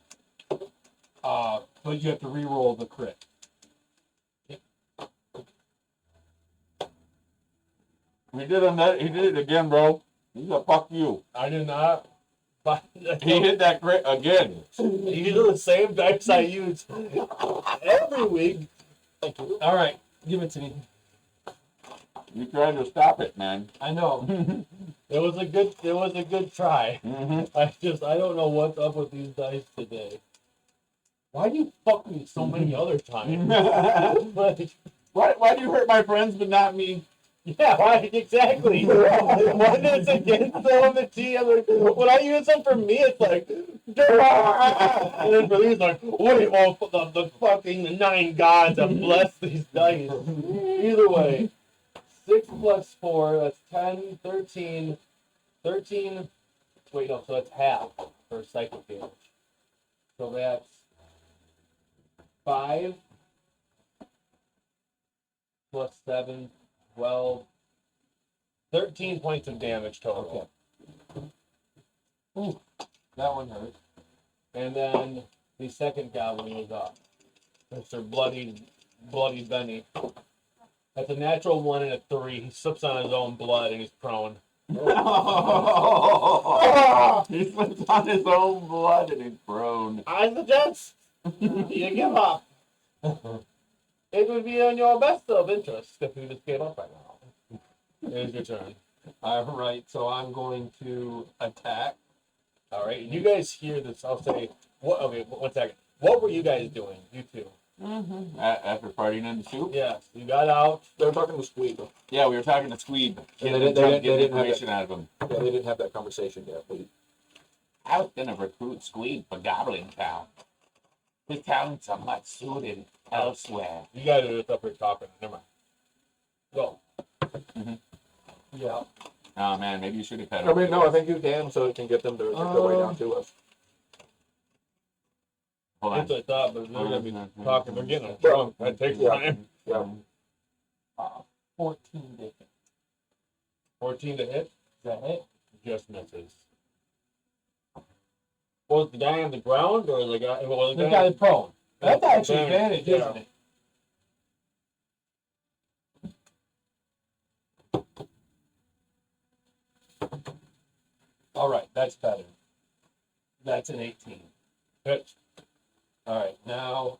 but you have to re-roll the crit. He did it again, bro. He's a fuck you. I did not. But He hit that crit again. you do the same dice I use every week. All right, give it to me. You tried to stop it, man. I know. It was a good try. Mm-hmm. I don't know what's up with these dice today. Why do you fuck me so many other times? Like, Why do you hurt my friends but not me? Yeah, why exactly? One is against them, the GM. When I use them for me, it's like, and then for these, like, wait, well, the fucking 9 gods have blessed these dice. Either way, 6 plus 4, that's 10, 13, 13. Wait, no, so that's half for psychic damage. So that's 5 plus 7, 12, 13 points of damage total. Ooh, that one hurt. And then the second goblin is up. Mr. Bloody Benny. That's a natural 1 and a 3. He slips on his own blood and he's prone. He slips on his own blood and he's prone. I suggest you give up. It would be in your best of interest if you just gave up right now. It is your turn. Alright, so I'm going to attack. All right, you guys hear this? I'll say, what? Okay, 1 second. What were you guys doing? You two? After farting in the soup? Yes, you got out. They were talking to Squeeb. Yeah, we were talking to Squeeb. They Getting didn't- trying to they get didn't have information out of him. Yeah, they didn't have that conversation yet. I was gonna recruit Squeeb for Goblin Town. His talents are much suited elsewhere. You guys are just up here talking. Never mind. Go. Yeah. Oh man, maybe you should have cut I mean, no, I think you can, so it can get them to make their way down to us. Hold That's on. what I thought, but they're gonna be talking. They're getting drunk. That takes time. Yeah. 14 to hit. 14 to hit. Is that hit? Just misses. Was the guy on the ground or the guy? Well, The guy prone. That's actually Advantage, advantage, yeah. isn't it? Alright, that's better. That's an 18. Hit. Alright, now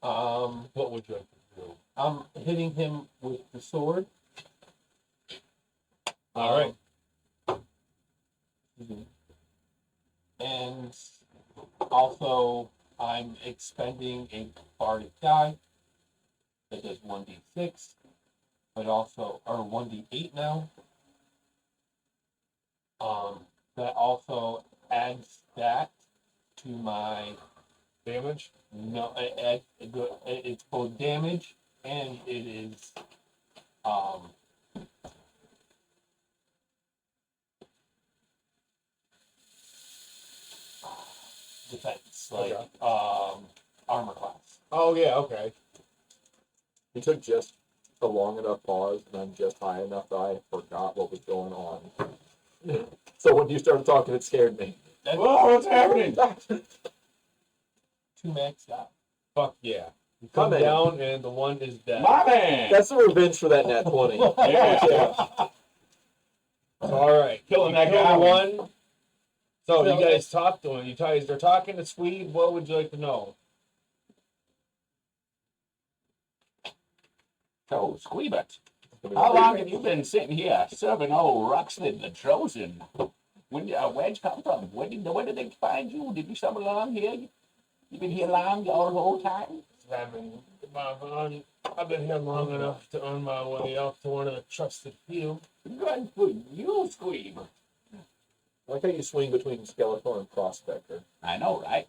What would you like to do? I'm hitting him with the sword. All right. And also I'm expending a bardic die that does 1d6, but also, or 1d8 now. That also adds that to my Damage. no. It's both damage and it is defense, like Okay. armor class. Oh yeah. Okay. You took just a long enough pause, and I'm just high enough that I forgot what was going on. So when you started talking, it scared me. Whoa, what's happening? 2 maxed out. Fuck yeah. You come Come in. down and the one is dead. My man! That's the revenge for that nat 20. Yeah. All right. Killing that Kill guy. one. So you guys talk to him. You guys are talking to Swede. What would you like to know? So, Squeebert, how long have you been sitting here serving old Ruxton the Trojan? Where'd you come from? Where did they find you? Did you stumble along here? You been here long all the whole time? I've been here long enough to earn my way up to one of the trusted few. Good for you, Squeeb. I like how you swing between Skeletor and Prospector. I know, right?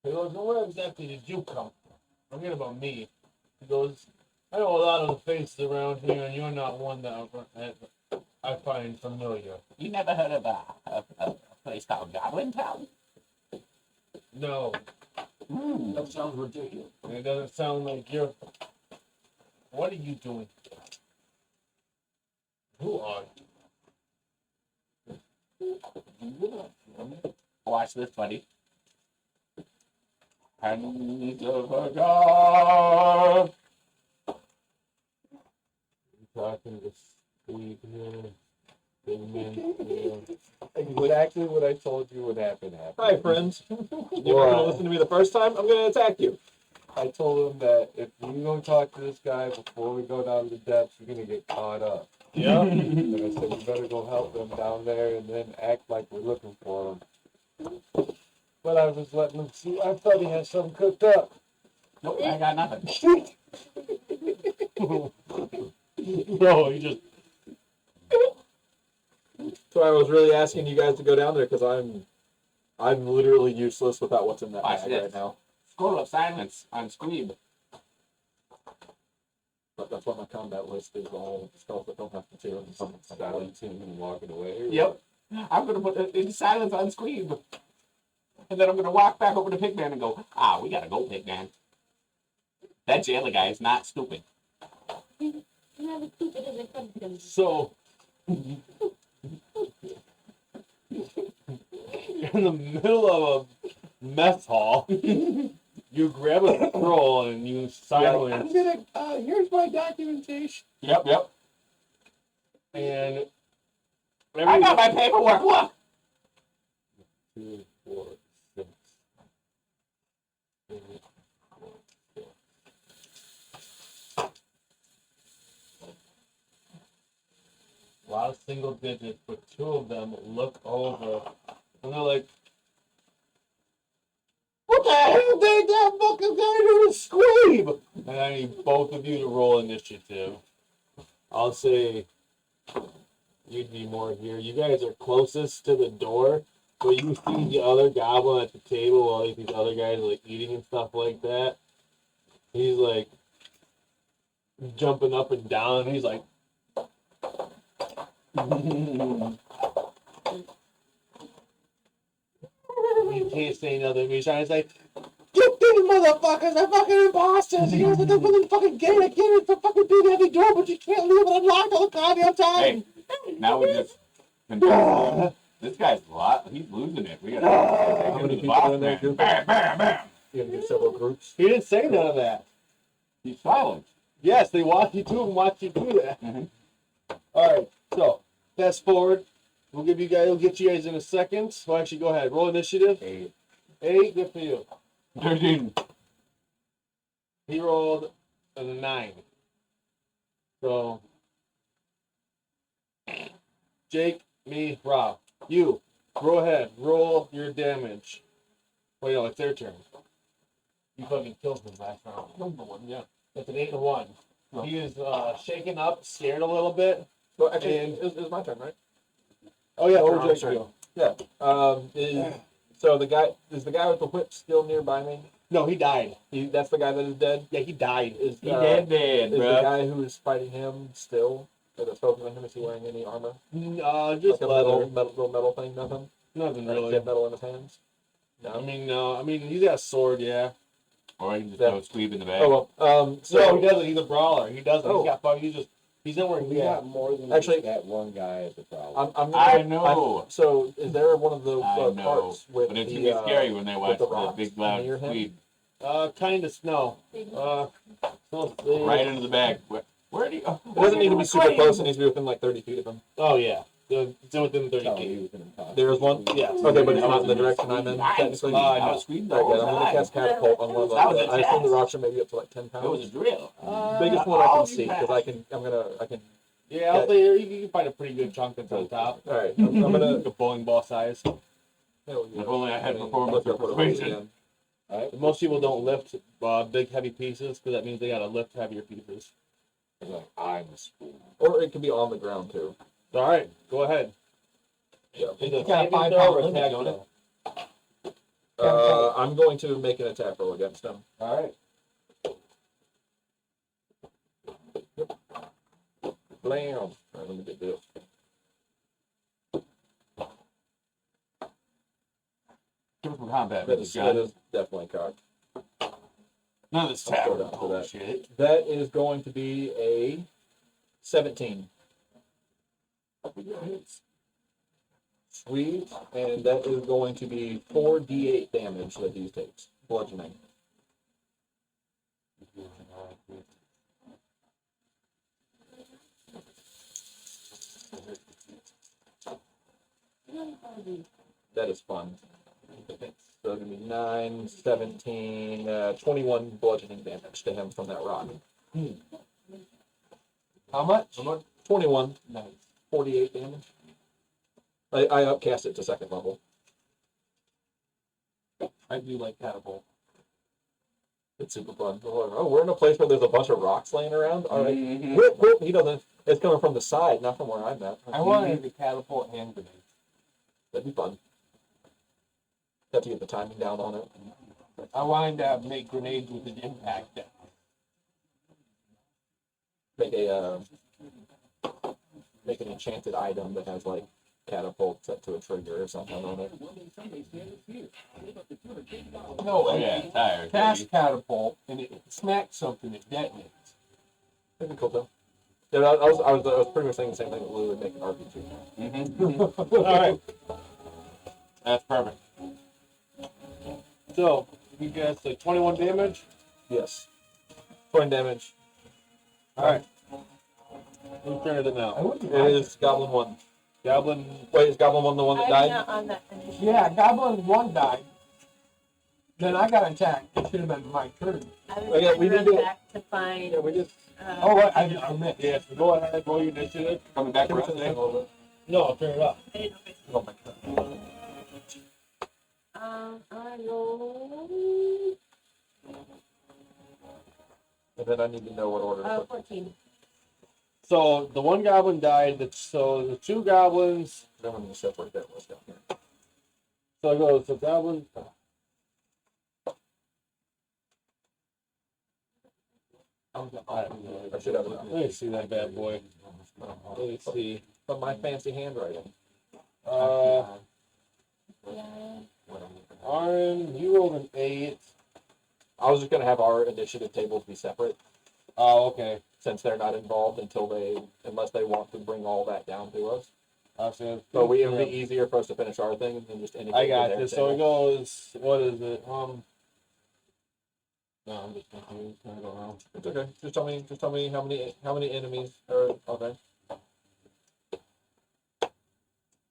He goes, well, where exactly did you come from? Forget about me. He goes, I know a lot of the faces around here, and you're not one that I find familiar. You never heard of a place called Goblin Town? No, That sounds ridiculous. it doesn't sound like you're... What are you doing? Who are you? Watch this, buddy. Hands of a god. Talking to Steve here. Here. Exactly what I told you would happen. Hi, friends. You were going to listen to me the first time? I'm going to attack you. I told him that if you don't talk to this guy before we go down to the depths, you're gonna get caught up. Yeah. And I said we better go help them down there and then act like we're looking for them. But I was letting him see. I thought he had something cooked up. Nope, I got nothing. No, you just. So I was really asking you guys to go down there because I'm literally useless without what's in that Watch bag this. right now. Scroll of silence on Squeeb. But that's what my combat list is, all spells that don't have material. Silencing and walking away. Yep. I'm gonna put it in silence on Squeeb. And then I'm gonna walk back over to Pigman and go, we gotta go, Pigman. That jailer guy is not stupid. You're not as stupid as I thought you were. So. In the middle of a mess hall, you grab a scroll and you silence. I'm gonna, here's my documentation. Yep. And I got my paperwork, look! 2, 4, 6. 8, 4, 6. a lot of single digits, but two of them look over and they're like, "What the hell did that fucking guy do to Squeeb?" And I need both of you to roll initiative. I'll say you'd be more here. You guys are closest to the door, but you see the other goblin at the table while these other guys are like eating and stuff like that. He's like jumping up and down. He's like, you can't say nothing. He's trying to say, "You these motherfuckers are fucking imposters. You guys are the fucking get it. It's a fucking big heavy door, but you can't leave it unlocked all the goddamn time." Hey, now we just. This guy's a lot. He's losing it. We gotta take How him many to the people boss in there, man. Goofy? Bam, bam, bam. You're gonna do several groups. He didn't say none of that. He's silent. Yes, they watch you too and watch you do that. Mhm. All right, so fast forward. We'll get you guys in a second. Well, actually, go ahead. Roll initiative. 8. 8, good for you. 13. He rolled a 9. So, Jake, me, Rob, you go ahead. Roll your damage. Wait, no, it's their turn. You fucking killed him last round. Number one, yeah. It's an 8 and 1. He is shaken up, scared a little bit. Well, actually, And- it was my turn, right? Oh yeah, Or or Jake's Jake. turn. Yeah. So the guy with the whip still nearby me? No, he died. That's the guy that is dead. Yeah, he died. Is He dead, is the bro. guy who is fighting him still? Or that's focusing on him? Is he wearing any armor? Just Like a leather. little metal thing, nothing. Nothing Like really. dead metal in his hands. I mean, no. I mean, he's got a sword, yeah. Or you can just Yeah. throw Squeeb in the bag. Oh well. So So he doesn't. He's a brawler. He doesn't. Oh. He's got fucking. He's not wearing. We Yeah. got more than Actually- just that one guy at the problem. I'm I know. so is there one of the I know. carts with But it's the gonna be scary when they watch the the rocks big loud near him? Squeeb Kind of snow. So let's see. right into the bag. Where do you? It doesn't need to be super close. It needs to be within like 30 feet of him. Oh yeah. It's within 30 No, feet. he was an imposter. There's one. Yeah. Okay, but it's not in the direction I'm in. Technically. no. Squeeb the Alright, whole good. I'm gonna time. cast catapult on one of That was those. a I assume the test. rocks are maybe up to like 10 It was a pounds. drill. Biggest one I all can you see passed. because I can. Yeah, I'll say you can find a pretty good chunk that's on top. All right, I'm gonna. Like a bowling ball size. Hell yeah. If only I had mean, performance look up what it was persuasion. again. Alright, Most people don't lift big heavy pieces because that means they gotta lift heavier pieces. it's like, I'm a spoon. Or it could be on the ground too. All right, go ahead. Yeah. Is it You got a saving 5 throw pound or limit, attack don't it? throw? I'm going to make an attack roll against him. All right. Blam. All right, let me get this. Typical combat. That That is definitely cocked. None of this I'll throw tavern down for that. bullshit. That is going to be a 17. Sweet, and that is going to be 4d8 damage that he takes. Bludgeoning. That is fun. So it's going to be 9, 17, 21 bludgeoning damage to him from that rock. How much? 21, Nice. 48 damage. I upcast it to second level. I do like catapult. It's super fun. Oh, we're in a place where there's a bunch of rocks laying around. All right. Mhm. Whoop, whoop. He doesn't. It's coming from the side, not from where I'm at. I wanted to catapult hand grenade. That'd be fun. Have to get the timing down on it. I wanted to make grenades with an impact. Make make an enchanted item that has like catapult set to a trigger or something on it. No, Oh, yeah, tired. cast catapult, and it smacks something, it detonates. That'd be cool though. Yeah, I was pretty much saying the same thing that Lou would make an RPG. Mm-hmm. All right. That's perfect. So, you guys like 21 damage? Yes. 20 damage. All right. Whose turn is it now? It is Goblin 1. Goblin. Wait, is Goblin 1 the one that I'm died? not on that finish. Yeah, Goblin 1 died. Then I got attacked. It should have been my turn. I was Oh, yeah, we gonna need run to- back to find. Yeah, we just. Oh, what? I missed. Yeah, so go ahead, roll your initiative. Coming back Turn it around a little bit. No, I'll turn it up. I didn't know if Oh my god. I rolled And then I need to know what order. to put- 14. So the one goblin died. So the two goblins. Then we need to separate that list down here. So it goes. So goblin. I should have it. Let me see that bad boy. Let me see. But my fancy handwriting. Yeah. Aaron, you rolled an 8. I was just gonna have our initiative tables be separate Oh, okay. since they're not involved unless they want to bring all that down to us. So So it would be easier for us to finish our thing and then just integrate I got their this. So it table. goes. What is it? No, I'm just confused. I don't know. It's okay. Just tell me how many enemies are okay.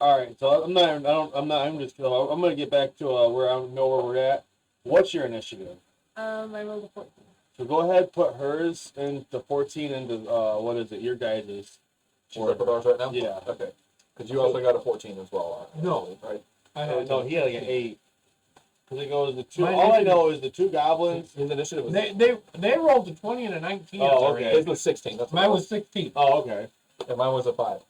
All right. So I'm not. I don't. I'm not. I'm just. I'm gonna get back to where I know where we're at. What's your initiative? I rolled a 14. So go ahead, put hers into 14 into what is it? Your guys's. She's up with ours right now? Yeah. Okay. Because you also got a 14 as well. No. Right? I Oh, had no, he had like an 8. Because it goes the two. Mine All I is- know is the two goblins. His initiative was They rolled a 20 and a 19. Oh, already. okay. his was 16. That's what Mine it was 16. Oh, okay. and mine was a 5.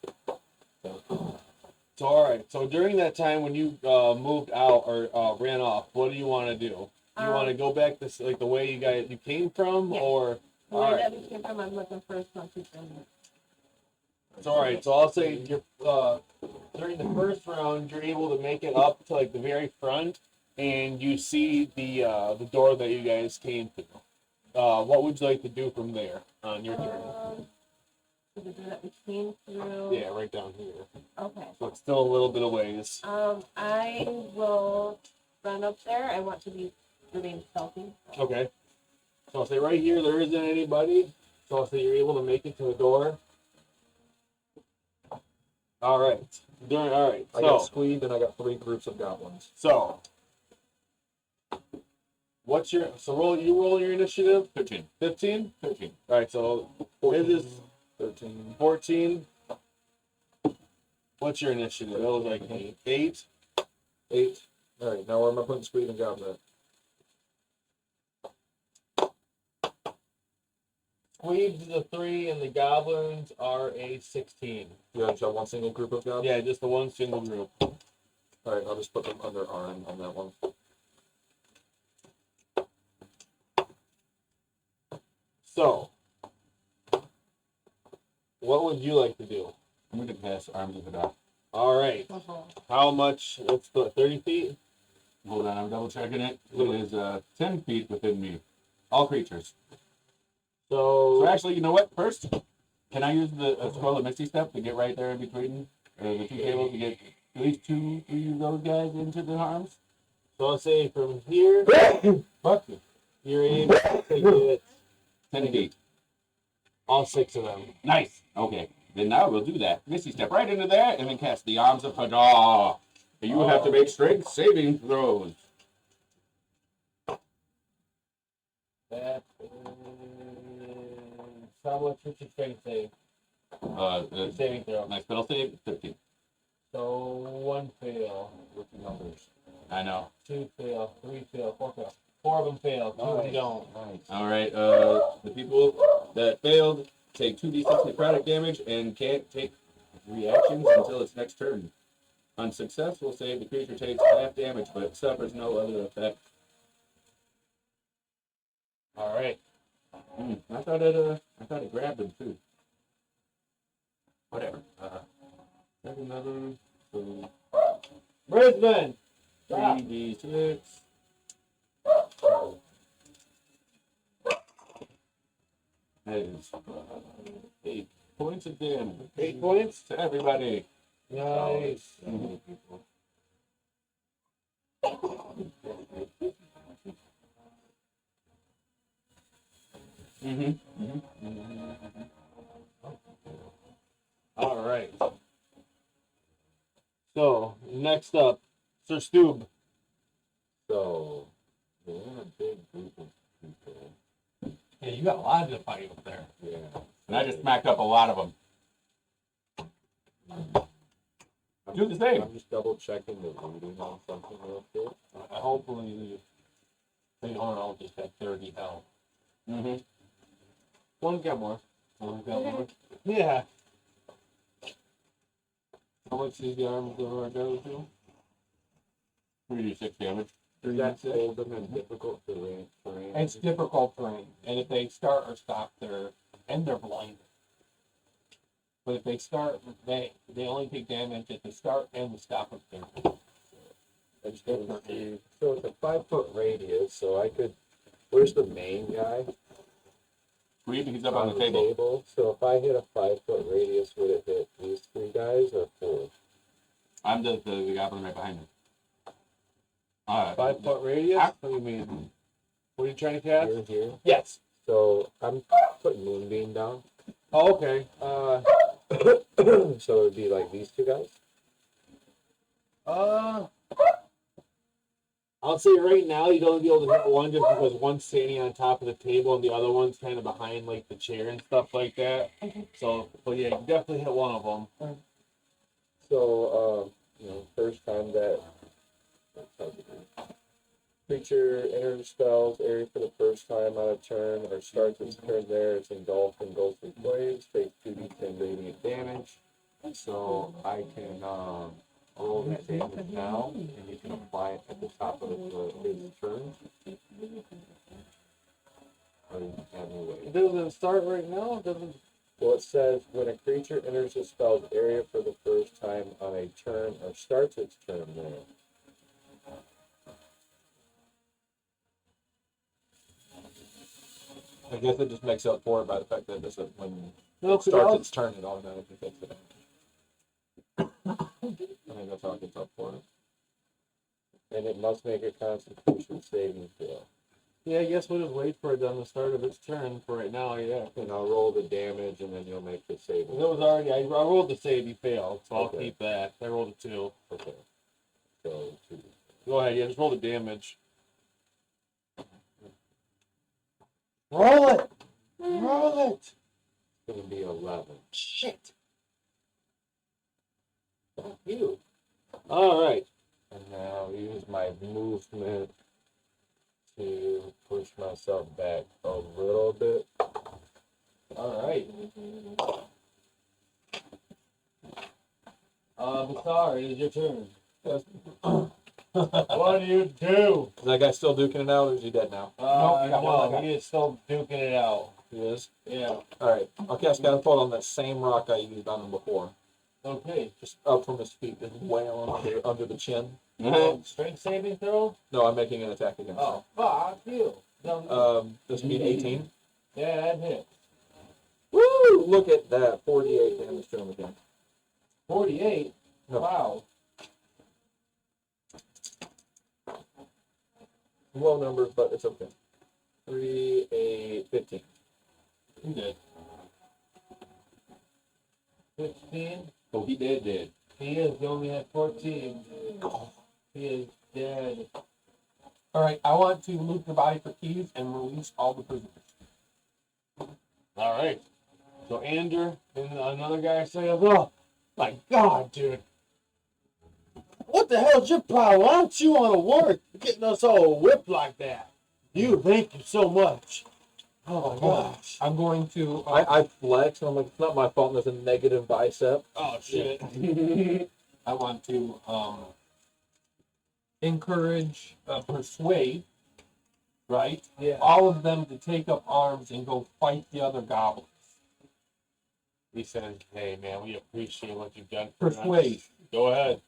So all right. So during that time when you moved out or ran off, what do you want to do? You want to go back this like the way you came from, Yeah. or The way all right? that we came from, I'm looking for a sponsorship. It's all right. So I'll say you're during the first round, you're able to make it up to like the very front, and you see the door that you guys came through. What would you like to do from there on your turn? So the door that we came through. Yeah, right down here. Okay. So it's still a little bit of ways. I will run up there. I want to remain stealthy. Okay. So I'll say right here there isn't anybody. So I'll say you're able to make it to the door. All right. All right. I got So squeezed and I got 3 groups of goblins. what's your you roll your initiative? 15. 15? 15. All right. So 14, his is 13. 14. What's your initiative? It was like 8. 8. All right, now where am I putting squeeze and gobs at? Squeebs is a 3, and the goblins are a 16. You just have one single group of gobs? Yeah, just the one single group. All right, I'll just put them under Arn on that one. So, what would you like to do? I'm going to pass arms of it off. All right. How much? What's the 30 feet? Hold on, I'm double checking it. It is 10 feet within me. All creatures. So So, actually, you know what? First, can I use the scroll of Misty Step to get right there in between the two tables to get at least 2, 3 of those guys into the arms? I'll say from here, Fuck you. you're able to get 10 feet. all 6 of them. Nice. Okay. Then now we'll do that. Misty Step right into there and then cast the arms of Hadar. You will have to make strength saving throws. That is how much is your strength save? Saving throw. My spell save, 15. So 1 fail, What's the numbers? I know. 2 fail, 3 fail, 4 fail. 4 of them failed. 2 of them don't. Nice. All right. The people that failed take 2d6 necrotic damage and can't take reactions until its next turn. On successful save, the creature takes half damage but suffers no other effect. All right. I thought it grabbed him too. Whatever. 7, so Brisbane. 3d6. That is 8 points of damage. 8 points. To everybody. Nice. All right. So next up, Sir Stoob. So, we're in a big group of people. Yeah, you got a lot to fight up there. Yeah. And I just smacked up a lot of them. Do the same. I'm just double checking the reading on something real quick. Hopefully, they don't all just have 30 health. One got more. One got more. Yeah. How much does the arms go to? 3d6 damage. Does that hold them in difficult terrain? It's difficult terrain, and if they start or stop, they're blinded. But if they start, they only take damage at the start and the stop of their turn. It's different. So it's a 5-foot radius, so I could. Where's the main guy? Squeeb, he's up on the table. So if I hit a 5-foot radius, would it hit these 3 guys or 4? I'm the goblin right behind him. 5-foot radius. What do you mean? What are you trying to cast? Here. Yes. So I'm putting Moonbeam down. Oh, okay. So it would be like these 2 guys. I'll say right now you'd only be able to hit one just because one's standing on top of the table and the other one's kind of behind like the chair and stuff like that. So, but yeah, you can definitely hit one of them. So, first time that creature enters the spell's area for the first time on a turn or starts its turn there, it's engulfed in ghostly flames, takes 2d10 radiant damage. So I can roll that damage now, and you can apply it at the top of his turn. Or you can anyway. It doesn't start right now. It doesn't. Well, it says when a creature enters the spell's area for the first time on a turn or starts its turn there. I guess it just makes up for it by the fact that it doesn't, when No, it starts its turn, it automatically takes it. I think that's how it gets up for it. And it must make a Constitution saving throw. Yeah, I guess we'll just wait for it on the start of its turn for right now. Yeah. And I'll roll the damage, and then you'll make the saving. It was already. I rolled the save. He failed, so I'll Okay. keep that. I rolled a 2. Okay. So 2. Go ahead. Yeah, just roll the damage. Roll it. Roll it. It's gonna be 11. Shit. Fuck you. All right. And now use my movement to push myself back a little bit. All right. Bathar, it is your turn. What do you do? Is that guy still duking it out, or is he dead now? No, he is still duking it out. He is? Yeah. Alright, I'll cast Catapult on that same rock I used on him before. Okay. Just up from his feet, just wail under the chin. Strength saving throw? No, I'm making an attack against Oh, fuck you. No, him. This mean 18. yeah, that hit. Woo! Look at that. 48 damage to him again. 48? No. Wow. Low numbers, but it's okay. 3, 8, 15. You did. 15. Oh, he dead. He is. He only had 14. He is dead. All right, I want to loot the body for keys and release all the prisoners. All right. So Ander and another guy says, "Oh my God, dude! What the hell's your problem? Why don't you want to work getting us all whipped like that?" Thank you so much. Oh my gosh. I'm going to. I flex, and I'm like, it's not my fault. There's a negative bicep. Oh shit. I want to encourage, persuade, right? Yeah. All of them to take up arms and go fight the other goblins. He says, "Hey man, we appreciate what you've done for Persuade. us. Go ahead."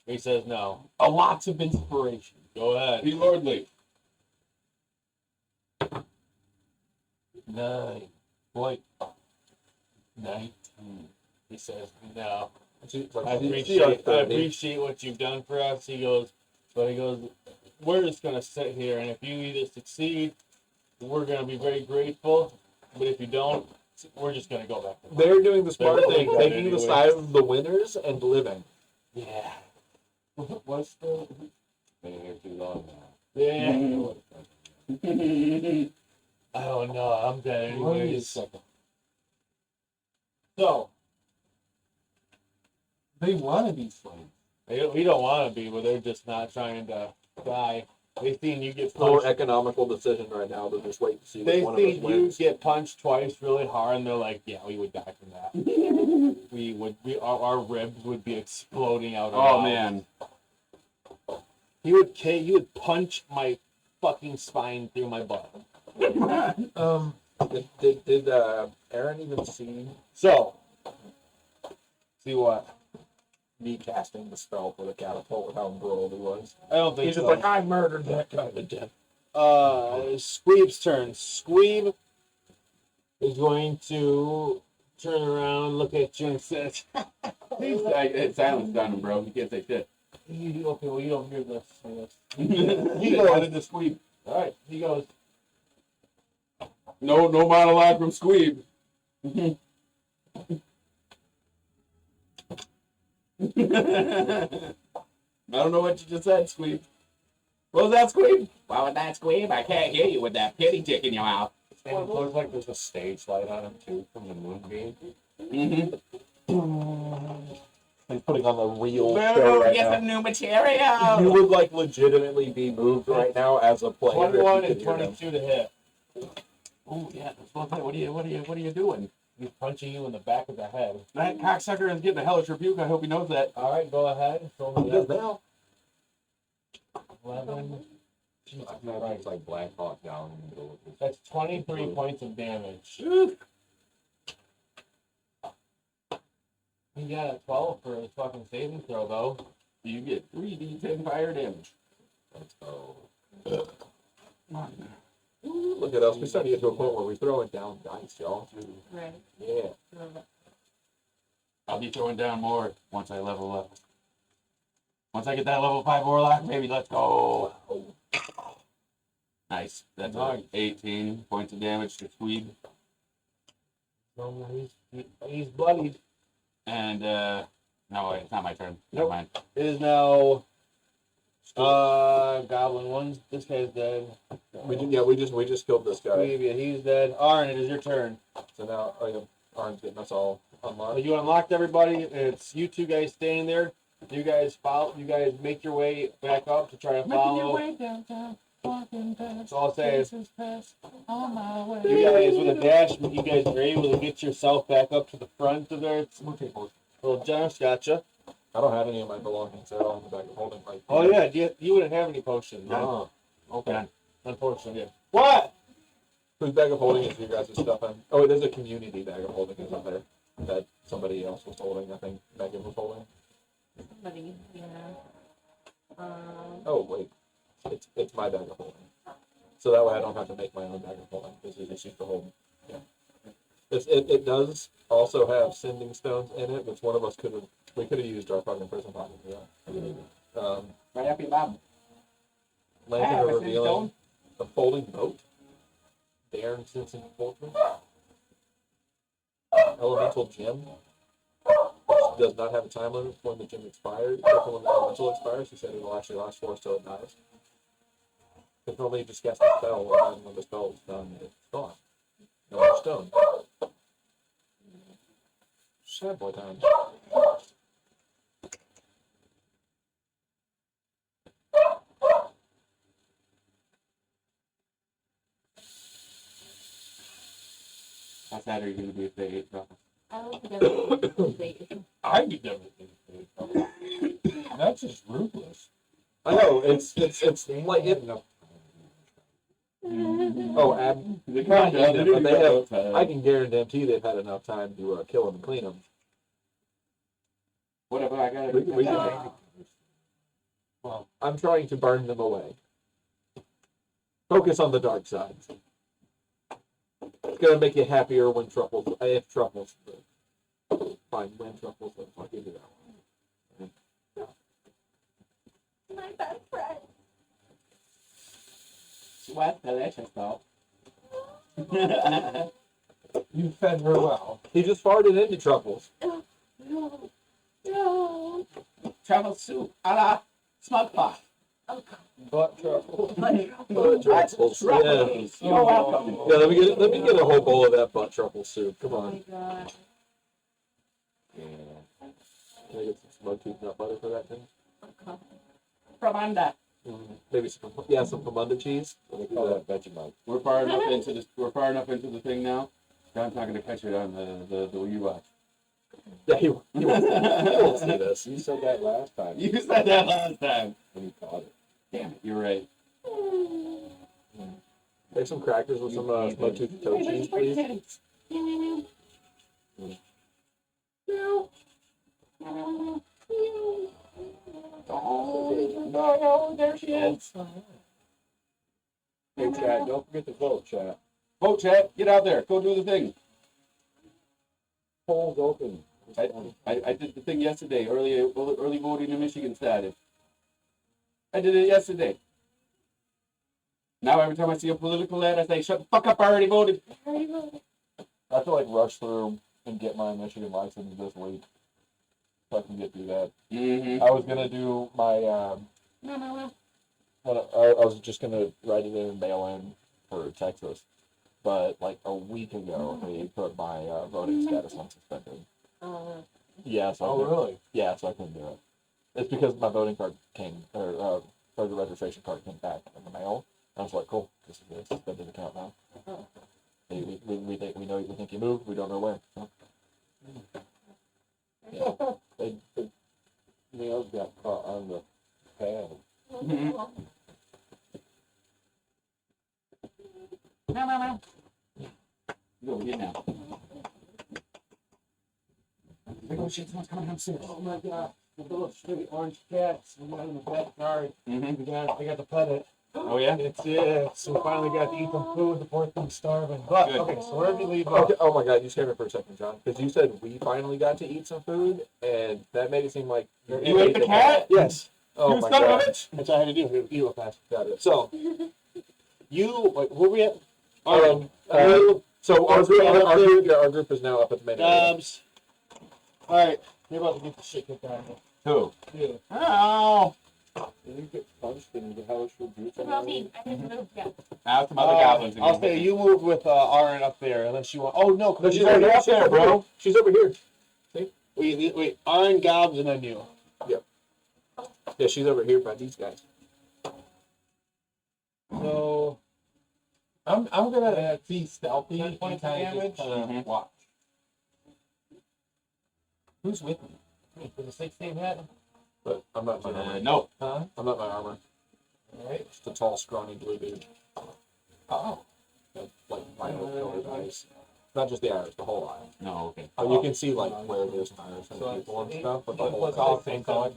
He says, "No." A lots of inspiration. Go ahead. Be lordly. 9. Boy. 19. He says, "No." She's I like, appreciate what you've done for us. He goes, we're just gonna sit here, and if you either succeed, we're gonna be very grateful. But if you don't, we're just gonna go back. They're doing the smart They're thing, doing that taking the anyway. side of the winners and living. Yeah. What's the. Been here too long now. Yeah. I don't know. I'm dead Wait a anyways. second. So They want to be slaves. we don't want to be, but they're just not trying to die. They seen you get More punched. economical decision right now to just wait to see which They one of us seen you wins. get punched twice really hard, and they're like, "Yeah, we would die from that. Our ribs would be exploding out." Oh man. He would punch my fucking spine through my butt. Did Aaron even see So, see what? me casting the spell for the catapult with how embroiled he was? I don't think He's just so. like, I murdered that guy to death. Squeeb's turn. Squeeb is going to turn around, look at you, and says, It's silence on him, bro. You can't say shit. "Okay, well, you don't hear this." He wanted to squeak. All right, he goes, No monologue from Squeeb. I don't know what you just said, Squeeb. What was that, Squeeb? What was that, Squeeb? I can't hear you with that pity tick in your mouth. And it looks like there's a stage light on him too from the moonbeam. Mm-hmm. He's putting on the real show Boo, right get now. some new material. You would like legitimately be moved right now as a player. 21 if you and could hear him. 22 to hit. Oh yeah, what are you doing? He's punching you in the back of the head. That cocksucker is getting a hellish rebuke. I hope he knows that. All right, go ahead. Roll He me does that. now. 11. It's like Black Hawk down in the middle of this. That's 23 points of damage. He got a 12 for his fucking saving throw, though. You get 3d10 fire damage. Let's go. Look at us. We're starting to get to a point where we're throwing down dice, y'all. Right. Yeah. I'll be throwing down more once I level up. Once I get that level 5 warlock, baby, let's go. Nice. That's Nice. 18 points of damage to Squeeb. No, he's bloodied. And, no, wait, it's not my turn. Never Nope. mind. It is now Goblin 1. This guy's dead. We just killed this guy. Yeah, he's dead. Arn, it is your turn. So now Arn's getting us all unlocked. You unlocked everybody. It's you two guys staying there. You guys follow. You guys make your way back up to try to follow. That's all I'll say is you guys with a dash. You guys are able to get yourself back up to the front of there. It's little generous, gotcha. I don't have any of my belongings. They're all in the back of holding. Like, Oh yeah, you wouldn't have any potions. No. Okay. Unfortunately, yeah. What? Whose bag of holding is your guys' stuff in? Oh, there's a community bag of holding is in there that somebody else was holding. I think Megan was holding. Somebody, yeah. Oh wait, it's my bag of holding. So that way I don't have to make my own bag of holding. This is just used to hold. Yeah. It does also have sending stones in it, which one of us could have. We could have used our fucking prison pocket for that. Right up your bum. Lantern Ah, of a sending Revealing, stone? a folding boat, Baron Sensing Fortress, Elemental Gem, which does not have a time limit when the gem expires. Except when the elemental expires, he said it will actually last for us till it dies. Because normally you just cast a spell, and then when the spell is done, it's gone. No more stone. Sad boy times. side are you gonna be if they ate truffles? I would definitely say I'd be done with it. That's just ruthless. I know it's like it. Oh, They not can't eat them, but they have. time. I can guarantee they've had enough time to kill them and clean them. Whatever, I got We can- Oh. Well, I'm trying to burn them away. Focus on the dark side. It's gonna make you happier when truffles. If truffles. Fine, when truffles. I'll give you that one. my best friend. What? Delicious, though. You fed her well. He just farted into truffles. No. No. Truffle soup a la smug pot. Butt truffle. Truffles. Yeah. Truffles. You're welcome. Yeah, let me get a whole bowl of that butt truffle soup. Come Oh on. my god. Can I get some smoked tooth nut butter for that thing? From under. Maybe some Pomunda cheese. They call that Vegemite. We're far enough into this. We're far enough into the thing now. John's not gonna catch it on the Wii watch. Yeah, he won't see this. You said that last time. You said that last time. And you caught it. Damn it, you're right. Make some crackers with some smoked tooth toe cheese, please. No, there she is. Hey, Chad, don't forget to vote, Chad. Vote, chat. Get out there. Go do the thing. Polls open. I did the thing yesterday. Early voting in Michigan started. I did it yesterday. Now every time I see a political ad, I say, "Shut the fuck up! I already voted." I have to like rush through and get my Michigan license this week, so I can get through that. Mm-hmm. I was gonna do my I was just gonna write it in and mail in for Texas, but like a week ago they put my voting status on suspended. Yeah, so so I couldn't do it. It's because my voting card came or the registration card came back in the mail. I was like, cool, this is a suspended account now. We think you moved, we don't know where. So. Yeah. They nails got caught on the pad. Go here now. Oh shit, someone's coming downstairs. Oh my god. The little stupid orange cats we got in the backyard. Mm-hmm. I got to pet it. Oh yeah? So we finally got to eat some food. The poor thing's starving. But, Good. okay, so where did you leave off? Okay, oh my god, you scared me for a second, John. Because you said we finally got to eat some food, and that made it seem like You ate the cat? Yes. Oh You my son of a god. bitch! That's all I had to do. You were fast. Got it. So, where we at? So our group is now up at the main area. Alright, you're about to get the shit kicked out of you. Who? Yeah. Oh! Did you get punched in the hellish rebuke? Well, me. I didn't move yet. Out some other goblins. I'll say you moved with Aaron up there, unless you want. Oh no, No, because she's already up there, bro. She's over here. Wait, Aaron, Gobs, and then you. Yeah, she's over here by these guys. So I'm gonna be stealthy and points kind of of damage? just Mhm. watch. Who's with me? For the 16 hat? But I'm not my armor. No. Huh? I'm not my armor. Alright. Just a tall, scrawny blue dude. Oh. Like vinyl colored eyes. Not just the iris, the whole eye. No. Okay. You can see like where there's iris and people and stuff, but the whole It's all eye. same color.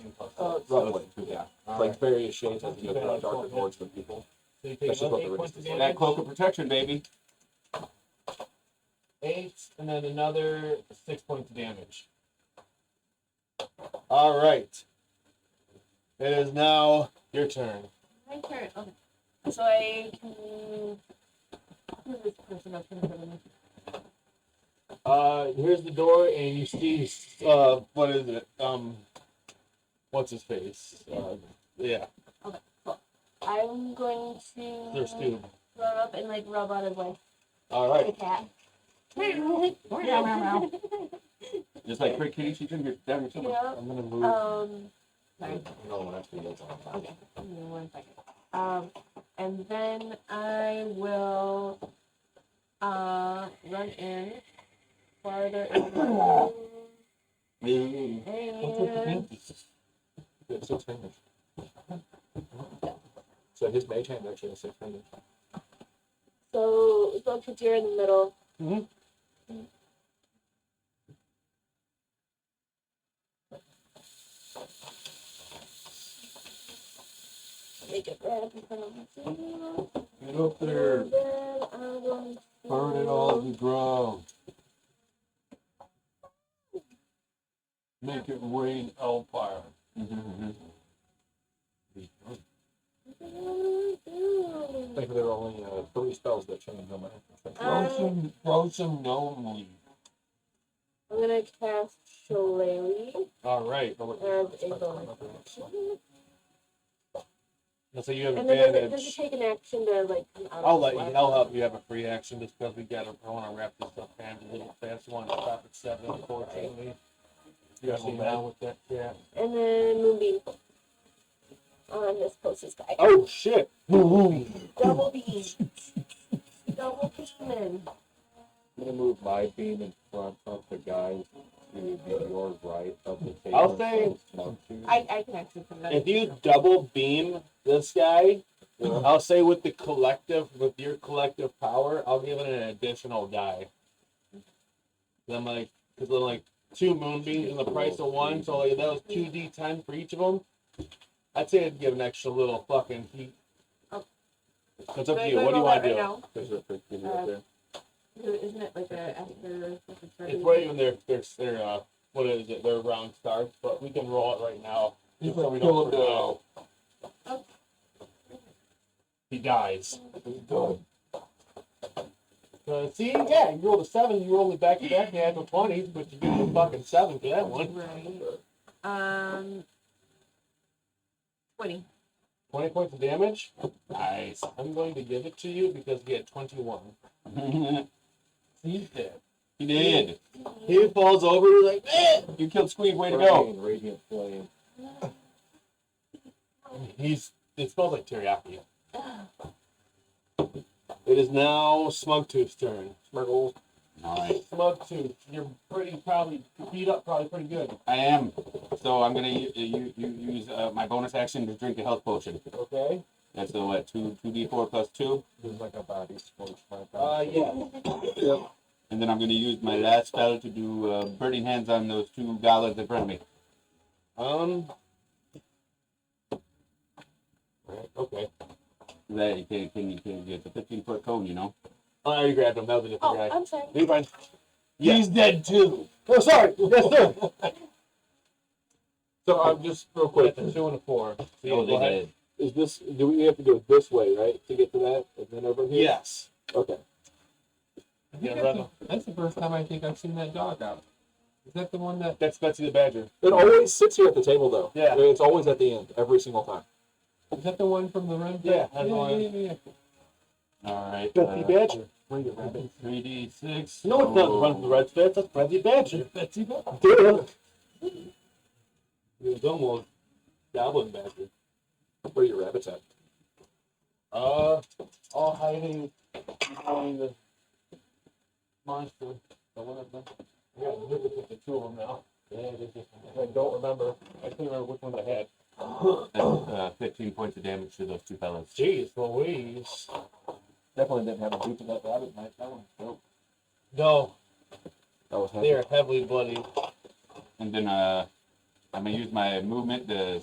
Roughly, yeah. Like various shades as you go down darker towards the people. So you That's take just what the 8 ring points of is. That damage. cloak of protection, baby. 8, and then another 6 points of damage. All right. It is now your turn. My turn. Okay. So I can. Who's this person up in front of me? Here's the door, and you see, what is it? What's his face? Yeah, I'm going to there's two. run up and like rub on his like All the right. cat. Just like Quick Kitty, she's in here down here somewhere. Yeah. I'm gonna move. Sorry. No one actually does on Okay. Give me 1 second. And then I will run in farther in What's with the and pinky? Yeah, 6 fingers. So his mage hand actually has 6 fingers. so since you're in the middle. Mhm. Make it red in front of you. Get up there. And then I'm going to Burn it all to the ground. Make it rain hellfire. Thankfully, there are only 3 spells that change on my Throw some gnome leaf. I'm gonna cast Shillelagh All right. as a bonus action. So you have And then does it advantage. take an action to like come out I'll of let the you. weapon? I'll help you have a free action just because I want to wrap this up kind of a little fast. Want to stop at 7, unfortunately. You got me down with that cat. And then Moonbeam on this closest guy. Oh shit! Double beam. Double beam. I'm gonna move my beam in front of the guys to be your right of the table. I'll say- I can actually come down. If you double beam this guy, I'll say with your collective power, I'll give it an additional die. Then because then 2 moonbeams in the price of 1, so that was 2d10 for each of them. I'd say I'd give an extra little fucking heat. Oh. It's up to you. Do I What do you roll want that to do? right now? There's a quick video up there. Isn't it like a after? It's right when their what is it? Their round starts, but we can roll it right now. Just so we don't forget. He dies. See, yeah, you rolled a 7, you rolled it back to back, you had no 20s, but you get a fucking 7 for that one. Right. 20. 20 points of damage? Nice. I'm going to give it to you because he had 21. He's dead. He did. He falls over, he's like, eh! You killed Squeak. Way to go. Radiant flame. It smells like teriyaki. It is now Smugtooth's turn. Smurgles. All right. Smugtooth, you're probably beat up pretty good. I am. So I'm gonna use my bonus action to drink a health potion. Okay? That's the what? 2d4 plus 2. There's like a body scorch. Yeah. Yep. And then I'm gonna use my last spell to do burning hands on those 2 goblins in front of me. Right, okay. That you can it's a 15-foot cone, you know. I already grabbed him, that was a different Oh, guy. I'm sorry. You're fine. He's dead too. Oh, sorry! Yes, sir! So I'm just real quick. That's a 2 and a 4. So yeah, Oh, go ahead. Is this? Do we have to go this way, right, to get to that, and then over here? Yes. Okay. Yeah, brother. That's the first time I think I've seen that dog out. Is that the one that? That's Betsy the Badger. It always sits here at the table, though. Yeah. It's always at the end, every single time. Is that the one from the room? Yeah, that's the one. Yeah. All right. Betsy Badger. 3d6. No, it's not Run from the Red Spits, that's Betsy Badger. Betsy Badger. Duh. It was almost Goblin Badger. Where are your rabbits at? All hiding behind the monster. So one of them. I got a duplicate of 2 of them now. Yeah, I don't remember. I can't remember which ones I had. That's 15 points of damage to those 2 fellas. Jeez Louise. Definitely didn't have a duplicate rabbit knife. That one's dope. No, That was they are heavily bloody. And then I'm gonna use my movement to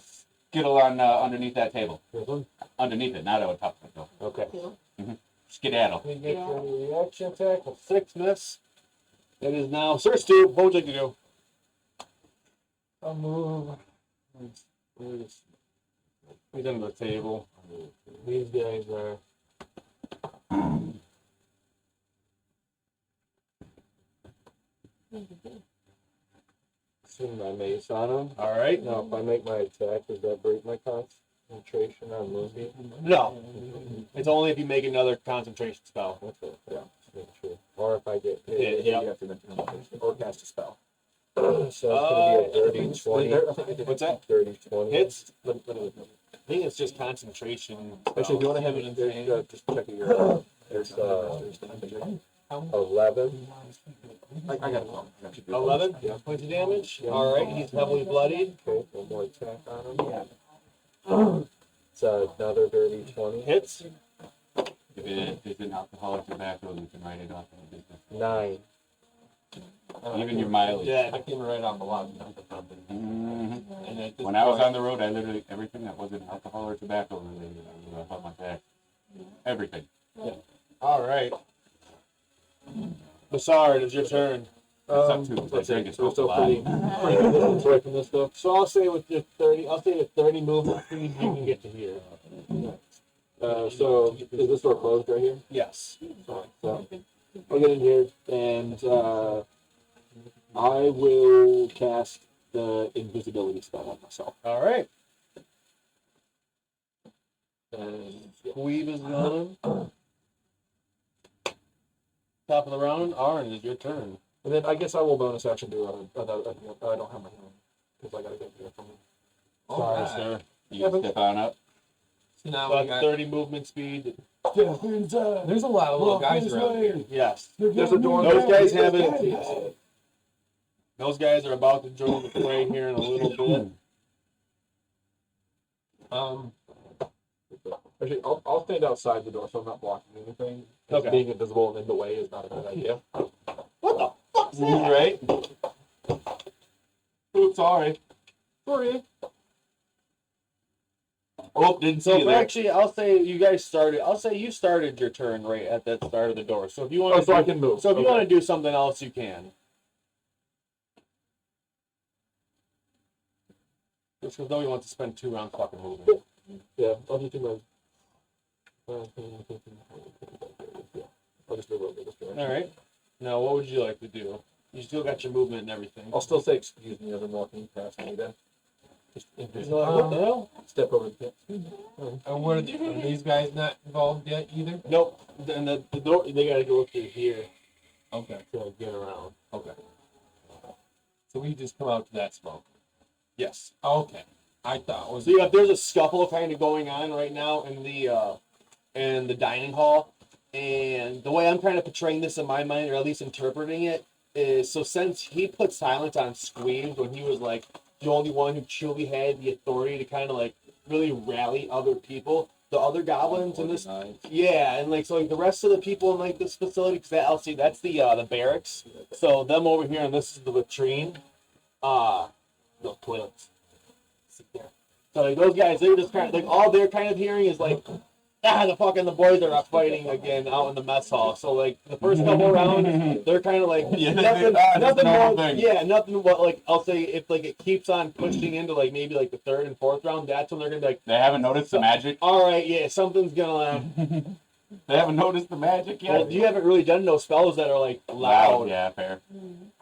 skittle on underneath that table. This one? Underneath it, not on top of it though. Okay. Skedaddle. Let me get your reaction attack of 6 miss. It is now Sir Stu. What would you like to do? I'll move. He's under the table. These guys are. Swing my mace on him. All right. Now, if I make my attack, does that break my concentration on Moonbeam? No. It's only if you make another concentration spell. Okay, yeah, just make sure. Or if I get Yeah, hit, yeah. you have to make an concentration or cast a spell. So it's going to be a dirty 20. I think I did. What's that? Dirty 20. Hits? Let me look. I think it's just concentration. Actually, if you want to have it in there, just check it. There's 11. I got it. 11 points of damage. All right, he's heavily bloodied. Okay, one more attack on him. It's another dirty 20. Hits. If it's an alcoholic tobacco, you can write it off in the business. 9. Even your mileage. Yeah. I can write on the lot of something. Mhm. And at this When I was point- on the road, I literally, everything that wasn't alcohol or tobacco related, I was on my back. Everything. All right. Bassard, it's your turn. It's up to, 'cause I Let's see. drank it So we're so still flat. pretty good distance away from this stuff. So I'll say with your 30, I'll say with 30 movement speed, you can get to here. So is this door closed right here? Yes. So I'll get in here and I will cast the invisibility spell on myself. All right. And Weave is gone. Top of the round, Arn, is your turn. And then I guess I will bonus action do another. I don't have my hand because I gotta get there from. Sorry, Alright. sir. You can step on up. So now So we that's got, 30 movement speed. there's a lot of little guys around here. Yes. There's a door. Those guys haven't. Those guys are about to join the fray here in a little bit. Actually, I'll stand outside the door so I'm not blocking anything. 'Cause Okay. being invisible and in the way is not a good idea. What the fuck's that? Right? Oops, sorry. Sorry. Oh, didn't see So you if there. actually, I'll say you guys started. I'll say you started your turn right at that start of the door. So if you want Oh, to, so I can move. so if you Okay. want to do something else, you can. Just because nobody wants to spend 2 rounds fucking moving. Yeah, I'll just do my. Yeah, I'll just do a little bit of this. All right. Now, what would you like to do? You still got your movement and everything. I'll still say excuse me as I'm walking past me then. Just He's like, what the hell? step over the pit. And what are these guys not involved yet either? Nope. And the door, they got to go through here Okay. to get around. Okay. So we just come out to that smoke. Yes. Okay. I thought it was. So yeah, there's a scuffle kind of going on right now in the dining hall, and the way I'm kind of portraying this in my mind, or at least interpreting it, is so since he put silence on Squeeze when he was like the only one who truly had the authority to kind of like really rally other people, the other goblins in this, yeah, and like so like the rest of the people in like this facility, because that LC that's the barracks, so them over here and this is the latrine, the toilets. So like those guys, they're just kind of like all they're kind of hearing is like, the boys are out fighting again out in the mess hall. So like the first couple rounds, they're kind of like nothing more. Yeah, nothing. But like I'll say if like it keeps on pushing into like maybe like the 3rd and 4th round, that's when they're gonna be like, They haven't noticed the magic. all right, yeah, something's gonna. They haven't noticed the magic Well, yet. you haven't really done no spells that are like loud. Yeah, fair.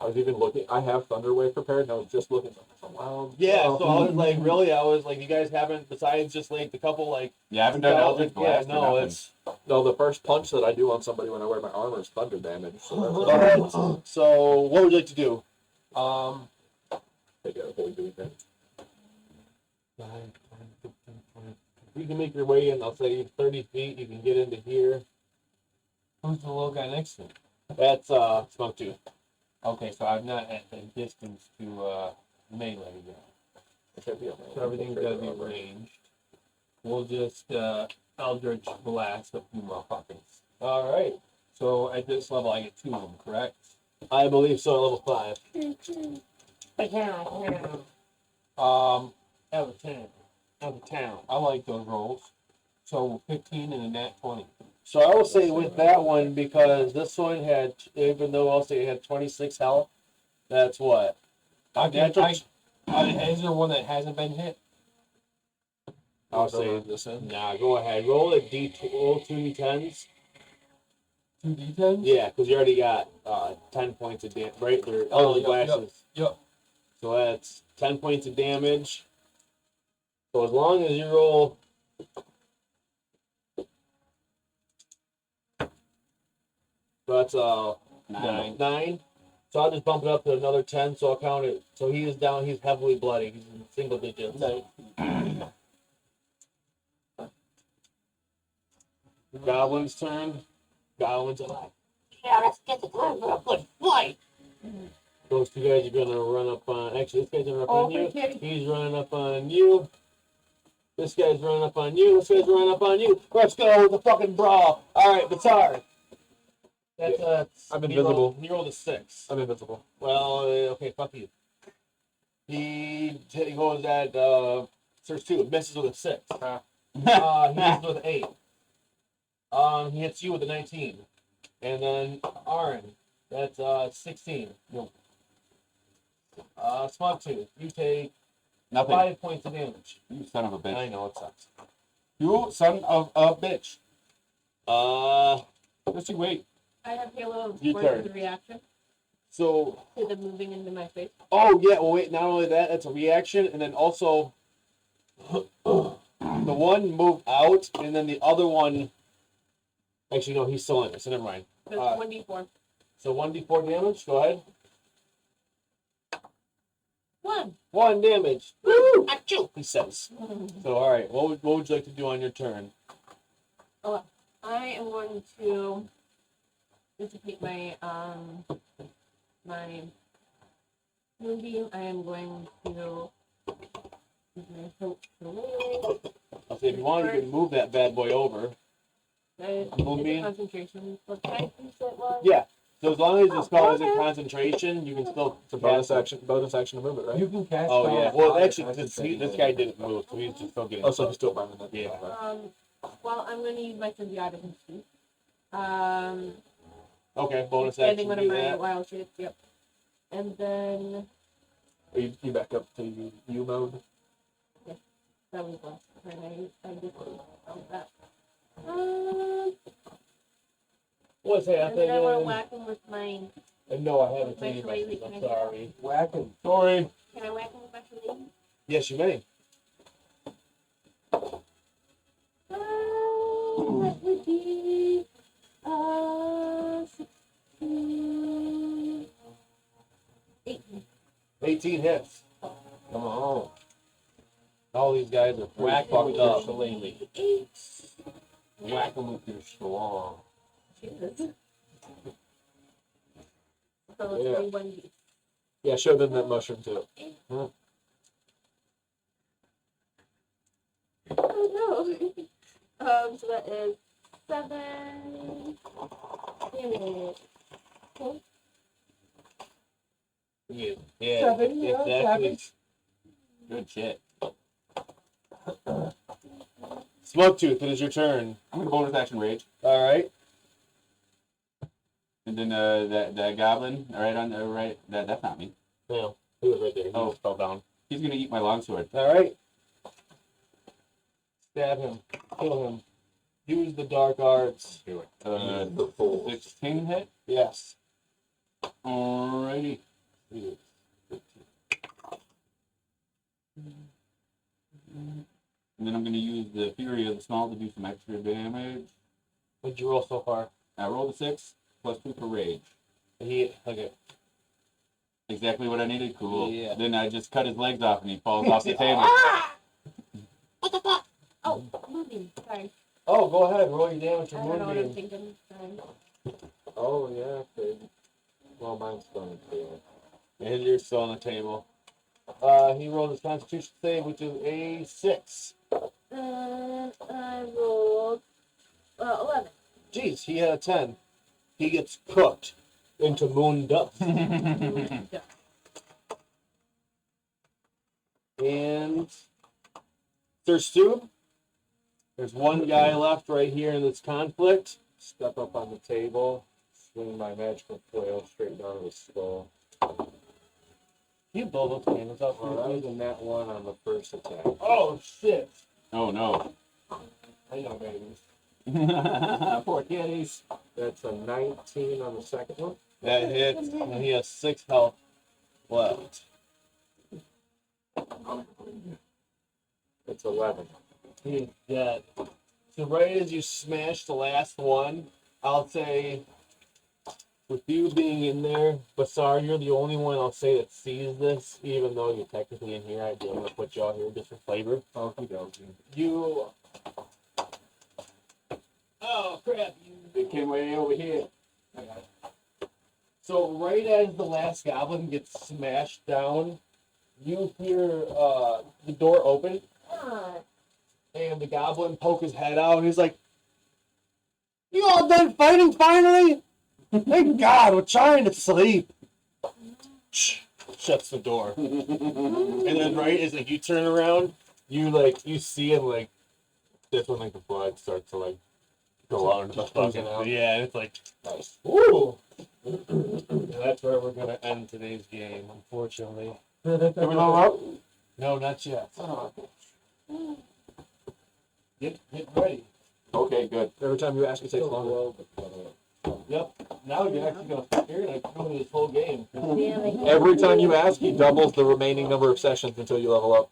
I was even looking. I have Thunder Wave prepared, and I was just looking. Wow. Yeah, so I was like, really, I was like, you guys haven't, besides just like the couple like. You haven't done Eldritch Yeah, Blast. or no, nothing. it's. No, the first punch that I do on somebody when I wear my armor is thunder damage. So Go ahead. So what would you like to do? they got avoid doing that. You can make your way in. I'll say 30 feet. You can get into here. Who's the little guy next to him? That's Smoke Tooth. Okay, so I'm not at the distance to melee yet. So everything's gotta be ranged. We'll just Eldritch Blast a few motherfuckers. All right. So at this level, I get 2 of them, correct? I believe so. Level 5. Out of 10. Out of town. I like those rolls. So 15 and a nat 20. So I will say with that one, because this one had, even though I'll say it had 26 health, that's what? Is there one that hasn't been hit? I'll say this one. Nah, go ahead. Roll a roll 2 d10s. 2 d10s? Yeah, because you already got 10 points of damage, right? They're Eldritch Glasses. Yep. So that's 10 points of damage. So as long as you roll. So that's 9. So I'll just bump it up to another 10, so I'll count it. So he is down, he's heavily bloody. He's in single digits. Goblin's turn. Goblin's alive. Yeah, let's get the time for a good fight. Those two guys are gonna run up on. Actually, this guy's running up Oh, on you. okay. He's running up on you. This guy's running up on you. This guy's running up on you. Let's go with the fucking brawl. All right, Batar. That's I'm invisible. He rolled a 6. I'm invisible. Well, okay, fuck you. He goes at search 2. Misses with a 6. He misses with an 8. He hits you with a 19. And then Aaron, that's 16. Smog 2, you take Nothing. 5 points of damage. You son of a bitch. I know, it sucks. You son of a bitch. Just you wait. I have Halo Your for turn. the reaction So, to the moving into my face. oh yeah, well wait, not only that, that's a reaction, and then also, the one moved out, and then the other one, actually no, he's still in it, so never mind. So it's 1d4. So 1d4 damage, go ahead. 1. 1 damage. Woo! Achoo! He says. So alright, what would you like to do on your turn? I am going to dissipate my my moonbeam. I am going to use my hope for melee. I'll say if you want, you can move that bad boy over. Moonbeam? Concentration. What kind of piece it was? Yeah. So as long as the spell is in concentration, you can still. It's a bonus action to move it, right? You can cast. Oh spells yeah. Well, on actually, concentration. this guy didn't move, so he's just still getting. Oh, so he's still binding that. Yeah. Well, I'm going to use my symbiotic instinct. Okay, bonus Expanding action. one Do of my that. wild shapes. Yep. And then You back up to you mode. that was last turn. I just felt that. What's And then I want to happening? whack him with my. No, I haven't My seen shillelagh, you. can I I'm do that? sorry. Whacking. Sorry. Can I whack him with my shillelagh? Yes, you may. That would be 16, 18. 18 hits. Come on. All these guys are pretty Whack him with fucked your up. shillelagh. 8. Whack him with your schlong. Jesus. So Yeah. it's 1d. Yeah, show them that mushroom too. Oh no. So that is 7 damage. Yeah, 7, yeah, exactly. Good shit. Smugtooth, it is your turn. I'm gonna bonus action rage. All right. And then that goblin, right on the right. That's not me. No, he was right there. He Oh. just fell down. He's gonna eat my longsword. All right. Stab him. Kill him. Use the dark arts. 16 hit. Yes. Alrighty. And then I'm gonna use the Fury of the Small to do some extra damage. What'd you roll so far? I rolled a 6 plus 2 for rage. Okay. Exactly what I needed. Cool. Yeah. Then I just cut his legs off and he falls off the table. What the fuck? Oh, moving. Sorry. Oh, go ahead. Roll your damage I for don't know what I'm Moonbeam. thinking. Sorry. Oh yeah, okay. Well, mine's done too. And you're still on the table. He rolled his Constitution save, which is a 6. And I rolled 11. Jeez, he had a 10. He gets cooked into moon dust. Yeah. And there's two. There's one guy left right here in this conflict. Step up on the table, swing my magical flail straight down to his skull. You blow those candles out Well, for that me, was please? a nat 1 on the first attack. Oh, shit. Oh no. I know, babies. Poor kitties. That's a 19 on the second one. That hits, and he has 6 health left. It's 11. He's dead. So right as you smash the last one, I'll say, with you being in there, Basar, you're the only one I'll say that sees this, even though you're technically in here. I do want to put you all here just for flavor. Okie dokie. You. Oh crap! It came way over here. I got it. So right as the last goblin gets smashed down, you hear the door open, and the goblin poke his head out, and he's like, "You all done fighting finally? Thank God, we're trying to sleep." Shuts the door, and then right as like you turn around, you see him like. That's when like the blood starts to like go out into the fucking out. yeah, and it's like nice. Ooh. And that's where we're gonna end today's game, unfortunately. Can we level up? No, not yet. Get ready. Okay, good. Every time you ask, it takes longer. Yep. Now you're actually gonna do this whole game. Every time you ask, he doubles the remaining number of sessions until you level up.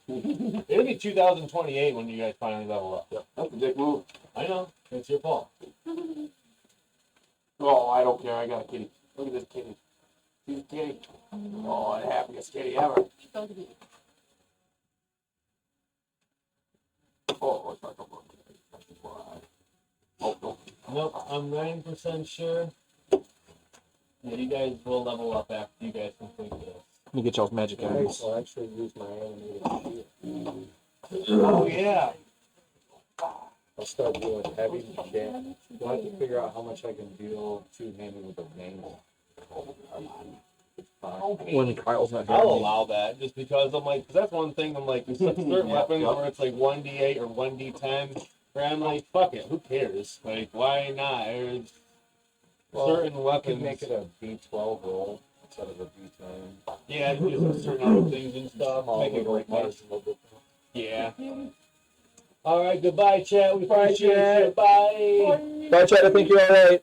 It'll be 2028 when you guys finally level up. Yep. That's a dick move. I know. It's your fault. Oh, I don't care. I got a kitty. Look at this kitty. She's a kitty. Oh, the happiest kitty ever. Oh, it's not going to Oh, no. Nope, I'm 90% sure. Yeah, you guys will level up after you guys complete this. Let me get y'all's magic items. I'll actually use my animated shield. Oh yeah. I'll start doing heavy damage. We'll have to figure out how much I can deal two-handed with a mangle. When Kyle's not I'll here. allow that just because I'm like, cause that's one thing I'm like, there's certain weapons where it's like 1d8 or 1d10, where I'm like, fuck it, who cares? Like, why not? There's certain I weapons. can make it a D12 roll instead of a D10. Yeah, just certain other things and stuff. Make it great. Yeah. All right, goodbye, chat. We appreciate it. Bye. Bye, Chad. I think you're all right.